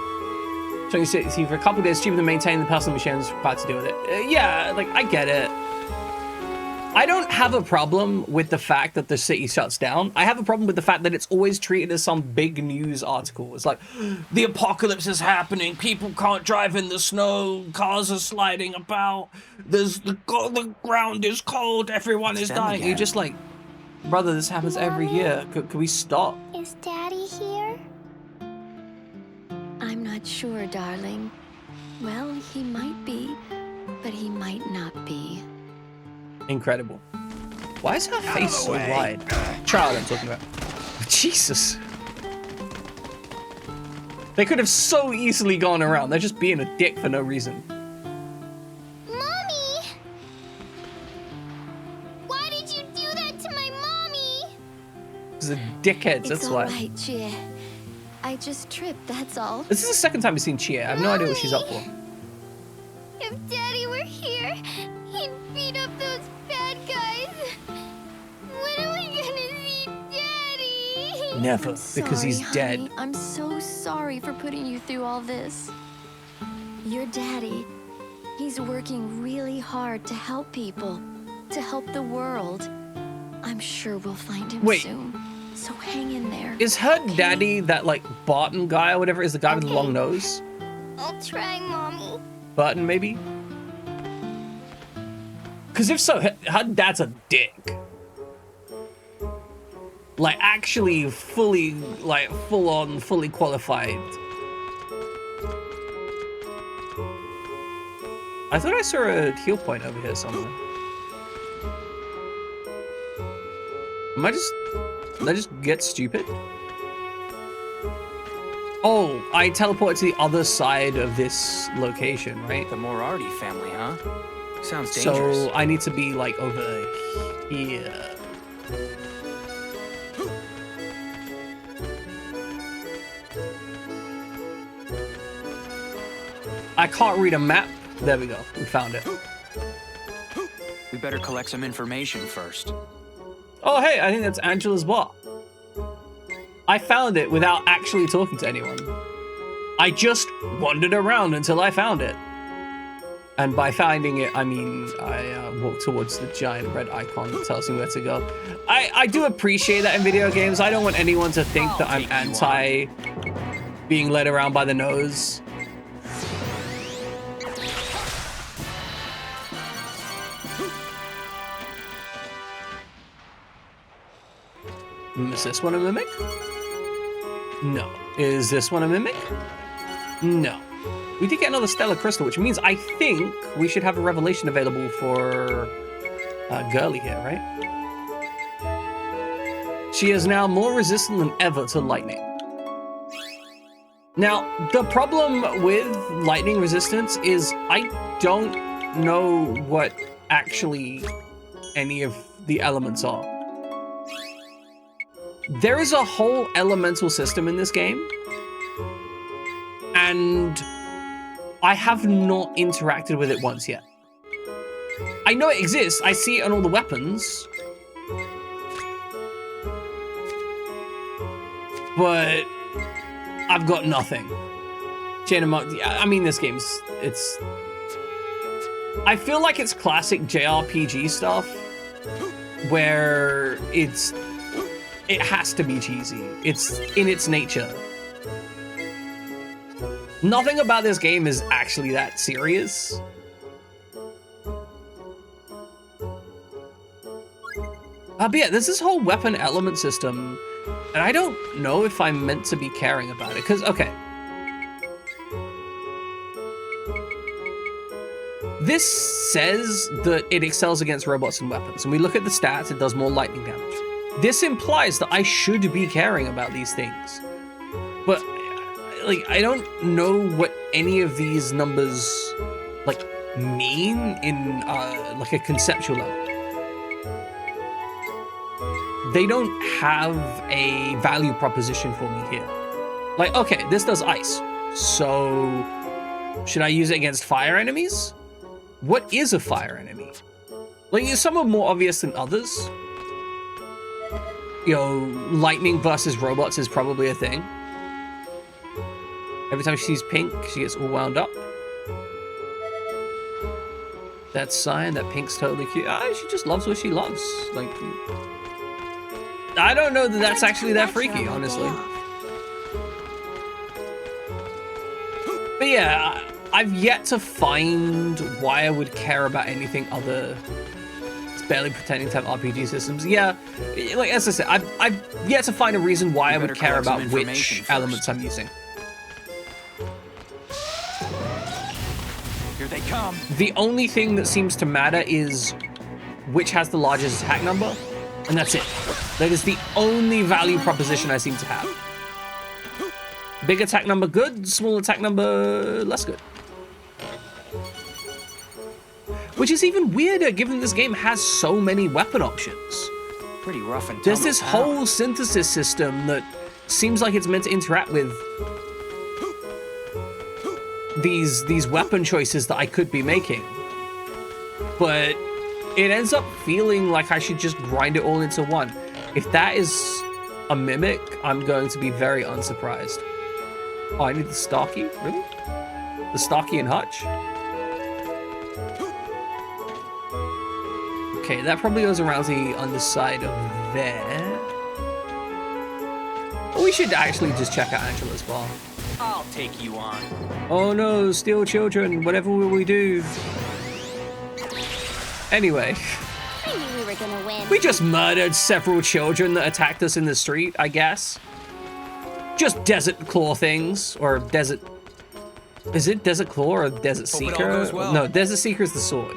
So you see for a couple of days cheaper than maintaining the personal machines required to deal with it. Yeah, like, I get it. I don't have a problem with the fact that the city shuts down. I have a problem with the fact that it's always treated as some big news article. It's like, the apocalypse is happening, people can't drive in the snow, cars are sliding about, the ground is cold, everyone is dying. You're just like, brother, this happens every year. Could we stop? Is Daddy here? I'm not sure, darling. Well, he might be, but he might not be. Incredible. Why is her face so wide? Child I'm talking about. Jesus. They could have so easily gone around. They're just being a dick for no reason. Mommy! Why do The dickheads, that's It's all why. right, Chia. I just tripped, that's all. This is the second time we've seen Chia. I have no idea what she's up for. If Daddy were here, he'd beat up those bad guys. When are we gonna see Daddy? Never, because he's Sorry, dead. honey. I'm so sorry for putting you through all this. Your daddy, he's working really hard to help people, to help the world. I'm sure we'll find him Wait. soon. So hang in there. Is her daddy that like Barton guy or whatever? Is the guy with the long nose? I'll try, Mommy. Barton, maybe? Because if so, her dad's a dick. Like, actually fully, like, full-on, fully qualified. I thought I saw a heal point over here somewhere. Did I just get stupid? Oh, I teleported to the other side of this location, right? The Moriarty family, huh? Sounds dangerous. So I need to be like over here. I can't read a map. There we go. We found it. We better collect some information first. Oh, hey, I think that's Angela's bar. I found it without actually talking to anyone. I just wandered around until I found it. And by finding it, I mean I walked towards the giant red icon that tells me where to go. I do appreciate that in video games. I don't want anyone to think that I'm anti being led around by the nose. Is this one a mimic? No. Is this one a mimic? No. We did get another stellar crystal, which means I think we should have a revelation available for Girly here, right? She is now more resistant than ever to lightning. Now, the problem with lightning resistance is I don't know what actually any of the elements are. There is a whole elemental system in this game, and I have not interacted with it once yet. I know it exists, I see it on all the weapons, but I've got nothing. Chain of Mark, I mean, this game's, I feel like it's classic jRPG stuff, where it has to be cheesy. It's in its nature. Nothing about this game is actually that serious. But yeah, there's this whole weapon element system, and I don't know if I'm meant to be caring about it, because, okay. This says that it excels against robots and weapons, and we look at the stats, it does more lightning damage. This implies that I should be caring about these things. But, like, I don't know what any of these numbers, like, mean in, like, a conceptual level. They don't have a value proposition for me here. Like, okay, this does ice. So, should I use it against fire enemies? What is a fire enemy? Like, some are more obvious than others. You know, lightning versus robots is probably a thing. Every time she sees pink, she gets all wound up. That sign, that pink's totally cute. She just loves what she loves. Like, I don't know that that's actually that freaky, honestly. But yeah, I've yet to find why I would care about anything other. It's barely pretending to have RPG systems. Yeah, like as I said, I've yet to find a reason why I would care about which elements I'm using. Here they come. The only thing that seems to matter is which has the largest attack number, and that's it. That is the only value proposition I seem to have. Big attack number good, small attack number less good. Which is even weirder given this game has so many weapon options. Pretty rough and There's tumble this town. whole synthesis system that seems like it's meant to interact with these weapon choices that I could be making. But it ends up feeling like I should just grind it all into one. If that is a mimic, I'm going to be very unsurprised. Oh, I need the Starkey? Really? The Starkey and Hutch? Okay, that probably goes around the underside of there. We should actually just check out Angela's bar. I'll take you on. Oh no, steal children, whatever will we do? Anyway, I knew we were gonna win. we just murdered several children that attacked us in the street, I guess. Just desert claw things, or desert... Is it desert claw or desert Hope it all seeker? goes well. No, desert seeker is the sword.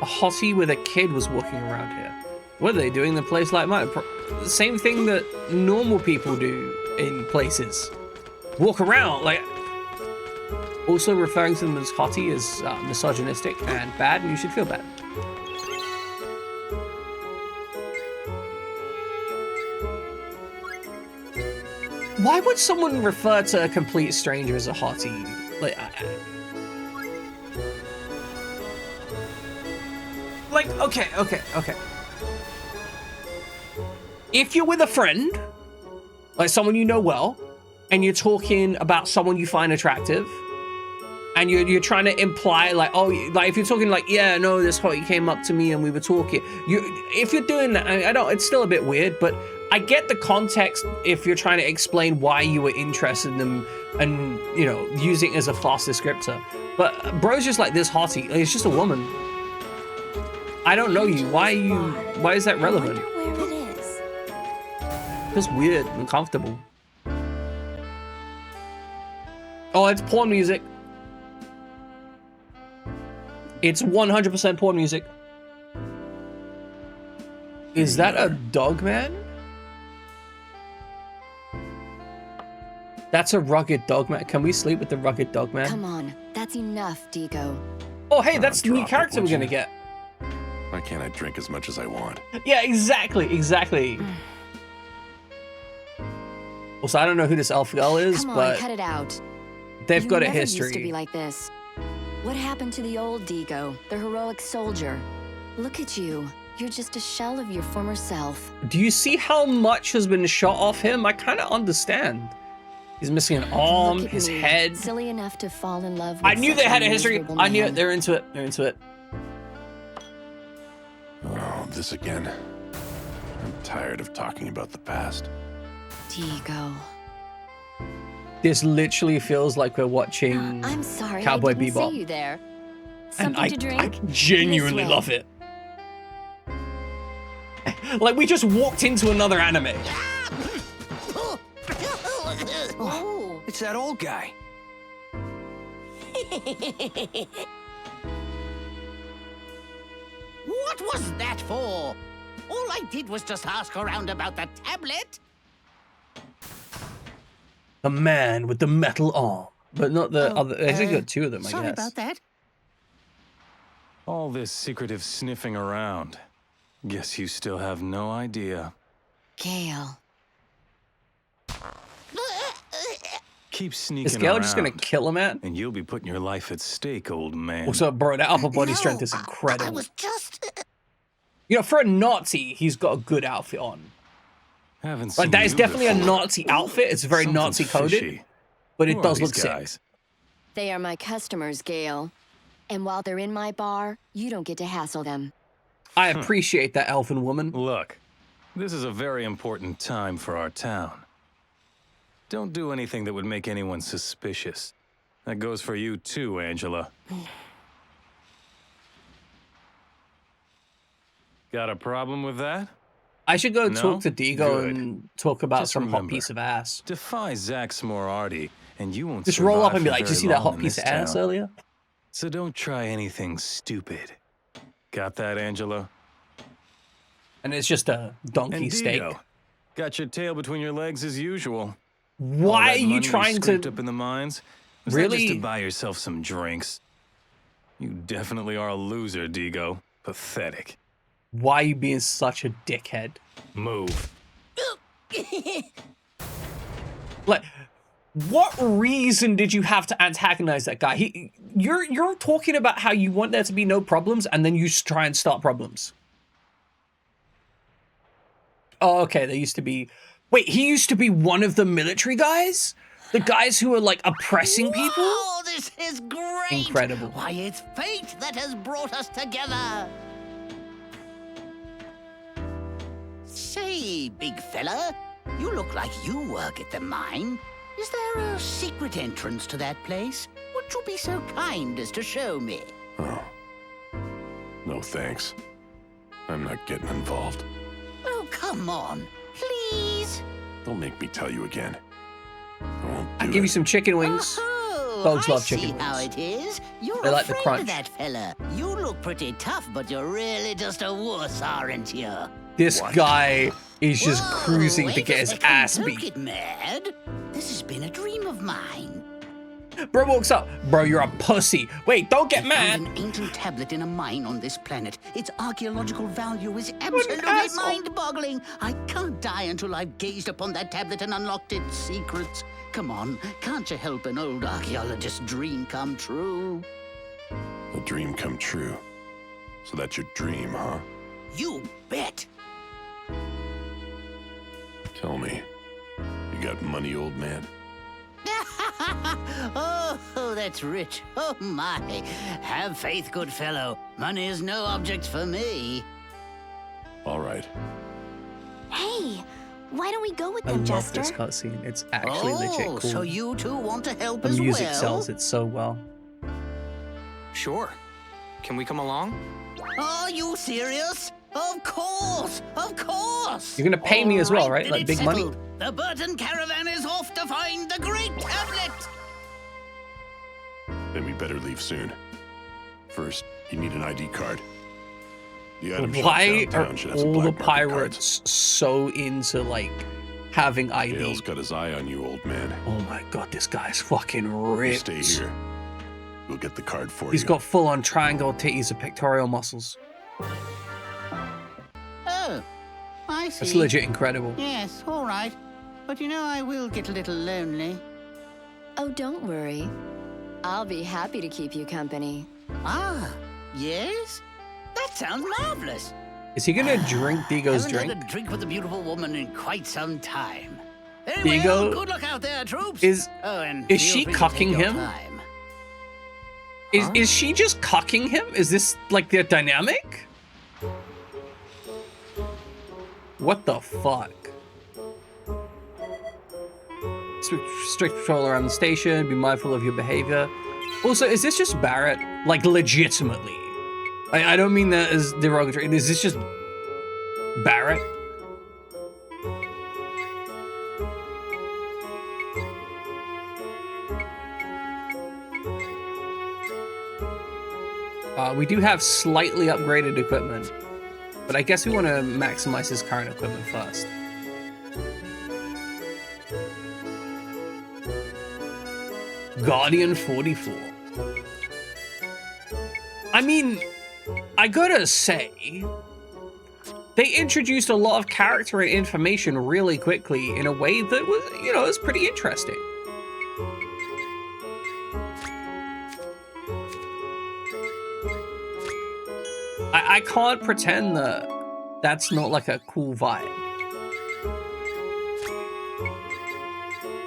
A hottie with a kid was walking around here. What are they doing in a place like mine? The same thing that normal people do in places. Walk around, like... Also referring to them as hottie is misogynistic and bad, and you should feel bad. Why would someone refer to a complete stranger as a hottie? Like, okay. If you're with a friend, like someone you know well, and you're talking about someone you find attractive, and you're trying to imply like, oh, like if you're talking like, yeah, no, this hottie came up to me and we were talking. If you're doing that, I don't. It's still a bit weird, but I get the context if you're trying to explain why you were interested in them and, you know, using it as a fast descriptor. But bro's just like, this hottie, like, it's just a woman. I don't know you. Why is that relevant? I wonder where it is. It's weird and uncomfortable. Oh, it's porn music. It's 100% porn music. Is that a dog man? That's a rugged dog man. Can we sleep with the rugged dog man? Come on, that's enough, Digo. Oh, hey, that's the new character we're gonna get. Why can't I drink as much as I want? Yeah, exactly. Also, I don't know who this elf girl is, Come on, but cut it out. they've got a You never history. used to be like this. What happened to the old Digo, the heroic soldier? Look at you. You're just a shell of your former self. Do you see how much has been shot off him? I kind of understand. He's missing an arm, Look at his me, head. silly enough to fall in love with I knew such they had a history. miserable I knew it. man. They're into it. They're into it. Oh, this again. I'm tired of talking about the past. Digo. This literally feels like we're watching I'm sorry, Cowboy I didn't Bebop. see you there. And Something to drink? I genuinely This way. love it. Like we just walked into another anime. Oh, it's that old guy. What was that for? All I did was just ask around about the tablet. The man with the metal arm, but not the other. I think got two of them. I Sorry guess. about that. All this secretive sniffing around. Guess you still have no idea. Gale. Keep sneaking Is Gale around. just gonna kill him, man? And you'll be putting your life at stake, old man. Also, bro, that upper body strength is I incredible. was just... You know, for a Nazi, he's got a good outfit on. Haven't seen Like that is you definitely a before. Nazi outfit. It's very Something's Nazi coded, fishy. but Who it are does these look sick. guys? They are my customers, Gale. And while they're in my bar, you don't get to hassle them. I appreciate that, elfin woman. Look, this is a very important time for our town. Don't do anything that would make anyone suspicious. That goes for you too, Angela. Got a problem with that? I should go No? talk to Digo Good. and talk about Just some hot remember, piece of ass. Defy Zax Moriarty, and you won't Just roll up survive and be for like, "Did you very see that long hot in piece this of ass town. earlier?" So don't try anything stupid. Got that, Angela? And it's just a donkey And steak. Digo, got your tail between your legs as usual. All Why are that you money trying scraped to? up in the mines? Was that Really? just to buy yourself some drinks? You definitely are a loser, Digo. Pathetic. Why are you being such a dickhead? Move. Like, what reason did you have to antagonize that guy? You're talking about how you want there to be no problems, and then you try and start problems. Oh, okay. There used to be. Wait, he used to be one of the military guys? The guys who are like oppressing people? Oh, this is great! Incredible. Why, it's fate that has brought us together. Say, big fella, you look like you work at the mine. Is there a secret entrance to that place? Would you be so kind as to show me? Oh. No thanks. I'm not getting involved. Oh, come on, please. Don't make me tell you again. I won't do I'll give you it. some chicken wings. Oh, Dogs love I see chicken how wings. it is. You're They like the afraid crunch. of that fella. You look pretty tough, but you're really just a wuss, aren't you? This guy is just Whoa, cruising to wait get a his second, ass don't beat. get mad. This has been a dream of mine. Bro walks up. Bro, you're a pussy. Wait, don't get I mad. found an ancient tablet in a mine on this planet. Its archaeological value is absolutely asshole. mind-boggling. I can't die until I've gazed upon that tablet and unlocked its secrets. Come on, can't you help an old archaeologist's dream come true? A dream come true. So that's your dream, huh? You bet. Tell me, you got money, old man? Oh, that's rich. Oh, my. Have faith, good fellow. Money is no object for me. All right. Hey, why don't we go with I them, love Jester? this cutscene. It's actually legit cool. So you two want to help The as music well? sells it so well. Sure. Can we come along? Are you serious? Of course! Of course! You're gonna pay me as well, right? then Like it's big money? settled. The Burton caravan is off to find the great tablet! Then we better leave soon. First, you need an ID card. The item shop Why downtown are should have some all the black market cards. pirates so into like having ID? Gale's got his eye on you, old man. Oh my god, this guy's fucking You ripped. stay here. We'll get the card for He's you. got full-on triangle titties and pectoral muscles. Oh, I see. That's legit incredible. Yes, all right. But you know, I will get a little lonely. Oh, don't worry. I'll be happy to keep you company. Ah, yes? That sounds marvelous. Is he gonna drink Digo's Haven't drink? had a drink with a beautiful woman in quite some time. Very Digo well, good luck out there, troops. is and is feel she free to take cucking your him? time. Is she just cucking him? Is this like their dynamic? What the fuck? Strict patrol around the station. Be mindful of your behavior. Also, is this just Barrett? Like legitimately? I don't mean that as derogatory. Is this just Barrett? We do have slightly upgraded equipment, but I guess we want to maximize his current equipment first. Guardian 44. I mean, I gotta say, they introduced a lot of character and information really quickly in a way that was, you know, was pretty interesting. I can't pretend that that's not like a cool vibe.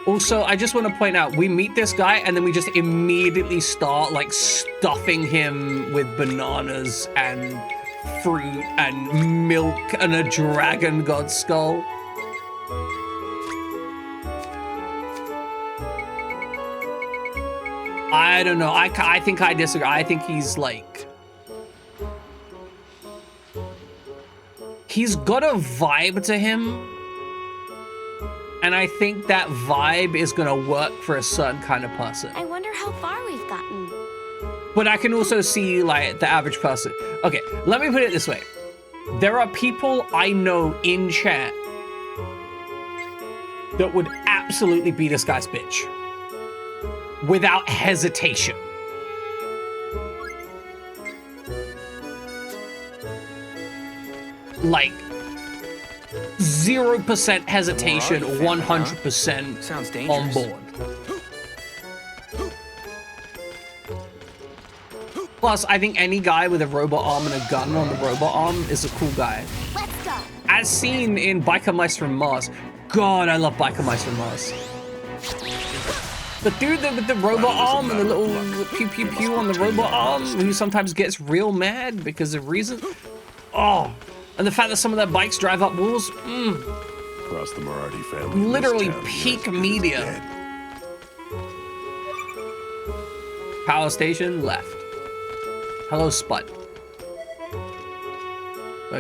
Also, I just want to point out, we meet this guy and then we just immediately start like stuffing him with bananas and fruit and milk and a dragon god skull. I don't know. I think I disagree. I think he's like... He's got a vibe to him. And I think that vibe is gonna work for a certain kind of person. I wonder how far we've gotten. But I can also see like the average person. Okay, let me put it this way. There are people I know in chat that would absolutely be this guy's bitch. Without hesitation. like 0% hesitation, 100% on board. Plus, I think any guy with a robot arm and a gun on the robot arm is a cool guy. Let's go. As seen in Biker Mice from Mars. God, I love Biker Mice from Mars. The dude with the robot arm and the little pew pew pew on the robot arm, who sometimes gets real mad because of reasons. Oh, and the fact that some of their bikes drive up walls. Across the Marathi family. Literally peak media. Power station left. Hello, Spud.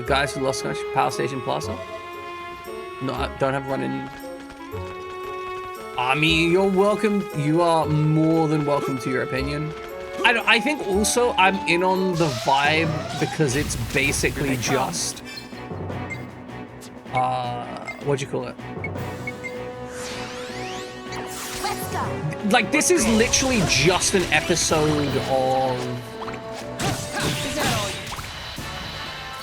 Guys who lost connection. Power station plaza. No, I don't have running. I mean, you're welcome. You are more than welcome to your opinion. I think also I'm in on the vibe because it's basically just what'd you call it? Let's go. Like, this is literally just an episode of.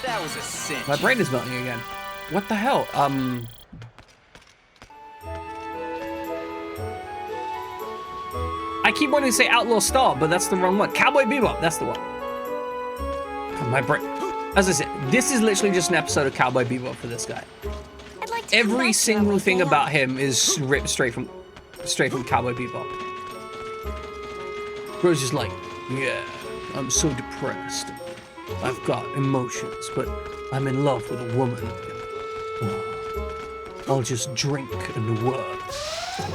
That was a cinch. My brain is melting again. What the hell? I keep wanting to say Outlaw Star, but that's the wrong one. Cowboy Bebop, that's the one. My brain. As I said, this is literally just an episode of Cowboy Bebop for this guy. I'd like to Every single thing about him is ripped straight from Cowboy Bebop. Bro's just like, yeah, I'm so depressed. I've got emotions, but I'm in love with a woman. I'll just drink and work.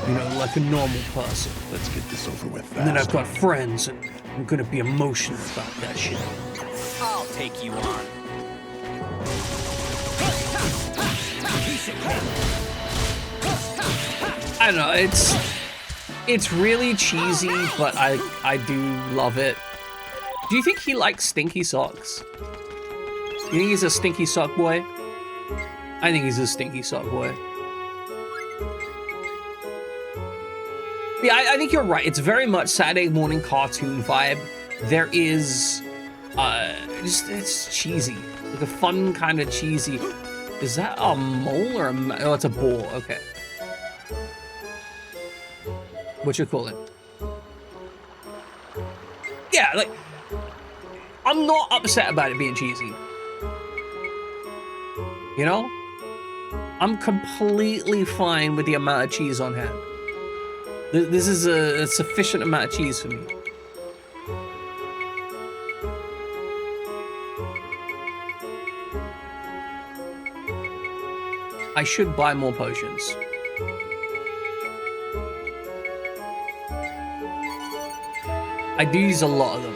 You know, like a normal person. Let's get this over with fast. And then I've got friends, and I'm gonna be emotional about that shit. I'll take you on. I don't know, it's really cheesy, but I do love it. Do you think he likes stinky socks? You think he's a stinky sock boy? I think he's a stinky sock boy. Yeah, I think you're right. It's very much Saturday morning cartoon vibe. There is, it's cheesy. Like a fun kind of cheesy. Is that a mole or oh, it's a boar. Okay. What you call it? Yeah, like, I'm not upset about it being cheesy. You know? I'm completely fine with the amount of cheese on hand. This is a sufficient amount of cheese for me. I should buy more potions. I do use a lot of them.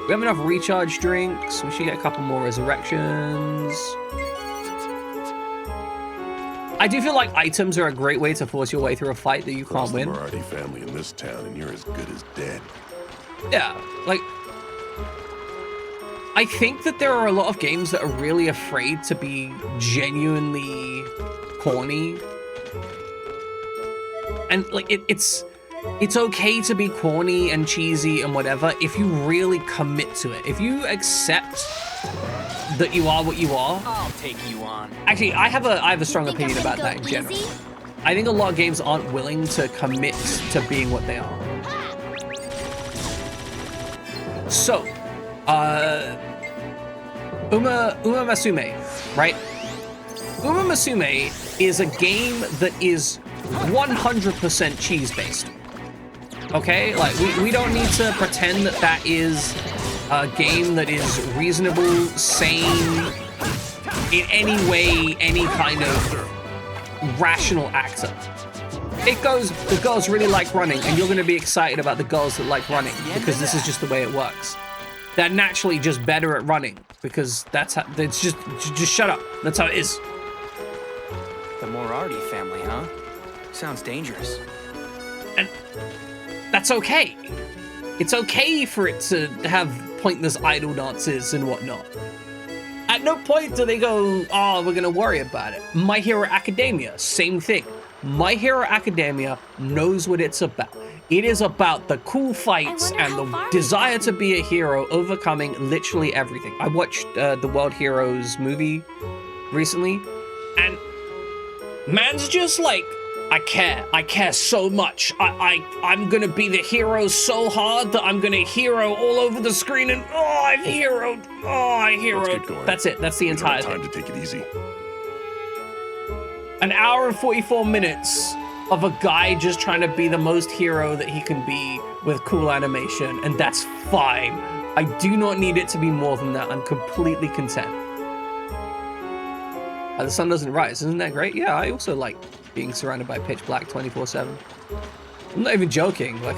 We have enough recharge drinks. We should get a couple more resurrections. I do feel like items are a great way to force your way through a fight that you can't win. The Marathi family in this town, and you're as good as dead. Yeah, like, I think that there are a lot of games that are really afraid to be genuinely corny. And like, it's okay to be corny and cheesy and whatever if you really commit to it. If you accept that you are what you are. I'll take you on. Actually, I have a strong opinion about that in general. I think a lot of games aren't willing to commit to being what they are. So, Uma Musume, right? Uma Musume is a game that is 100% cheese-based. Okay? Like, we don't need to pretend that that is a game that is reasonable, sane, in any way, any kind of rational actor. It goes, the girls really like running, and you're going to be excited about the girls that like running, because this is just the way it works. They're naturally just better at running, because that's how, it's just shut up. That's how it is. The Moriarty family, huh? Sounds dangerous. And that's okay. It's okay for it to have pointless idol dances and whatnot. At no point do they go, oh, we're gonna worry about it. My Hero Academia, same thing. My Hero Academia knows what it's about. It is about the cool fights and the desire to be a hero overcoming literally everything. I watched the World Heroes movie recently, and man's just like, I care so much. I'm gonna be the hero so hard that I'm gonna hero all over the screen, and I heroed. Let's get going. That's it. That's the entire time thing. to take it easy. An hour and 44 minutes of a guy just trying to be the most hero that he can be with cool animation, and that's fine. I do not need it to be more than that. I'm completely content. The sun doesn't rise, isn't that great? Yeah, I also like being surrounded by pitch black 24/7. I'm not even joking. Like,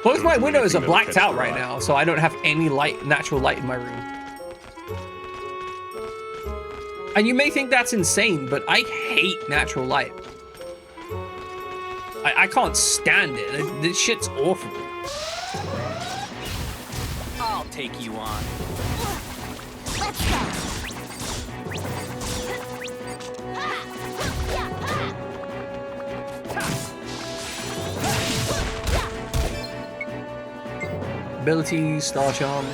both my windows are blacked out right now, so I don't have any light, natural light in my room. And you may think that's insane, but I hate natural light. I can't stand it. This shit's awful. I'll take you on. Let's go. Ability, Star Charm.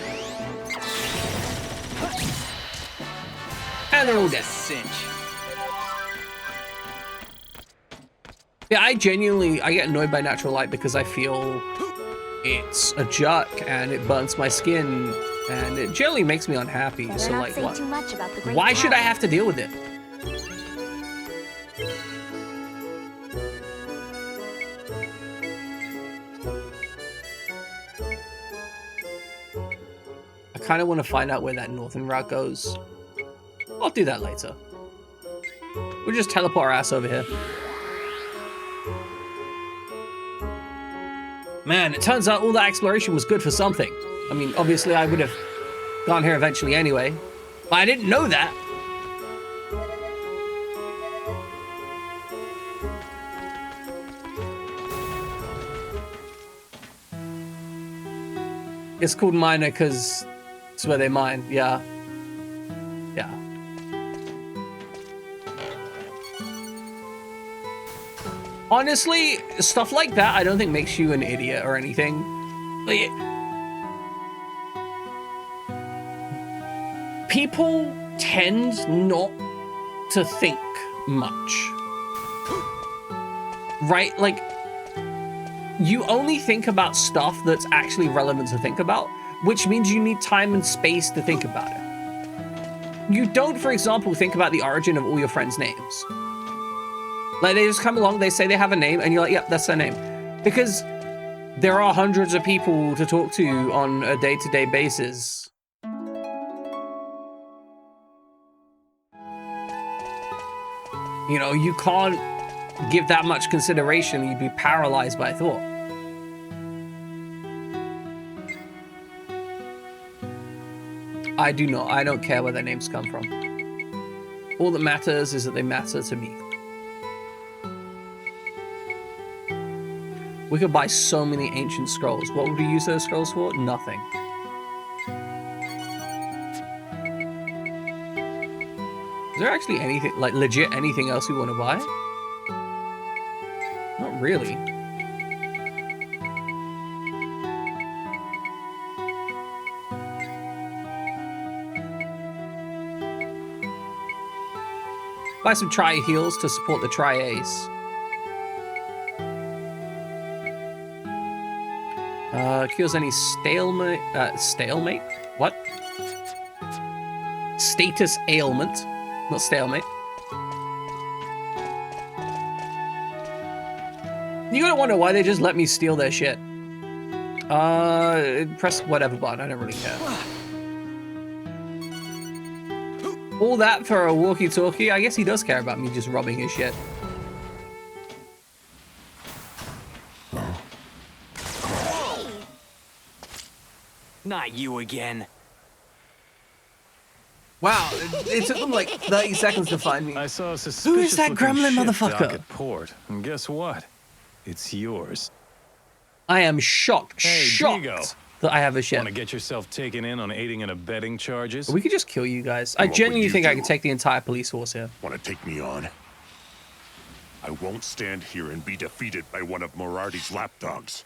And they're all dead. Yeah, I get annoyed by natural light because I feel it's a jerk and it burns my skin and it generally makes me unhappy. So like, what? Why should I have to deal with it? I kind of want to find out where that northern route goes. I'll do that later. We'll just teleport our ass over here. Man, it turns out all that exploration was good for something. I mean, obviously I would have gone here eventually anyway, but I didn't know that. It's called miner because it's where they mine, yeah. Yeah. Honestly, stuff like that I don't think makes you an idiot or anything. Like, people tend not to think much. Right? Like, you only think about stuff that's actually relevant to think about, which means you need time and space to think about it. You don't, for example, think about the origin of all your friends' names. Like, they just come along, they say they have a name, and you're like, yep, that's their name. Because there are hundreds of people to talk to on a day-to-day basis. You know, you can't give that much consideration, you'd be paralyzed by thought. I do not. I don't care where their names come from. All that matters is that they matter to me. We could buy so many ancient scrolls. What would we use those scrolls for? Nothing. Is there actually anything, like legit anything else we want to buy? Not really. Buy some tri-heals to support the tri-Ace. Cures any stalemate, stalemate? What? Status ailment, not stalemate. You're gonna wonder why they just let me steal their shit. Press whatever button, I don't really care. All that for a walkie-talkie? I guess he does care about me just robbing his shit. Not you again. Wow, it took them like 30 seconds to find me. I saw a suspicious Who is that gremlin motherfucker? At port, and guess what? It's yours. I am shocked, Hey, shocked Digo. that I have a ship. Want to get yourself taken in on aiding and abetting charges? We could just kill you guys. I genuinely think I could take the entire police force here. Want to take me on? I won't stand here and be defeated by one of Morarty's lapdogs.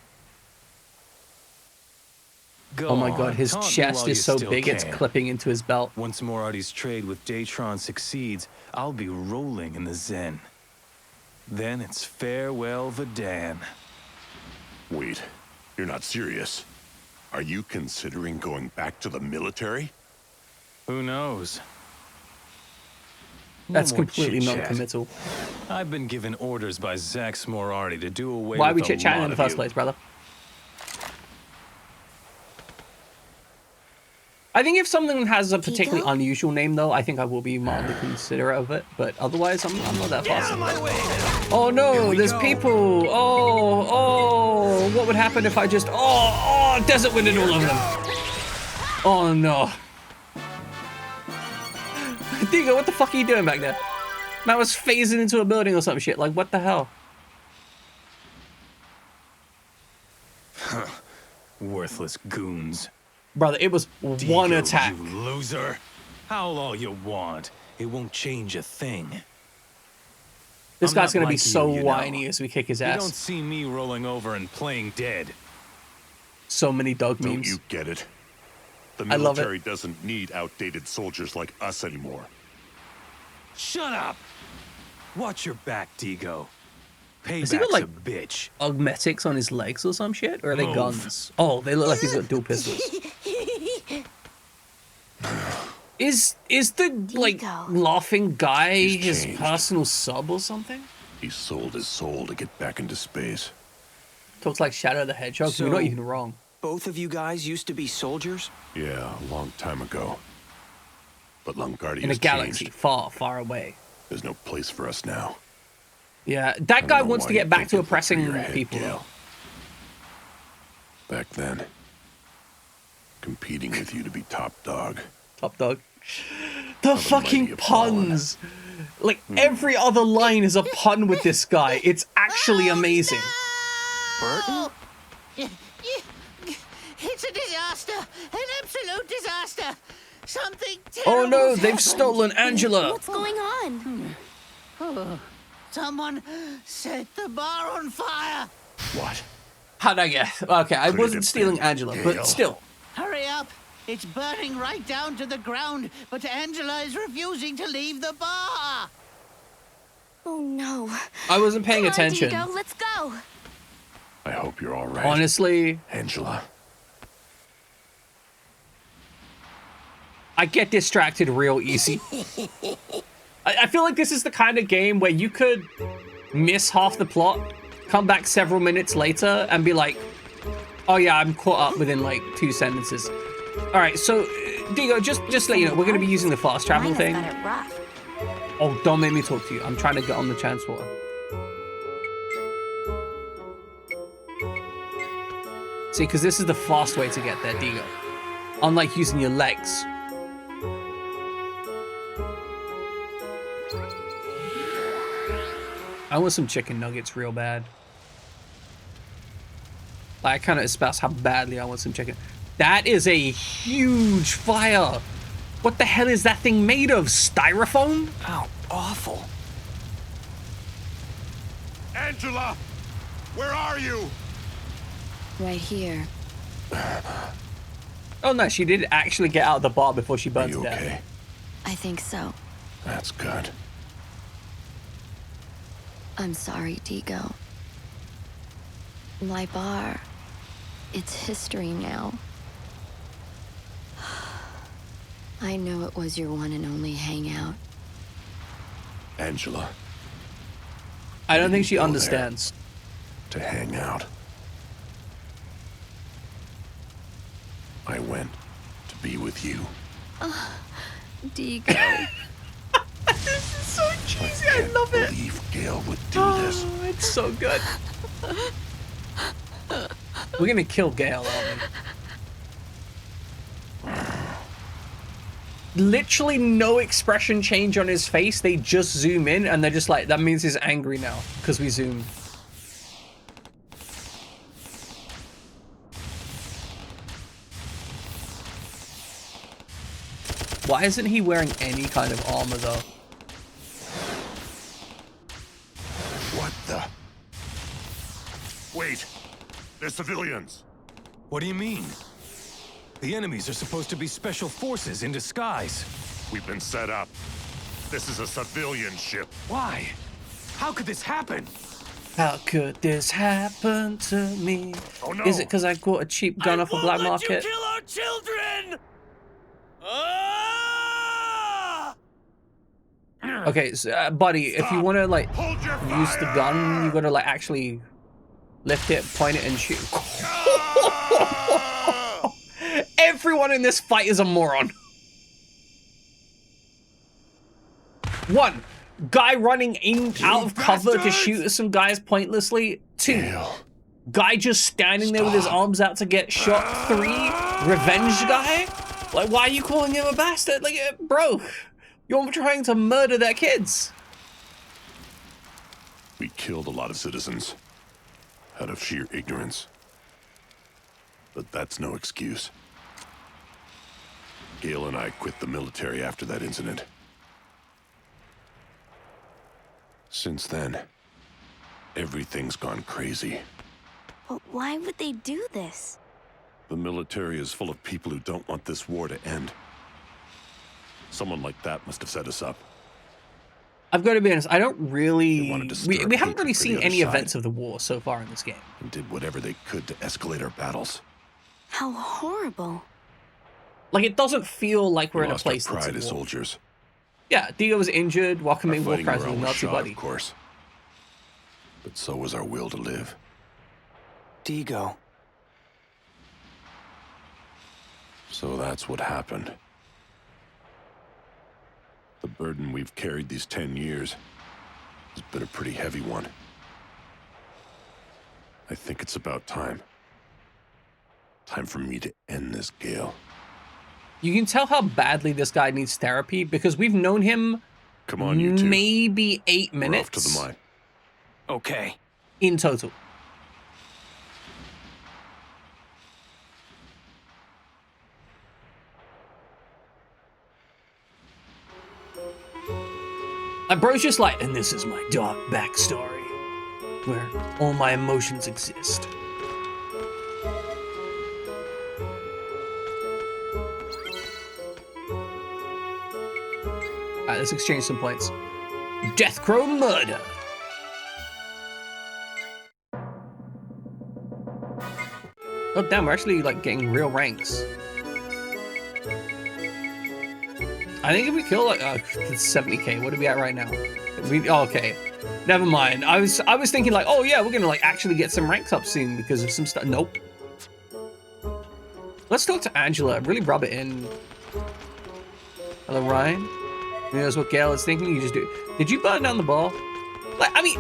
Oh my god, his chest is so big it's clipping into his belt. Once Morarty's trade with Datron succeeds, I'll be rolling in the Zen. Then it's farewell Vadan. Wait, you're not serious. Are you considering going back to the military? Who knows? That's No more completely chit-chat. non-committal. I've been given orders by Zax Morarty to do away Why are we with a chit-chatting in lot the of first you. place, brother? I think if something has a particularly unusual name, though, I think I will be mildly considerate of it. But otherwise, I'm not that fussed. Oh no, there's people. Oh, what would happen if I just... Oh, desert winded all over them. Oh no. Digo, what the fuck are you doing back there? Man was phasing into a building or some shit. Like, what the hell? Worthless goons. Brother, it was one attack. You loser. Howl all you want. It won't change a thing. This I'm guy's not gonna be like so you, whiny as we kick his You ass. don't see me rolling over and playing dead. So many dog Don't memes. you get it? The I love it. military doesn't need outdated soldiers like us anymore. Shut up! Watch your back, Digo. Has he got, Payback's like, a bitch. Augmetics on his legs or some shit? Or are they Move. guns? Oh, they look like he's got dual pistols. Is the, like, laughing guy his personal sub or something? He sold his soul to get back into space. Talks like Shadow the Hedgehog. So- You're not even wrong. Both of you guys used to be soldiers? Yeah, a long time ago. But Longardi In a has galaxy changed. far, far away. There's no place for us now. Yeah, that guy know wants why to you get back think to it's up oppressing your head, people, Gale. though. Back then, competing with you to be top dog. Top dog. The fucking puns! Like, every other line is a pun with this guy. It's actually amazing. Burton? It's a disaster! An absolute disaster! Something terrible. Oh no, they've stolen Angela! What's going on? Someone set the bar on fire! What? How'd I get? Okay, I Could it wasn't have stealing been Angela, Gale? but still. Hurry up! It's burning right down to the ground, but Angela is refusing to leave the bar! Oh no. I wasn't paying Come on, attention. Digo, let's go. I hope you're all right. Honestly, Angela. I get distracted real easy. I feel like this is the kind of game where you could miss half the plot, come back several minutes later, and be like, oh yeah, I'm caught up within like 2 sentences. All right, so Digo, just to let you know, we're gonna be using the fast travel Mine thing. has got it rough. Oh, don't make me talk to you. I'm trying to get on the transporter. See, because this is the fast way to get there, Digo. Unlike using your legs. I want some chicken nuggets real bad. Like, I kind of espouse how badly I want some chicken. That is a huge fire. What the hell is that thing made of? Styrofoam? How awful. Angela! Where are you? Right here. Oh no, she did actually get out of the bar before she Are burned you to death. okay? I think so. That's good. I'm sorry, Digo. My bar. It's history now. I know it was your one and only hangout. Angela. I don't think she Go there understands. To hang out. I went to be with you. Digo. This is so cheesy, I love it. Believe Gale would do this. Oh, it's so good. We're gonna kill Gale, aren't we? Literally no expression change on his face. They just zoom in and they're just like, that means he's angry now because we zoomed. Why isn't he wearing any kind of armor though? What the? Wait, they're civilians. What do you mean? The enemies are supposed to be special forces in disguise. We've been set up. This is a civilian ship. Why? How could this happen? How could this happen to me? Oh no! Is it because I got a cheap gun off a black market? You kill our children! Okay, so, buddy, if you want to like use the gun, you gotta like actually lift it, point it, and shoot. Everyone in this fight is a moron. One, guy running in out of cover to shoot at some guys pointlessly. Two, guy just standing there with his arms out to get shot. Three, revenge guy. Like, why are you calling him a bastard? Like, bro, you're trying to murder their kids. We killed a lot of citizens out of sheer ignorance. But that's no excuse. Gale and I quit the military after that incident. Since then, everything's gone crazy. But why would they do this? The military is full of people who don't want this war to end. Someone like that must have set us up. I've got to be honest, I don't really... We haven't really hatred for the seen other any side. events of the war so far in this game. And did whatever they could to escalate our battles. How horrible. Like, it doesn't feel like we're in a lost our place that's pride at as war. soldiers. Yeah, Dio was injured, welcoming war Fighting crimes with a morale was Nazi shot, buddy. of course. But so was our will to live. Digo. So that's what happened. The burden we've carried these 10 years has been a pretty heavy one. I think it's about time. Time for me to end this, Gale. You can tell how badly this guy needs therapy because we've known him Come on, you two. maybe 8 We're minutes off to the mine. Okay. in total. And bro's just like, and this is my dark backstory, where all my emotions exist. Alright, let's exchange some points. Death Crow Murder. Oh damn, we're actually like getting real ranks. I think if we kill like 70k, what are we at right now? Oh, okay, never mind. I was thinking like, oh yeah, we're gonna like actually get some ranks up soon because of some stuff. Nope. Let's talk to Angela. Really rub it in. Hello, Ryan. Who knows what Gale is thinking? You just do. Did you burn down the bar? Like, I mean,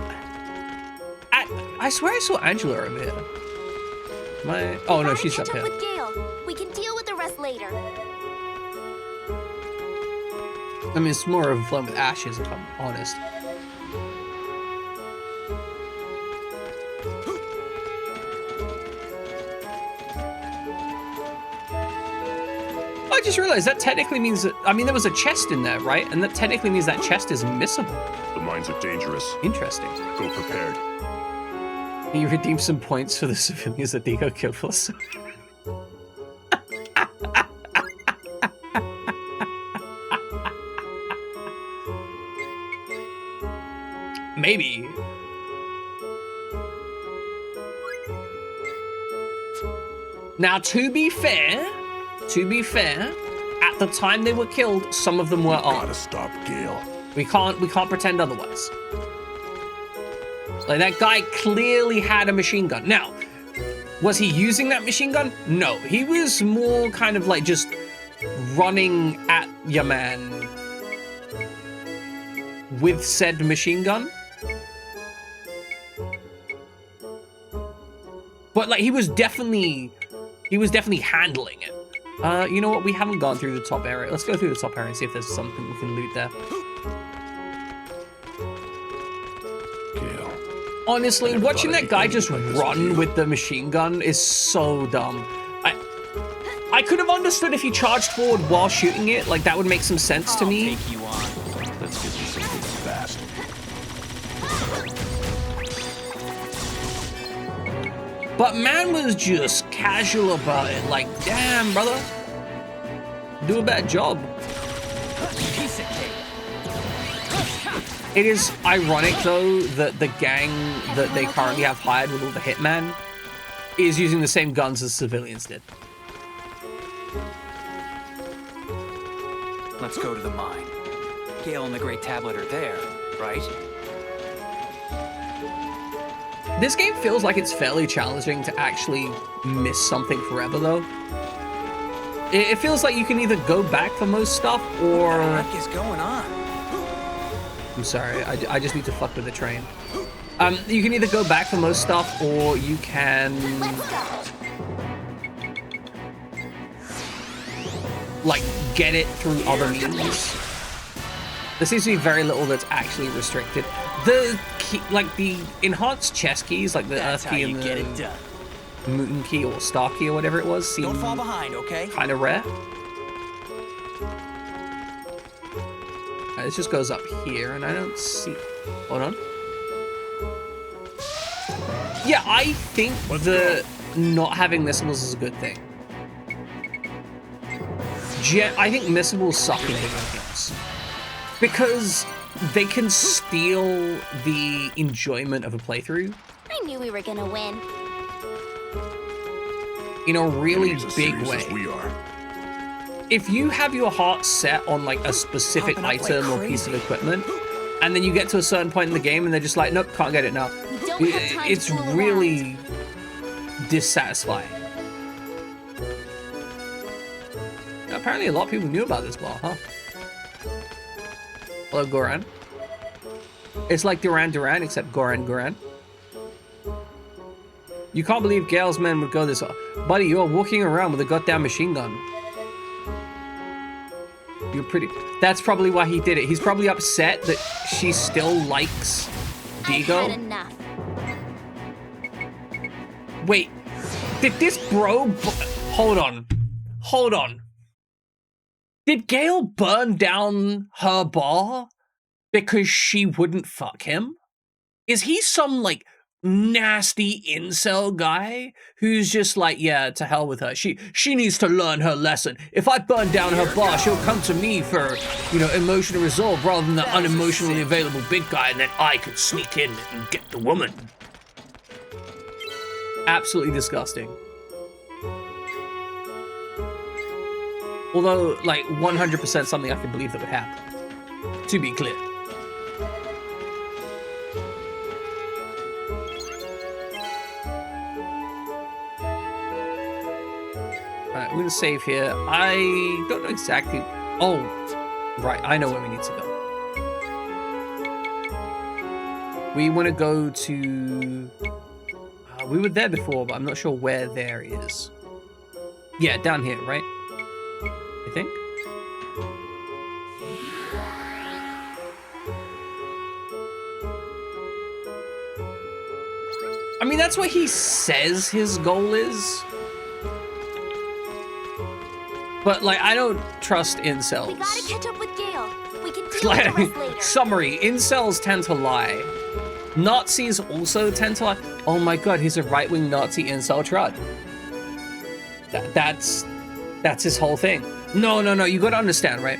I swear I saw Angela over here. Oh no, she's up here. With Gale. We can deal with the rest later. I mean, it's more of a flame with ashes, if I'm honest. I just realized that technically means that, I mean, there was a chest in there, right? And that technically means that chest is missable. The mines are dangerous. Interesting. Go prepared. You redeem some points for the civilians that Digo killed for us. Maybe. Now, to be fair, at the time they were killed, some of them were armed. Gotta stop Gale. We can't pretend otherwise. Like, that guy clearly had a machine gun. Now, was he using that machine gun? No, he was more kind of like just running at your man with said machine gun. But like, he was definitely handling it. You know what? We haven't gone through the top area. Let's go through the top area and see if there's something we can loot there. Gale. Honestly, watching that guy just run with the machine gun is so dumb. I could have understood if he charged forward while shooting it. Like, that would make some sense to me. Take you on. Let's get you something fast. But man was just casual about it. Like, damn, brother. Do a better job. It is ironic, though, that the gang that they currently have hired with all the hitmen is using the same guns as civilians did. Let's go to the mine. Gale and the Great Tablet are there, right? This game feels like it's fairly challenging to actually miss something forever, though. It feels like you can either go back for most stuff, or... What the heck is going on? I'm sorry, I just need to fuck with the train. You can either go back for most stuff, or you can... like, get it through other means. There seems to be very little that's actually restricted. The key, like the enhanced chess keys, like the Earth key and the Mutant key or Star key or whatever it was, seem Don't fall behind, okay? kind of rare. This just goes up here, and I don't see... Hold on. Yeah, I think not having missables is a good thing. I think missables suck in video games. Because they can steal the enjoyment of a playthrough. I knew we were gonna win. In a really big way. If you have your heart set on like a specific item or piece of equipment, and then you get to a certain point in the game and they're just like, nope, can't get it now. It's really dissatisfying. Apparently a lot of people knew about this bar, huh? Hello, Goran. It's like Duran Duran, except Goran Goran. You can't believe Gale's men would go this far. Buddy, you're walking around with a goddamn machine gun. You're pretty... That's probably why he did it. He's probably upset that she still likes Digo. I've had enough. Wait, did this bro... Hold on. Hold on. Did Gale burn down her bar because she wouldn't fuck him? Is he some, like, nasty incel guy who's just like, yeah, to hell with her. She needs to learn her lesson. If I burn down her bar, she'll come to me for, you know, emotional resolve rather than the unemotionally available big guy, and then I could sneak in and get the woman. Absolutely disgusting. Although, like, 100% something I can believe that would happen. To be clear. Alright, we're gonna save here. I don't know exactly... Oh, right, I know where we need to go. We want to go to... we were there before, but I'm not sure where there is. Yeah, down here, right? I think. I mean, that's what he says his goal is. But, like, I don't trust incels. We gotta catch up with Gale. We can deal Like, with the rest later. summary, incels tend to lie. Nazis also tend to lie. Oh my god, he's a right-wing Nazi incel trud. That's his whole thing. No, you gotta understand, right?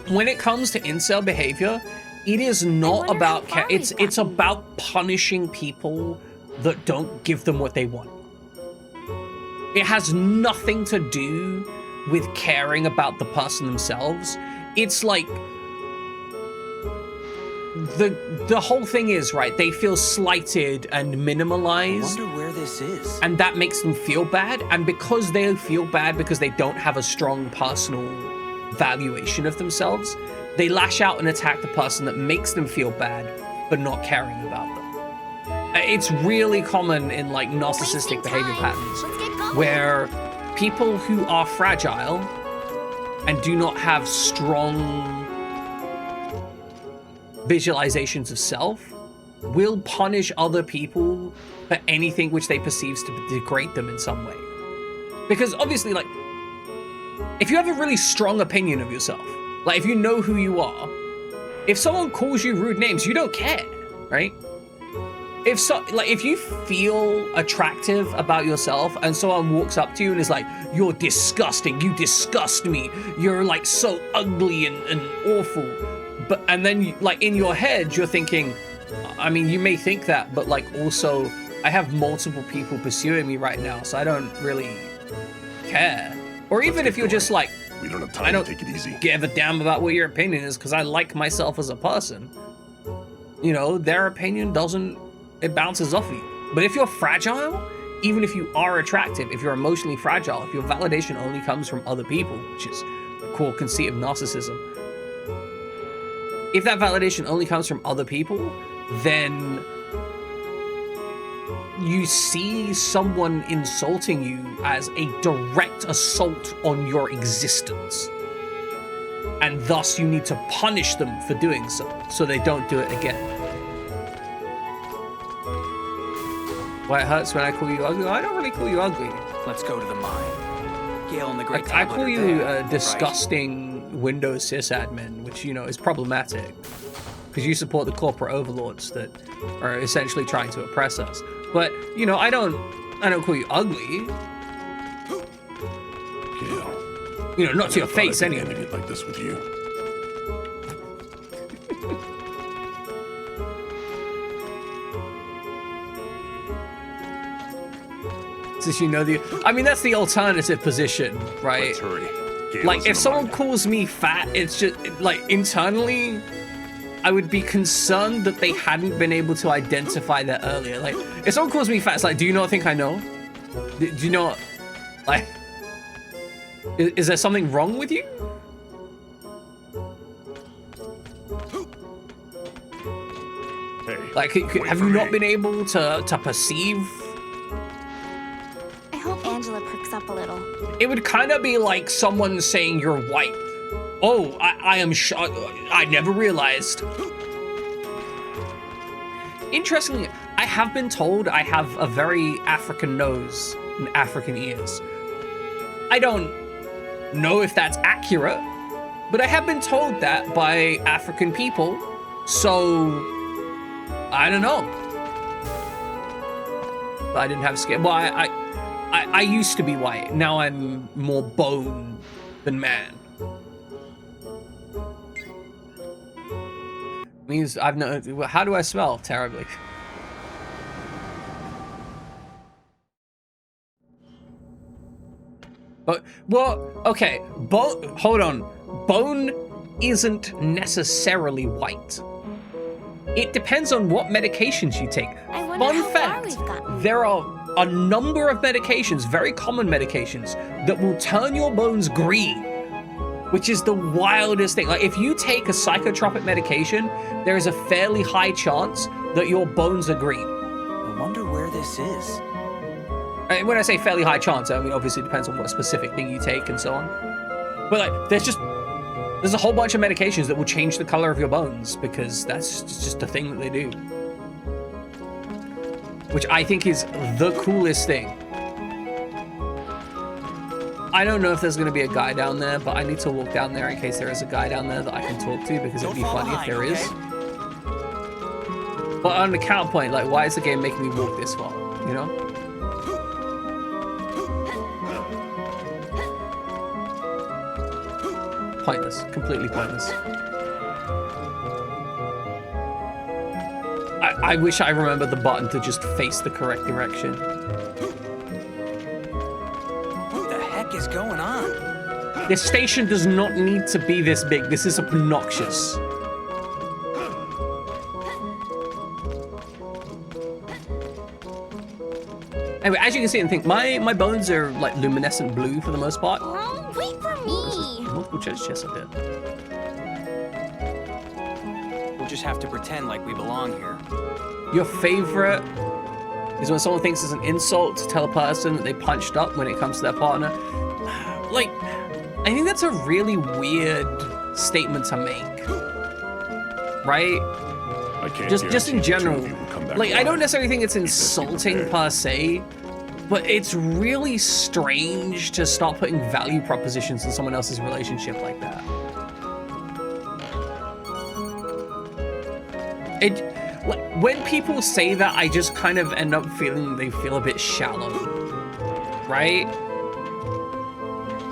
When it comes to incel behavior, it is not about it's about punishing people that don't give them what they want. It has nothing to do with caring about the person themselves. It's like the whole thing is, right, they feel slighted and minimalized. I wonder where this is. And that makes them feel bad. And because they feel bad because they don't have a strong personal valuation of themselves, they lash out and attack the person that makes them feel bad for not caring about them. It's really common in like narcissistic behavior patterns where people who are fragile and do not have strong visualizations of self will punish other people for anything which they perceive to degrade them in some way. Because obviously, like, if you have a really strong opinion of yourself, like if you know who you are, if someone calls you rude names, you don't care, right? if you feel attractive about yourself and someone walks up to you and is like, you're disgusting, you disgust me, you're like so ugly and awful, and then like in your head you're thinking, I mean, you may think that, but like also I have multiple people pursuing me right now, so I don't really care. Or even if you're just like, we don't have time I don't to take it easy. give a damn about what your opinion is because I like myself as a person. You know, their opinion it bounces off of you. But if you're fragile, even if you are attractive, if you're emotionally fragile, if your validation only comes from other people, which is the core conceit of narcissism, if that validation only comes from other people, then you see someone insulting you as a direct assault on your existence. And thus you need to punish them for doing so they don't do it again. Why it hurts when I call you ugly? I don't really call you ugly. Let's go to the mine. Gale and the Great I Tablet call are you there, a disgusting Windows sysadmin, which, you know, is problematic. Because you support the corporate overlords that are essentially trying to oppress us. But, you know, I don't call you ugly. Gale. You know, not to your face anyway. Ending it like this with you. Since you know I mean, that's the alternative position, right? Let's hurry. Gale Like, is in if the someone mine. calls me fat, it's just, like, internally, I would be concerned that they hadn't been able to identify that earlier. Like, if someone calls me fat, it's like, do you not think I know? Do you not, like, is there something wrong with you? Hey, Like, wait have for you not me. been able to perceive? I hope Angela perks up a little. It would kind of be like someone saying you're white. Oh, I am shocked. I never realized. Interestingly, I have been told I have a very African nose and African ears. I don't know if that's accurate, but I have been told that by African people, so I don't know. But I didn't have skin. Well, I used to be white. Now I'm more bone than man. Means I've no. How do I smell? Terribly. But well, okay. Bone. Hold on. Bone isn't necessarily white. It depends on what medications you take. Fun fact: there are a number of medications, very common medications, that will turn your bones green, which is the wildest thing. Like, if you take a psychotropic medication, there is a fairly high chance that your bones are green. I wonder where this is. And when I say fairly high chance, I mean, obviously it depends on what specific thing you take and so on. But like, there's a whole bunch of medications that will change the color of your bones because that's just a thing that they do. Which I think is the coolest thing. I don't know if there's going to be a guy down there, but I need to walk down there in case there is a guy down there that I can talk to, because it'd be funny if there is. But on the counterpoint, like, why is the game making me walk this far, you know? Pointless, completely pointless. I wish I remembered the button to just face the correct direction. What the heck is going on? This station does not need to be this big. This is obnoxious. Anyway, as you can see and think, my bones are like luminescent blue for the most part. Oh, wait for me. Multiple chests up there. We'll just have to pretend like we belong here. Your favorite is when someone thinks it's an insult to tell a person that they punched up when it comes to their partner. Like, I think that's a really weird statement to make, right? I can't Just in general, like, I don't alive. necessarily think it's insulting per se, but it's really strange to start putting value propositions in someone else's relationship like that. like, when people say that, I just kind of end up feeling they feel a bit shallow, right?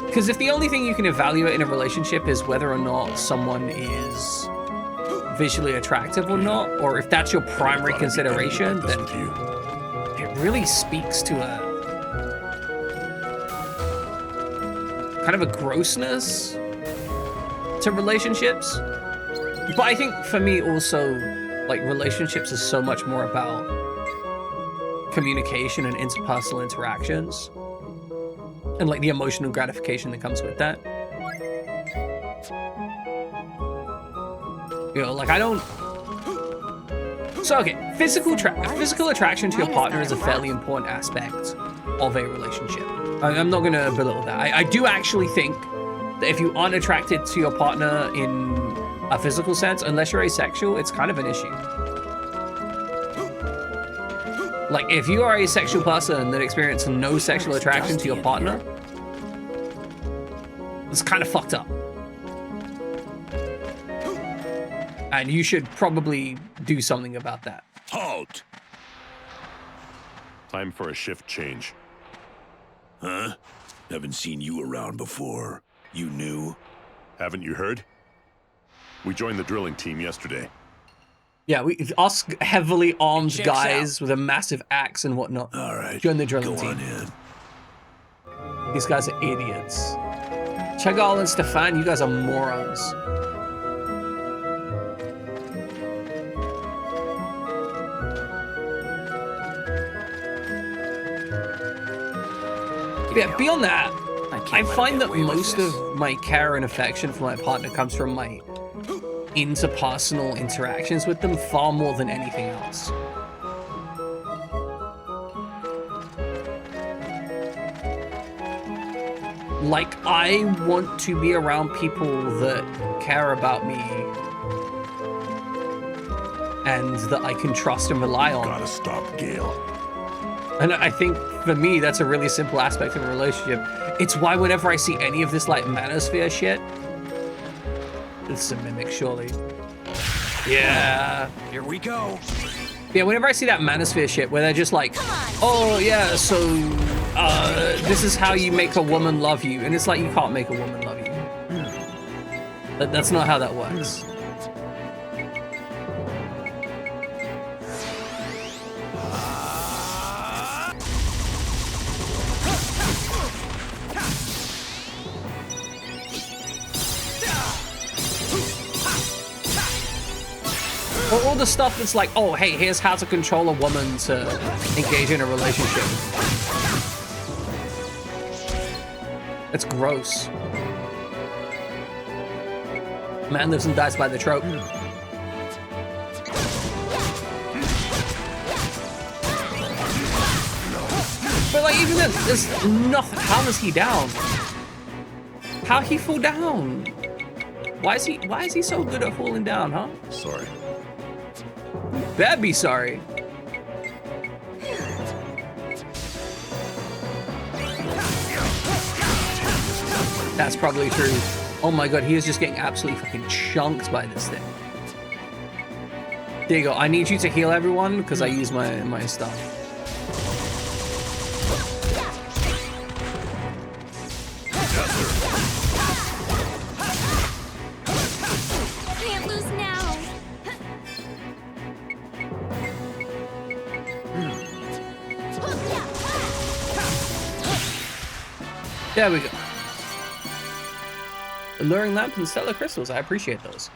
Because if the only thing you can evaluate in a relationship is whether or not someone is visually attractive or not, or if that's your primary consideration, then it really speaks to a kind of a grossness to relationships. But I think for me also, like, relationships is so much more about communication and interpersonal interactions and like the emotional gratification that comes with that. You know, like, I don't... So, okay, physical attraction to your partner is a fairly important aspect of a relationship. I'm not gonna belittle that. I do actually think that if you aren't attracted to your partner in a physical sense, unless you're asexual, it's kind of an issue. Like, if you are a sexual person that experiences no sexual attraction to your partner, it's kind of fucked up. And you should probably do something about that. Halt! Time for a shift change. Huh? Haven't seen you around before. You new? Haven't you heard? We joined the drilling team yesterday. Yeah, us heavily armed Checks guys with a massive axe and whatnot. All right, join the drilling team. These guys are idiots. Chegal and Stefan, you guys are morons. Yeah, beyond that, I find that most of my care and affection for my partner comes from my interpersonal interactions with them far more than anything else. Like, I want to be around people that care about me and that I can trust and rely on. Gotta stop Gale. And I think for me, that's a really simple aspect of a relationship. It's why whenever I see any of this like manosphere shit, it's a mimic, surely. Yeah. Here we go. Yeah, whenever I see that manosphere shit where they're just like, oh yeah, so this is how you make a woman love you. And it's like, you can't make a woman love you. That's not how that works. All the stuff that's like, oh, hey, here's how to control a woman to engage in a relationship. It's gross. Man lives and dies by the trope. But like, even then, there's nothing. How is he down? How'd he fall down? Why is he so good at falling down, huh? Sorry. Better be sorry. That's probably true. Oh my god, he is just getting absolutely fucking chunked by this thing. There you go. I need you to heal everyone because I use my stuff. Can't lose now. There we go. Alluring lamps and stellar crystals. I appreciate those.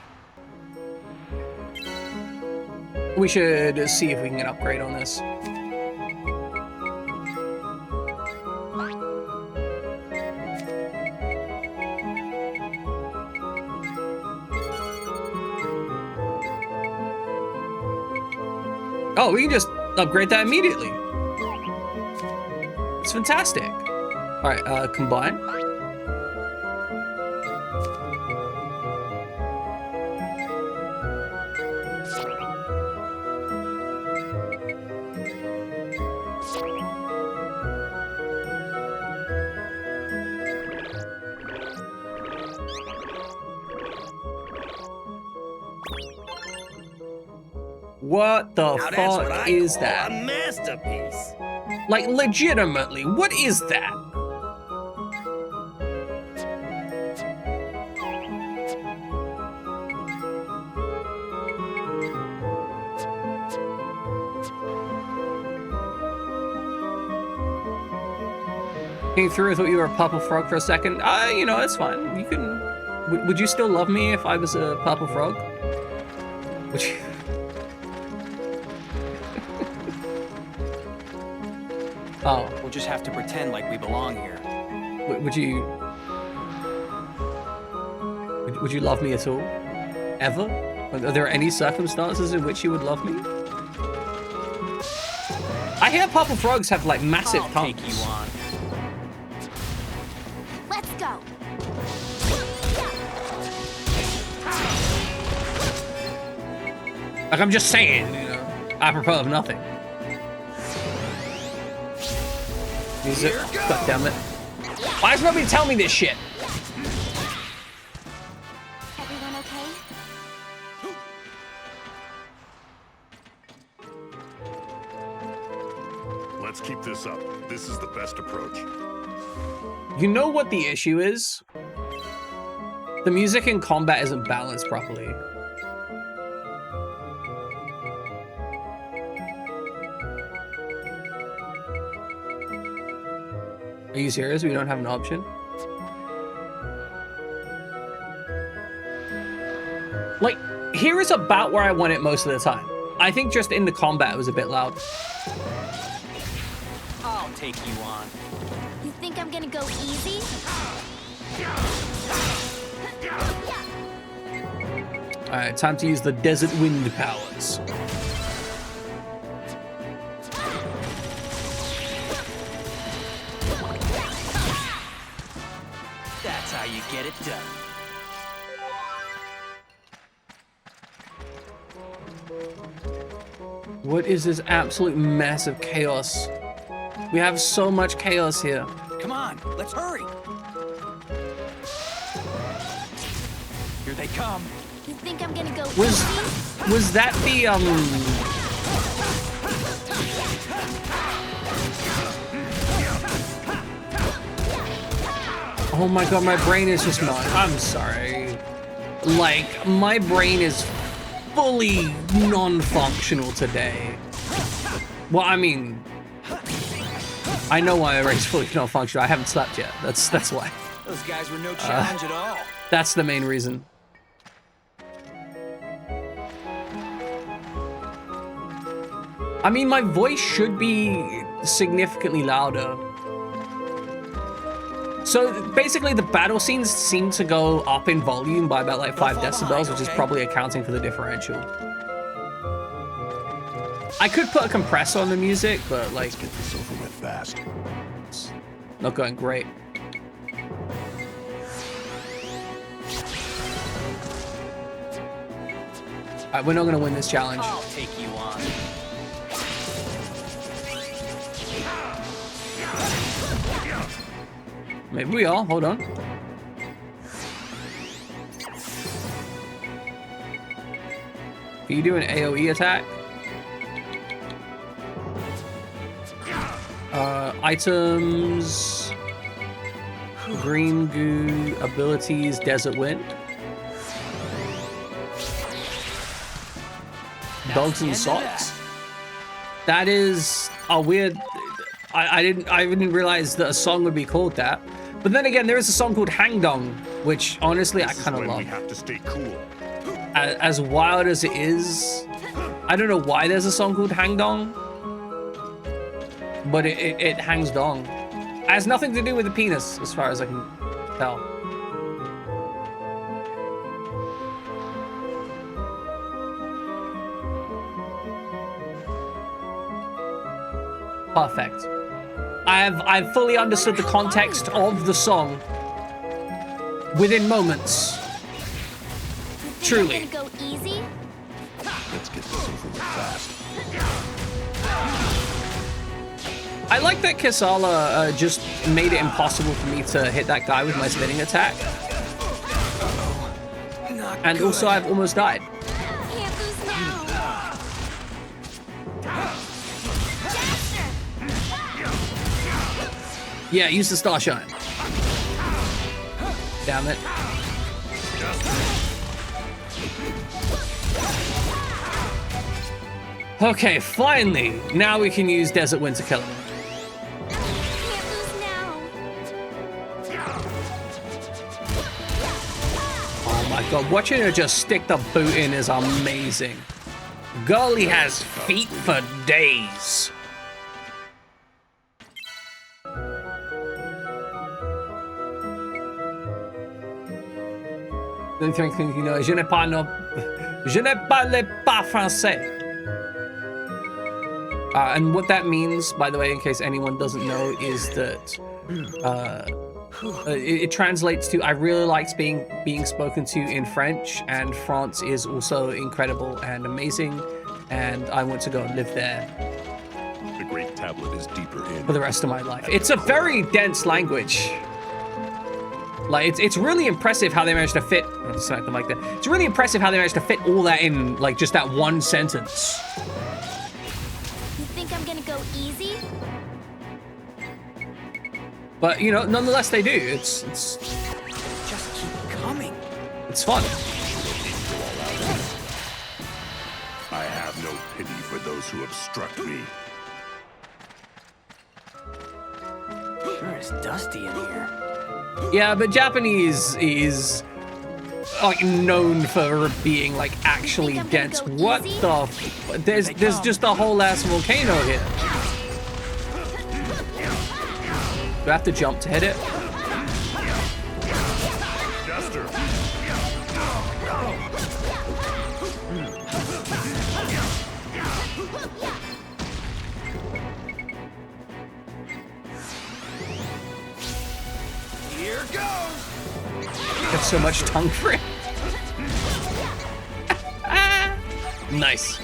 We should see if we can get an upgrade on this. Oh, we can just upgrade that immediately. It's fantastic. All right, combine. What the Now that's what fuck I is call that? a masterpiece. Like, legitimately, what is that? Came through, I thought you were a purple frog for a second. You know, it's fine. You can... Would you still love me if I was a purple frog? Would you... Oh. We'll just have to pretend like we belong here. Would you... Would you love me at all? Ever? Are there any circumstances in which you would love me? I hear purple frogs have, like, massive tongues. Take you on. Let's go. Like, I'm just saying, you know, apropos of nothing. Music. God damn it. Why does nobody tell me this shit? Everyone okay? Let's keep this up. This is the best approach. You know what the issue is? The music in combat isn't balanced properly. Are you serious? We don't have an option? Like, here is about where I want it most of the time. I think just in the combat it was a bit loud. I'll take you on. You think I'm gonna go easy? Alright, time to use the desert wind powers. That's how you get it done. What is this absolute mess of chaos? We have so much chaos here. Come on, let's hurry. Here they come. You think I'm gonna go Was that the Oh my god, my brain is just not. I'm sorry. Like, my brain is fully non-functional today. Well, I mean, I know why my brain's fully non-functional. I haven't slept yet. That's why. Those guys were no challenge at all. That's the main reason. I mean, my voice should be significantly louder. So basically the battle scenes seem to go up in volume by about like 5 decibels, which is probably accounting for the differential. I could put a compressor on the music, but like, get this over with fast. It's not going great. Alright, we're not gonna win this challenge. I'll take you on. Maybe we are. Hold on. Can you do an AoE attack? Items. Green goo. Abilities. Desert wind. Dogs and socks. That is a weird. I didn't realize that a song would be called that. But then again, there is a song called Hang Dong, which honestly I kind of love. We have to stay cool. As wild as it is, I don't know why there's a song called Hang Dong, but it hangs dong. It has nothing to do with the penis, as far as I can tell. Perfect. I've fully understood the context of the song within moments. Truly. Go easy? Let's get this over with fast. I like that Kisala just made it impossible for me to hit that guy with my spinning attack. And also I've almost died. Can't lose now. Yeah, use the star shine. Damn it. Okay, finally! Now we can use Desert Winter Killer. Oh my god, watching her just stick the boot in is amazing. Girlie has feet for days. The only thing you know, je ne parle pas français. And what that means, by the way, in case anyone doesn't know, is that it translates to I really liked being spoken to in French, and France is also incredible and amazing, and I want to go and live there. The Great Tablet is deeper in for the rest of my life. It's a very dense language. Like it's really impressive how they managed to fit. I'll just select the mic there. It's really impressive how they managed to fit all that in like just that one sentence. You think I'm gonna go easy? But you know, nonetheless, they do. It's just keep coming. It's fun. I have no pity for those who obstruct me. Sure is dusty in here. Yeah, but Japanese is like known for being like actually dense. What the? There's just a whole ass volcano here. Do I have to jump to hit it? Here goes. Got so much tongue for it. Nice.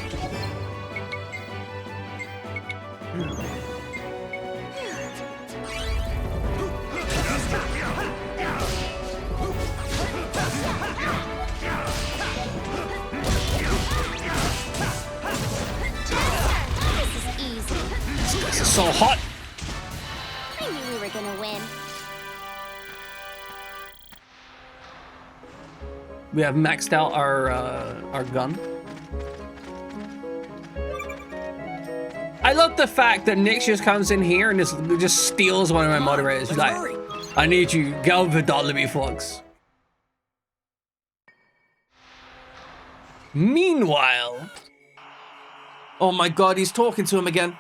This is so hot. I knew we were gonna win. We have maxed out our gun. I love the fact that Nick just comes in here and just steals one of my moderators. He's like, I need you, get over that, Libby Fox. Meanwhile, oh my god, he's talking to him again.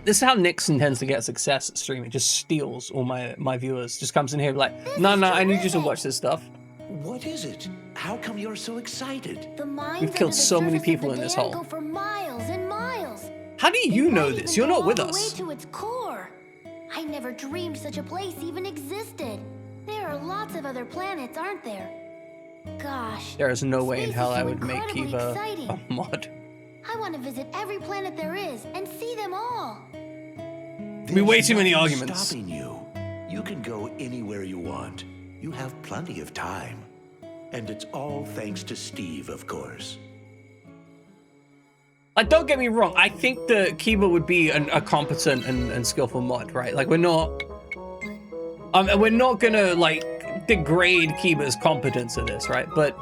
This is how Nixon tends to get success at streaming. Just steals all my viewers. Just comes in here like, no, I need you to watch this stuff. What is it? How come you're so excited? The mines We've killed under the so many surface of people the in this dam hole. Go for miles and miles. How do you know this? You're not with All the us. way to its core. I never dreamed such a place even existed. There are lots of other planets, aren't there? Gosh. There is no way in space hell is I so would make incredibly Kiva exciting. a mod. I want to visit every planet there is and see them all. There'd be way too many Nothing arguments. Stopping you. You can go anywhere you want. You have plenty of time. And it's all thanks to Steve, of course. Like, don't get me wrong. I think that Kiva would be a competent and skillful mod, right? Like, we're not gonna like degrade Kiva's competence at this, right? But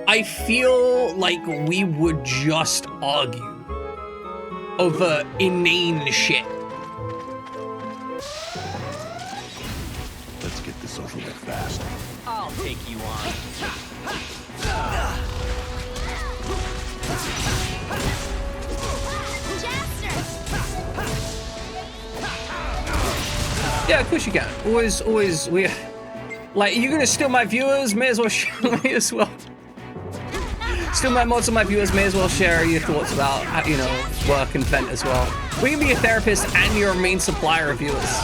I feel like we would just argue over inane shit. Let's get this over with fast. I'll take you on. Yeah, of course you can. Always, we like you're gonna steal my viewers. May as well steal my mods and my viewers. May as well share your thoughts about work and vent as well. We can be a therapist and your main supplier of viewers.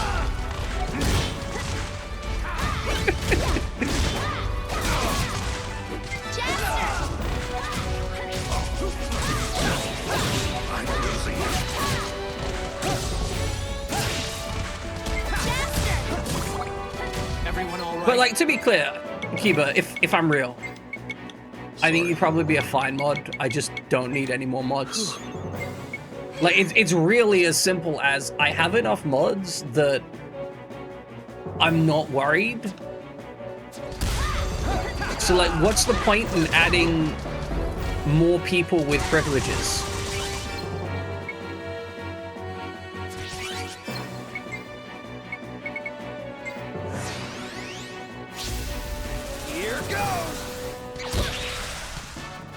But like, to be clear, Kiba, if I'm real, I think you'd probably be a fine mod. I just don't need any more mods. Like, it's really as simple as I have enough mods that I'm not worried. So like, what's the point in adding more people with privileges? Here goes.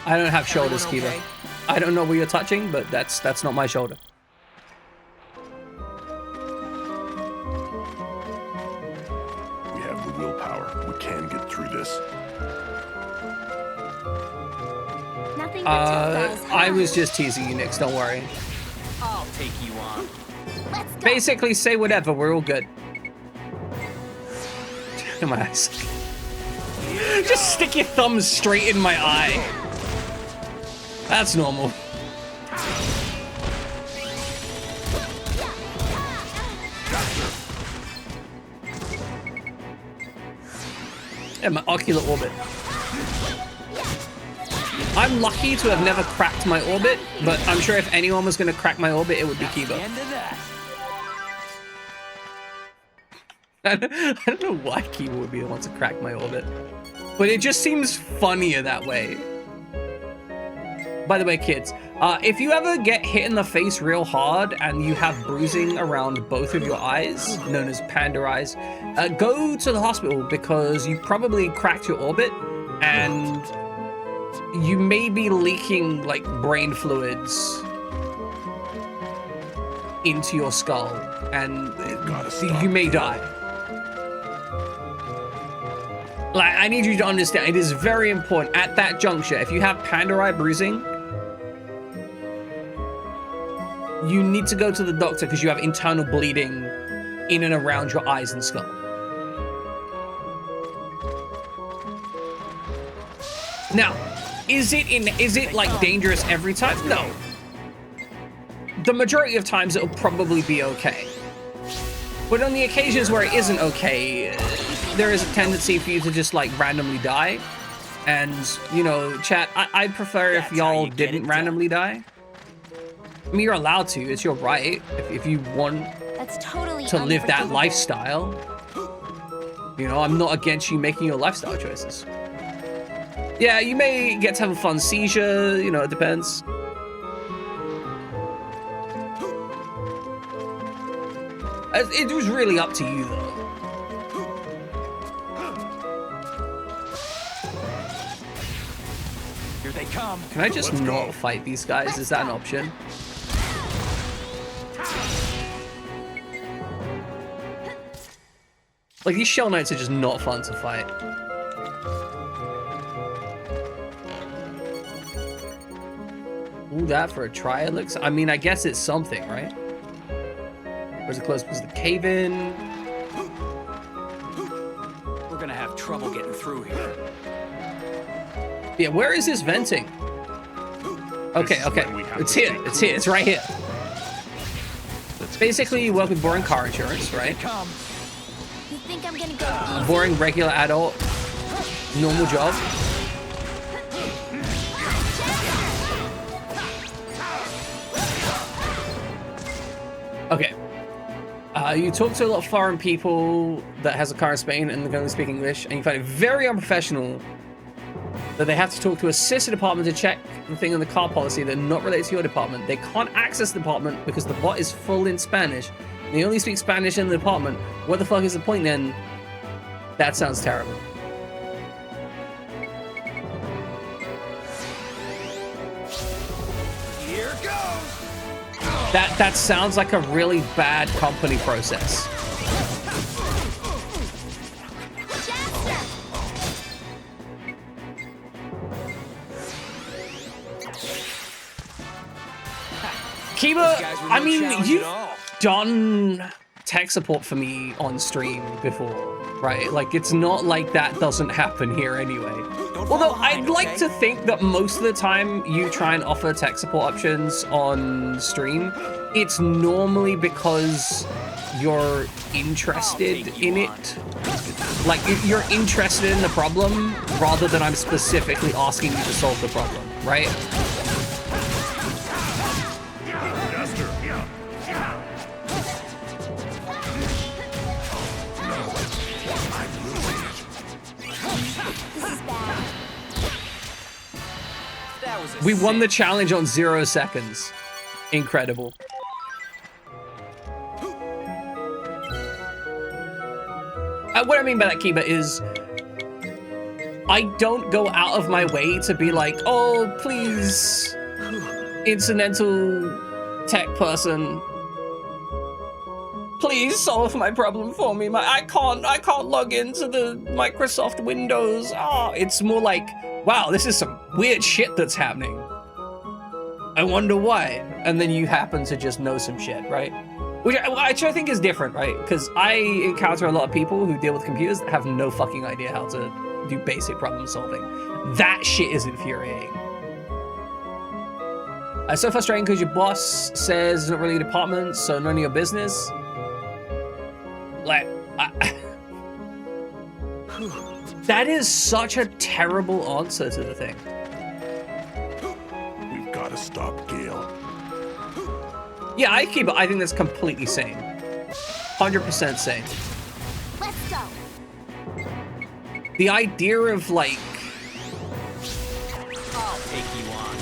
I don't have shoulders, Kiva. Okay? I don't know where you're touching, but that's not my shoulder. We have the willpower. We can get through this. Nothing but tough guys, I was just teasing you, Nix. Don't worry. I'll take you on. Let's go. Basically, say whatever. We're all good. My eyes. Just stick your thumb straight in my eye. That's normal. Yeah, my ocular orbit. I'm lucky to have never cracked my orbit, but I'm sure if anyone was going to crack my orbit, it would be Kiba. I don't know why Kiba would be the one to crack my orbit, but it just seems funnier that way. By the way, kids, if you ever get hit in the face real hard and you have bruising around both of your eyes, known as panda eyes, go to the hospital because you probably cracked your orbit and you may be leaking like brain fluids into your skull and you may die. Like, I need you to understand, it is very important at that juncture. If you have panda eye bruising, you need to go to the doctor because you have internal bleeding in and around your eyes and skull. Now, is it like dangerous every time? No. The majority of times it'll probably be okay. But on the occasions where it isn't okay, there is a tendency for you to just like randomly die. And, you know, chat, I'd prefer if y'all didn't randomly die. I mean, you're allowed to, it's your right if you want to live that lifestyle. You know, I'm not against you making your lifestyle choices. Yeah, you may get to have a fun seizure, you know, it depends. It was really up to you, though. Here they come. Can I just not fight these guys? Is that an option? Like, these Shell Knights are just not fun to fight. Ooh, that for a try, it looks. I mean, I guess it's something, right? Where's it close? Was the cave in? We're gonna have trouble getting through here. Yeah, where is this venting? Okay, okay. It's here. It's here. It's right here. Basically, you work with boring car insurance, right? You think I'm gonna go easy? Boring regular adult, normal job. Okay. You talk to a lot of foreign people that has a car in Spain and they can only speak English, and you find it very unprofessional that they have to talk to a sister department to check the thing in the car policy that are not related to your department. They can't access the department because the bot is full in Spanish. They only speak Spanish in the department. What the fuck is the point then? That sounds terrible. Here goes. That sounds like a really bad company process. Kiba, I mean, you've done tech support for me on stream before, right? Like, it's not like that doesn't happen here anyway. Although I'd like to think that most of the time you try and offer tech support options on stream, it's normally because you're interested in it. Like, if you're interested in the problem rather than I'm specifically asking you to solve the problem, right? We won the challenge on 0 seconds. Incredible. What I mean by that, Kiba, is I don't go out of my way to be like, oh, please, incidental tech person, please solve my problem for me. I can't log into the Microsoft Windows. Oh, it's more like, wow, this is some weird shit that's happening. I wonder why. And then you happen to just know some shit, right? Which I think is different, right? Because I encounter a lot of people who deal with computers that have no fucking idea how to do basic problem solving. That shit is infuriating. It's so frustrating because your boss says it's not really a department, so none of your business. Like, that is such a terrible answer to the thing. We've got to stop Gale. Yeah, I think that's completely sane. 100% sane. Let's go. The idea of, like... I'll take you on.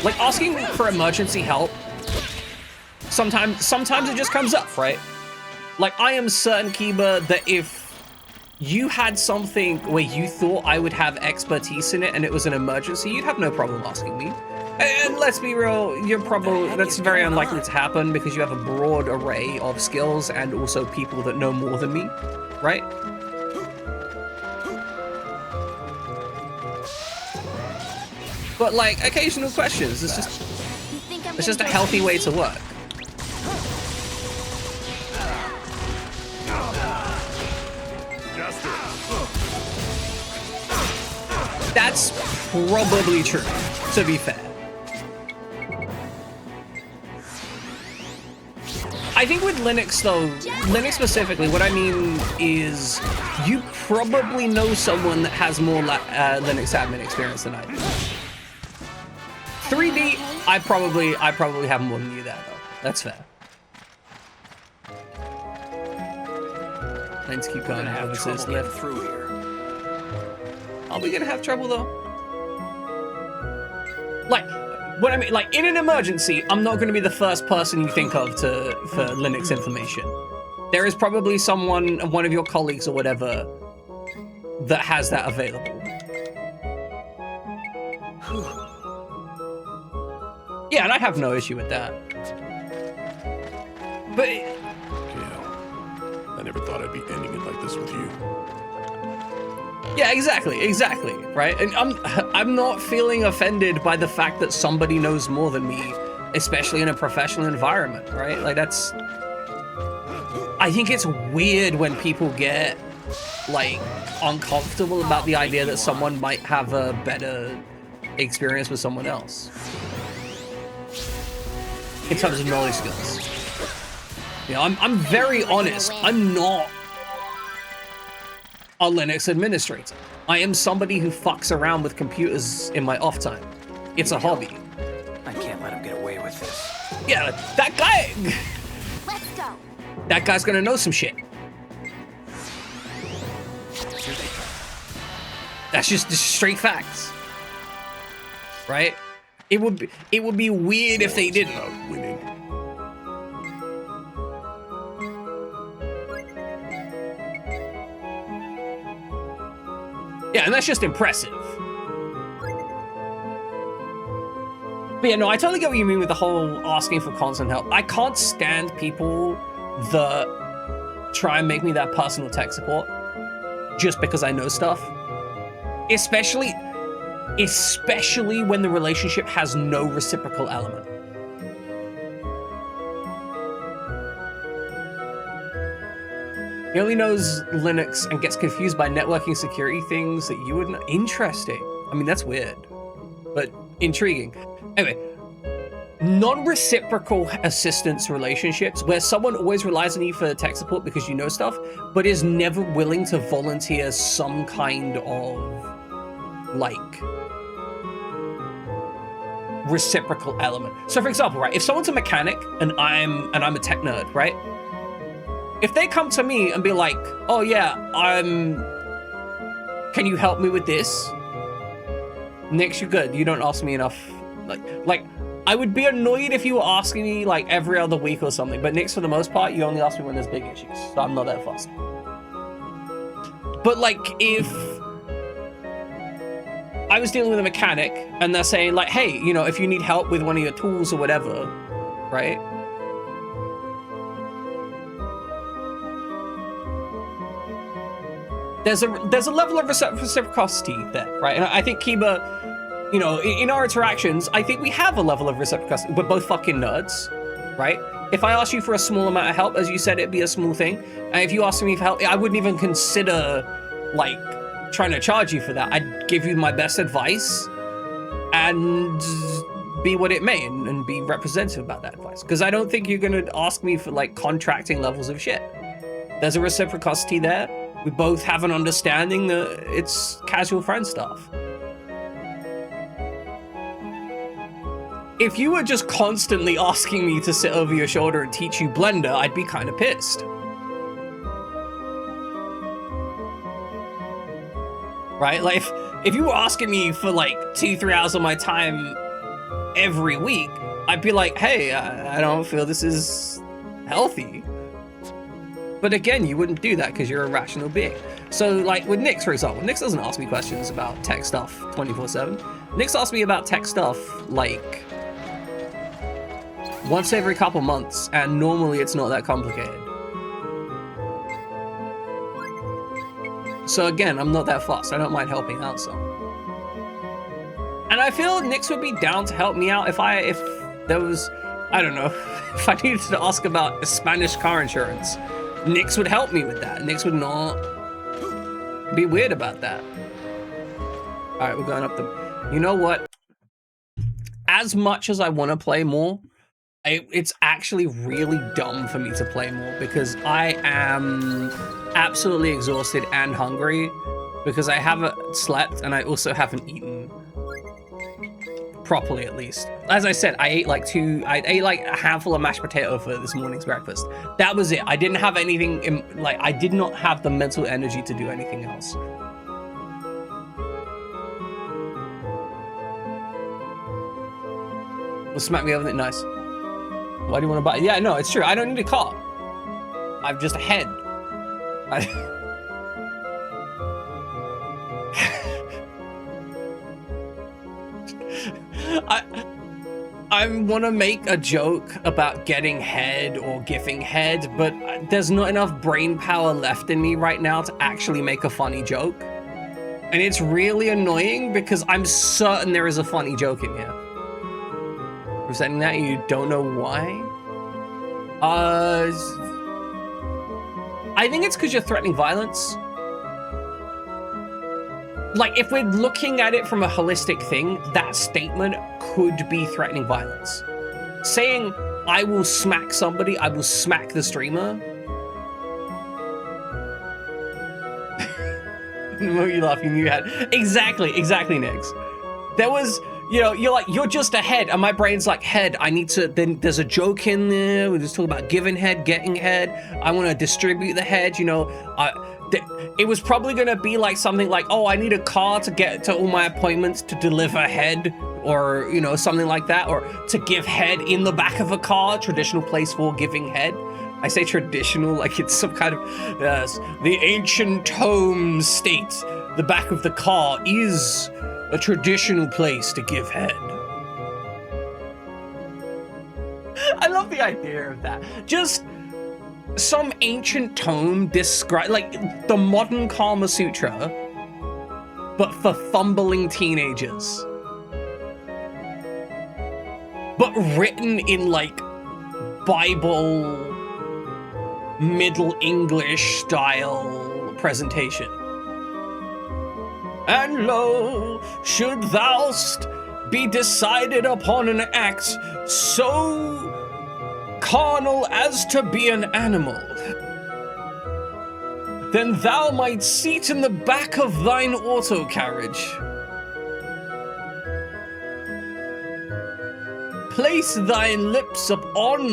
Like, asking for emergency help, sometimes it just comes up, right? Like, I am certain, Kiba, that if you had something where you thought I would have expertise in it and it was an emergency, you'd have no problem asking me. And let's be real, that's very unlikely to happen because you have a broad array of skills and also people that know more than me, right? But like, occasional questions, it's just a healthy way to work. That's probably true, to be fair. I think with Linux, though, Linux specifically, what I mean is you probably know someone that has more Linux admin experience than I do. 3D, I probably have more than you there, though. That's fair. Let's keep going. Have trouble getting through here. Are we gonna have trouble, though? Like, what I mean, like, in an emergency, I'm not going to be the first person you think of for Linux information. There is probably someone, one of your colleagues or whatever, that has that available. Yeah, and I have no issue with that. But... Yeah, I never thought I'd be ending it like this with you. Yeah, exactly, right? And I'm not feeling offended by the fact that somebody knows more than me, especially in a professional environment, right? Like, that's... I think it's weird when people get, like, uncomfortable about the idea that someone might have a better experience with someone else. In terms of knowledge skills. You know, I'm very honest. I'm not a Linux administrator. I am somebody who fucks around with computers in my off time. It's a hobby. I can't let him get away with this. Yeah, that guy... Let's go. That guy's gonna know some shit. That's just straight facts. Right? It would be weird if they didn't. Winning. Yeah, and that's just impressive. But yeah, no, I totally get what you mean with the whole asking for constant help. I can't stand people that try and make me that personal tech support just because I know stuff. Especially when the relationship has no reciprocal element. He only knows Linux and gets confused by networking security things that you wouldn't. Interesting. I mean, that's weird, but intriguing. Anyway, non-reciprocal assistance relationships where someone always relies on you for tech support because you know stuff, but is never willing to volunteer some kind of like reciprocal element. So for example, right, if someone's a mechanic and I'm a tech nerd, right? If they come to me and be like, oh yeah, can you help me with this? Nick, you're good. You don't ask me enough. Like I would be annoyed if you were asking me like every other week or something, but Nick's for the most part, you only ask me when there's big issues. So I'm not that fussed. But like if I was dealing with a mechanic and they're saying like, hey, you know, if you need help with one of your tools or whatever, right? There's a level of reciprocity there, right? And I think Kiba, you know, in our interactions, I think we have a level of reciprocity. We're both fucking nerds, right? If I ask you for a small amount of help, as you said, it'd be a small thing. And if you ask me for help, I wouldn't even consider like trying to charge you for that. I'd give you my best advice and be what it may and be representative about that advice. Because I don't think you're going to ask me for like contracting levels of shit. There's a reciprocity there. We both have an understanding that it's casual friend stuff. If you were just constantly asking me to sit over your shoulder and teach you Blender, I'd be kind of pissed. Right? Like, if you were asking me for like 2-3 hours of my time every week, I'd be like, hey, I don't feel this is healthy. But again, you wouldn't do that because you're a rational being. So like with Nix, for example, Nix doesn't ask me questions about tech stuff 24/7. Nix asks me about tech stuff like once every couple months, and normally it's not that complicated. So again, I'm not that fussed. I don't mind helping out some. And I feel Nix would be down to help me out if there was, I don't know, if I needed to ask about Spanish car insurance. Nix would help me with that. Nix would not be weird about that. All right, we're going up the... You know what? As much as I want to play more, it's actually really dumb for me to play more because I am absolutely exhausted and hungry because I haven't slept and I also haven't eaten properly, at least. As I said, I ate like a handful of mashed potato for this morning's breakfast. That was it. I didn't have anything I did not have the mental energy to do anything else. Well, smack me over the nice. Why do you want to buy? Yeah, no, it's true. I don't need a car. I've just a head. I want to make a joke about getting head or giving head, but there's not enough brain power left in me right now to actually make a funny joke. And it's really annoying because I'm certain there is a funny joke in here. Presenting that, you don't know why? I think it's because you're threatening violence. Like, if we're looking at it from a holistic thing, that statement could be threatening violence. Saying, I will smack somebody, I will smack the streamer. What are you laughing? You had exactly, Nix. There was, you know, you're like, you're just a head, and my brain's like, head, I need to, then there's a joke in there, we just talk about giving head, getting head, I want to distribute the head, you know, it was probably gonna be like something like, oh, I need a car to get to all my appointments to deliver head, or, you know, something like that, or to give head in the back of a car, traditional place for giving head. I say traditional like it's some kind of, the ancient home state, the back of the car is a traditional place to give head. I love the idea of that. Just some ancient tome describe, like the modern Kama Sutra, but for fumbling teenagers. But written in like Bible, Middle English style presentation. And lo, should thou'st be decided upon an act so carnal as to be an animal, then thou might seat in the back of thine auto carriage. Place thine lips upon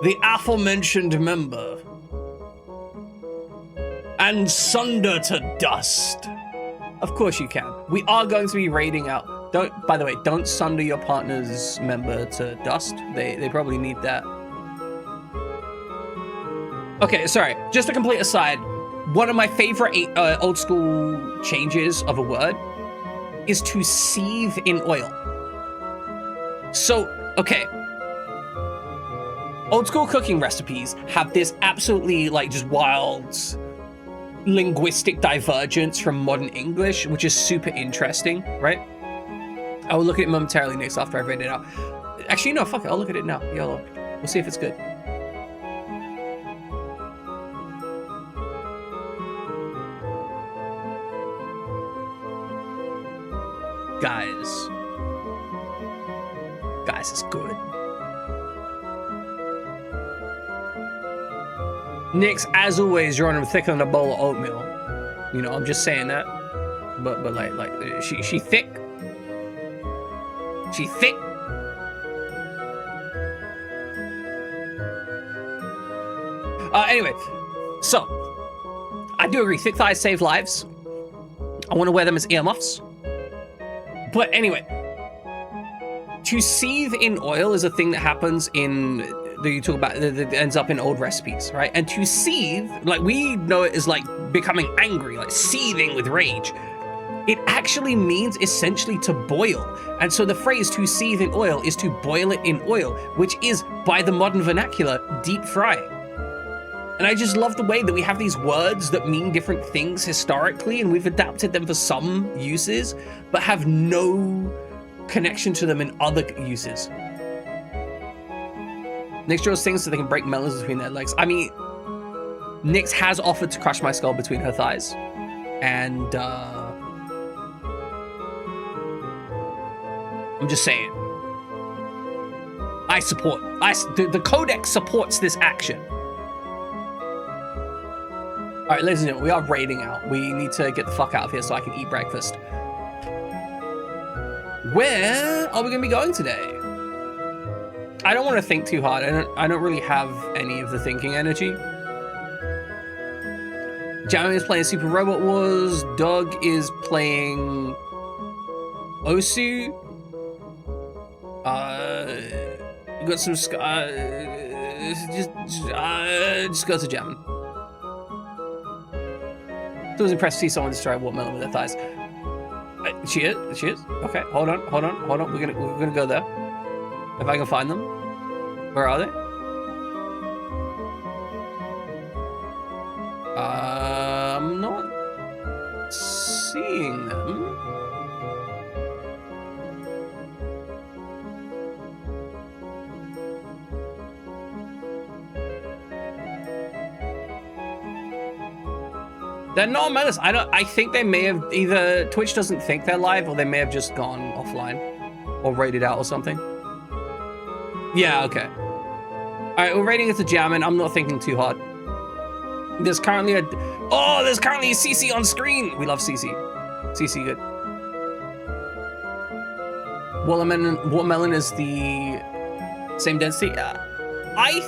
the aforementioned member and sunder to dust. Of course you can. We are going to be raiding out. By the way, don't sunder your partner's member to dust. They probably need that. Okay, sorry. Just a complete aside. One of my favorite old school changes of a word is to seethe in oil. So, okay. Old school cooking recipes have this absolutely like just wild linguistic divergence from modern English, which is super interesting, right? I will look at it momentarily next after I've read it out. Actually, no, fuck it. I'll look at it now. YOLO. We'll see if it's good. Guys, it's good. Nix, as always, you're on him thicker than a bowl of oatmeal. You know, I'm just saying that. But like she thick. She thick. Anyway, so I do agree. Thick thighs save lives. I want to wear them as earmuffs. But anyway, to seethe in oil is a thing that happens in that you talk about that ends up in old recipes, right? And to seethe, like we know it as like becoming angry, like seething with rage. It actually means essentially to boil. And so the phrase to seethe in oil is to boil it in oil, which is, by the modern vernacular, deep frying. And I just love the way that we have these words that mean different things historically, and we've adapted them for some uses, but have no connection to them in other uses. Nyx draws things so they can break melons between their legs. I mean, Nyx has offered to crush my skull between her thighs, and I'm just saying. The Codex supports this action. All right, ladies and gentlemen, we are raiding out. We need to get the fuck out of here so I can eat breakfast. Where are we gonna be going today? I don't want to think too hard. I don't really have any of the thinking energy. Jamie is playing Super Robot Wars. Doug is playing Osu. We got some just go to jamming. It was impressed to see someone destroy a watermelon with their thighs. She is. Okay, hold on. We're gonna go there. If I can find them. Where are they? I'm not seeing them. They're not menace. I think they may have either Twitch doesn't think they're live, or they may have just gone offline or raided out or something. Yeah, okay. All right, we're raiding it to Jammin'. I'm not thinking too hard. There's currently a CC on screen. We love CC. CC good. Watermelon is the same density. I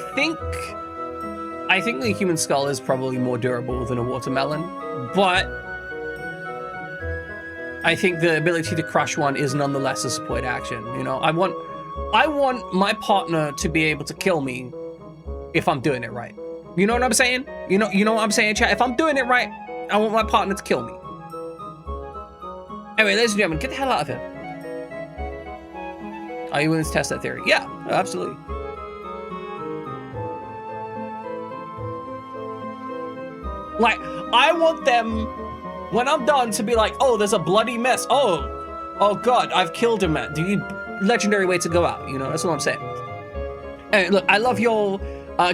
think the human skull is probably more durable than a watermelon, but I think the ability to crush one is nonetheless a support action. You know, I want my partner to be able to kill me if I'm doing it right. You know what I'm saying? You know what I'm saying, chat? If I'm doing it right, I want my partner to kill me. Anyway, ladies and gentlemen, get the hell out of here. Are you willing to test that theory? Yeah, absolutely. Like, I want them, when I'm done, to be like, oh, there's a bloody mess. Oh God, I've killed him. Legendary way to go out, you know, that's what I'm saying. Hey, look, I love y'all.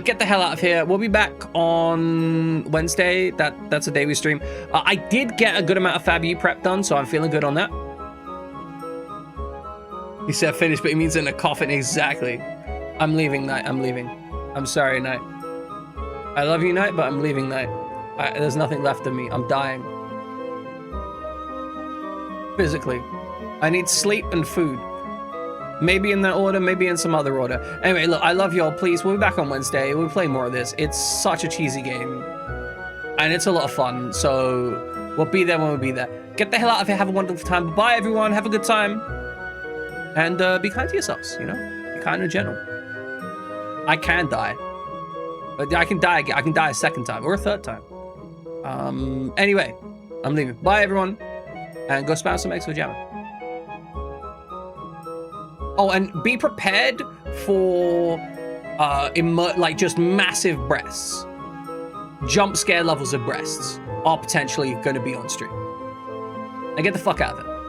Get the hell out of here. We'll be back on Wednesday. That's a day we stream. I did get a good amount of Fab U prep done, so I'm feeling good on that. He said finish, but he means in a coffin. Exactly. I'm leaving, Knight. I'm leaving. I'm sorry, Knight. I love you, Knight, but I'm leaving, Knight. There's nothing left of me. I'm dying. Physically. I need sleep and food. Maybe in that order, maybe in some other order. Anyway, look, I love y'all. Please, we'll be back on Wednesday. We'll play more of this. It's such a cheesy game. And it's a lot of fun. So we'll be there when we'll be there. Get the hell out of here. Have a wonderful time. Bye, everyone. Have a good time. And be kind to yourselves, you know? Be kind and gentle. I can die. But I can die again. I can die a second time or a third time. Anyway, I'm leaving. Bye, everyone. And go spam some eggs for Jammer. Oh, and be prepared for like just massive breasts. Jump scare levels of breasts are potentially going to be on stream. Now get the fuck out of it.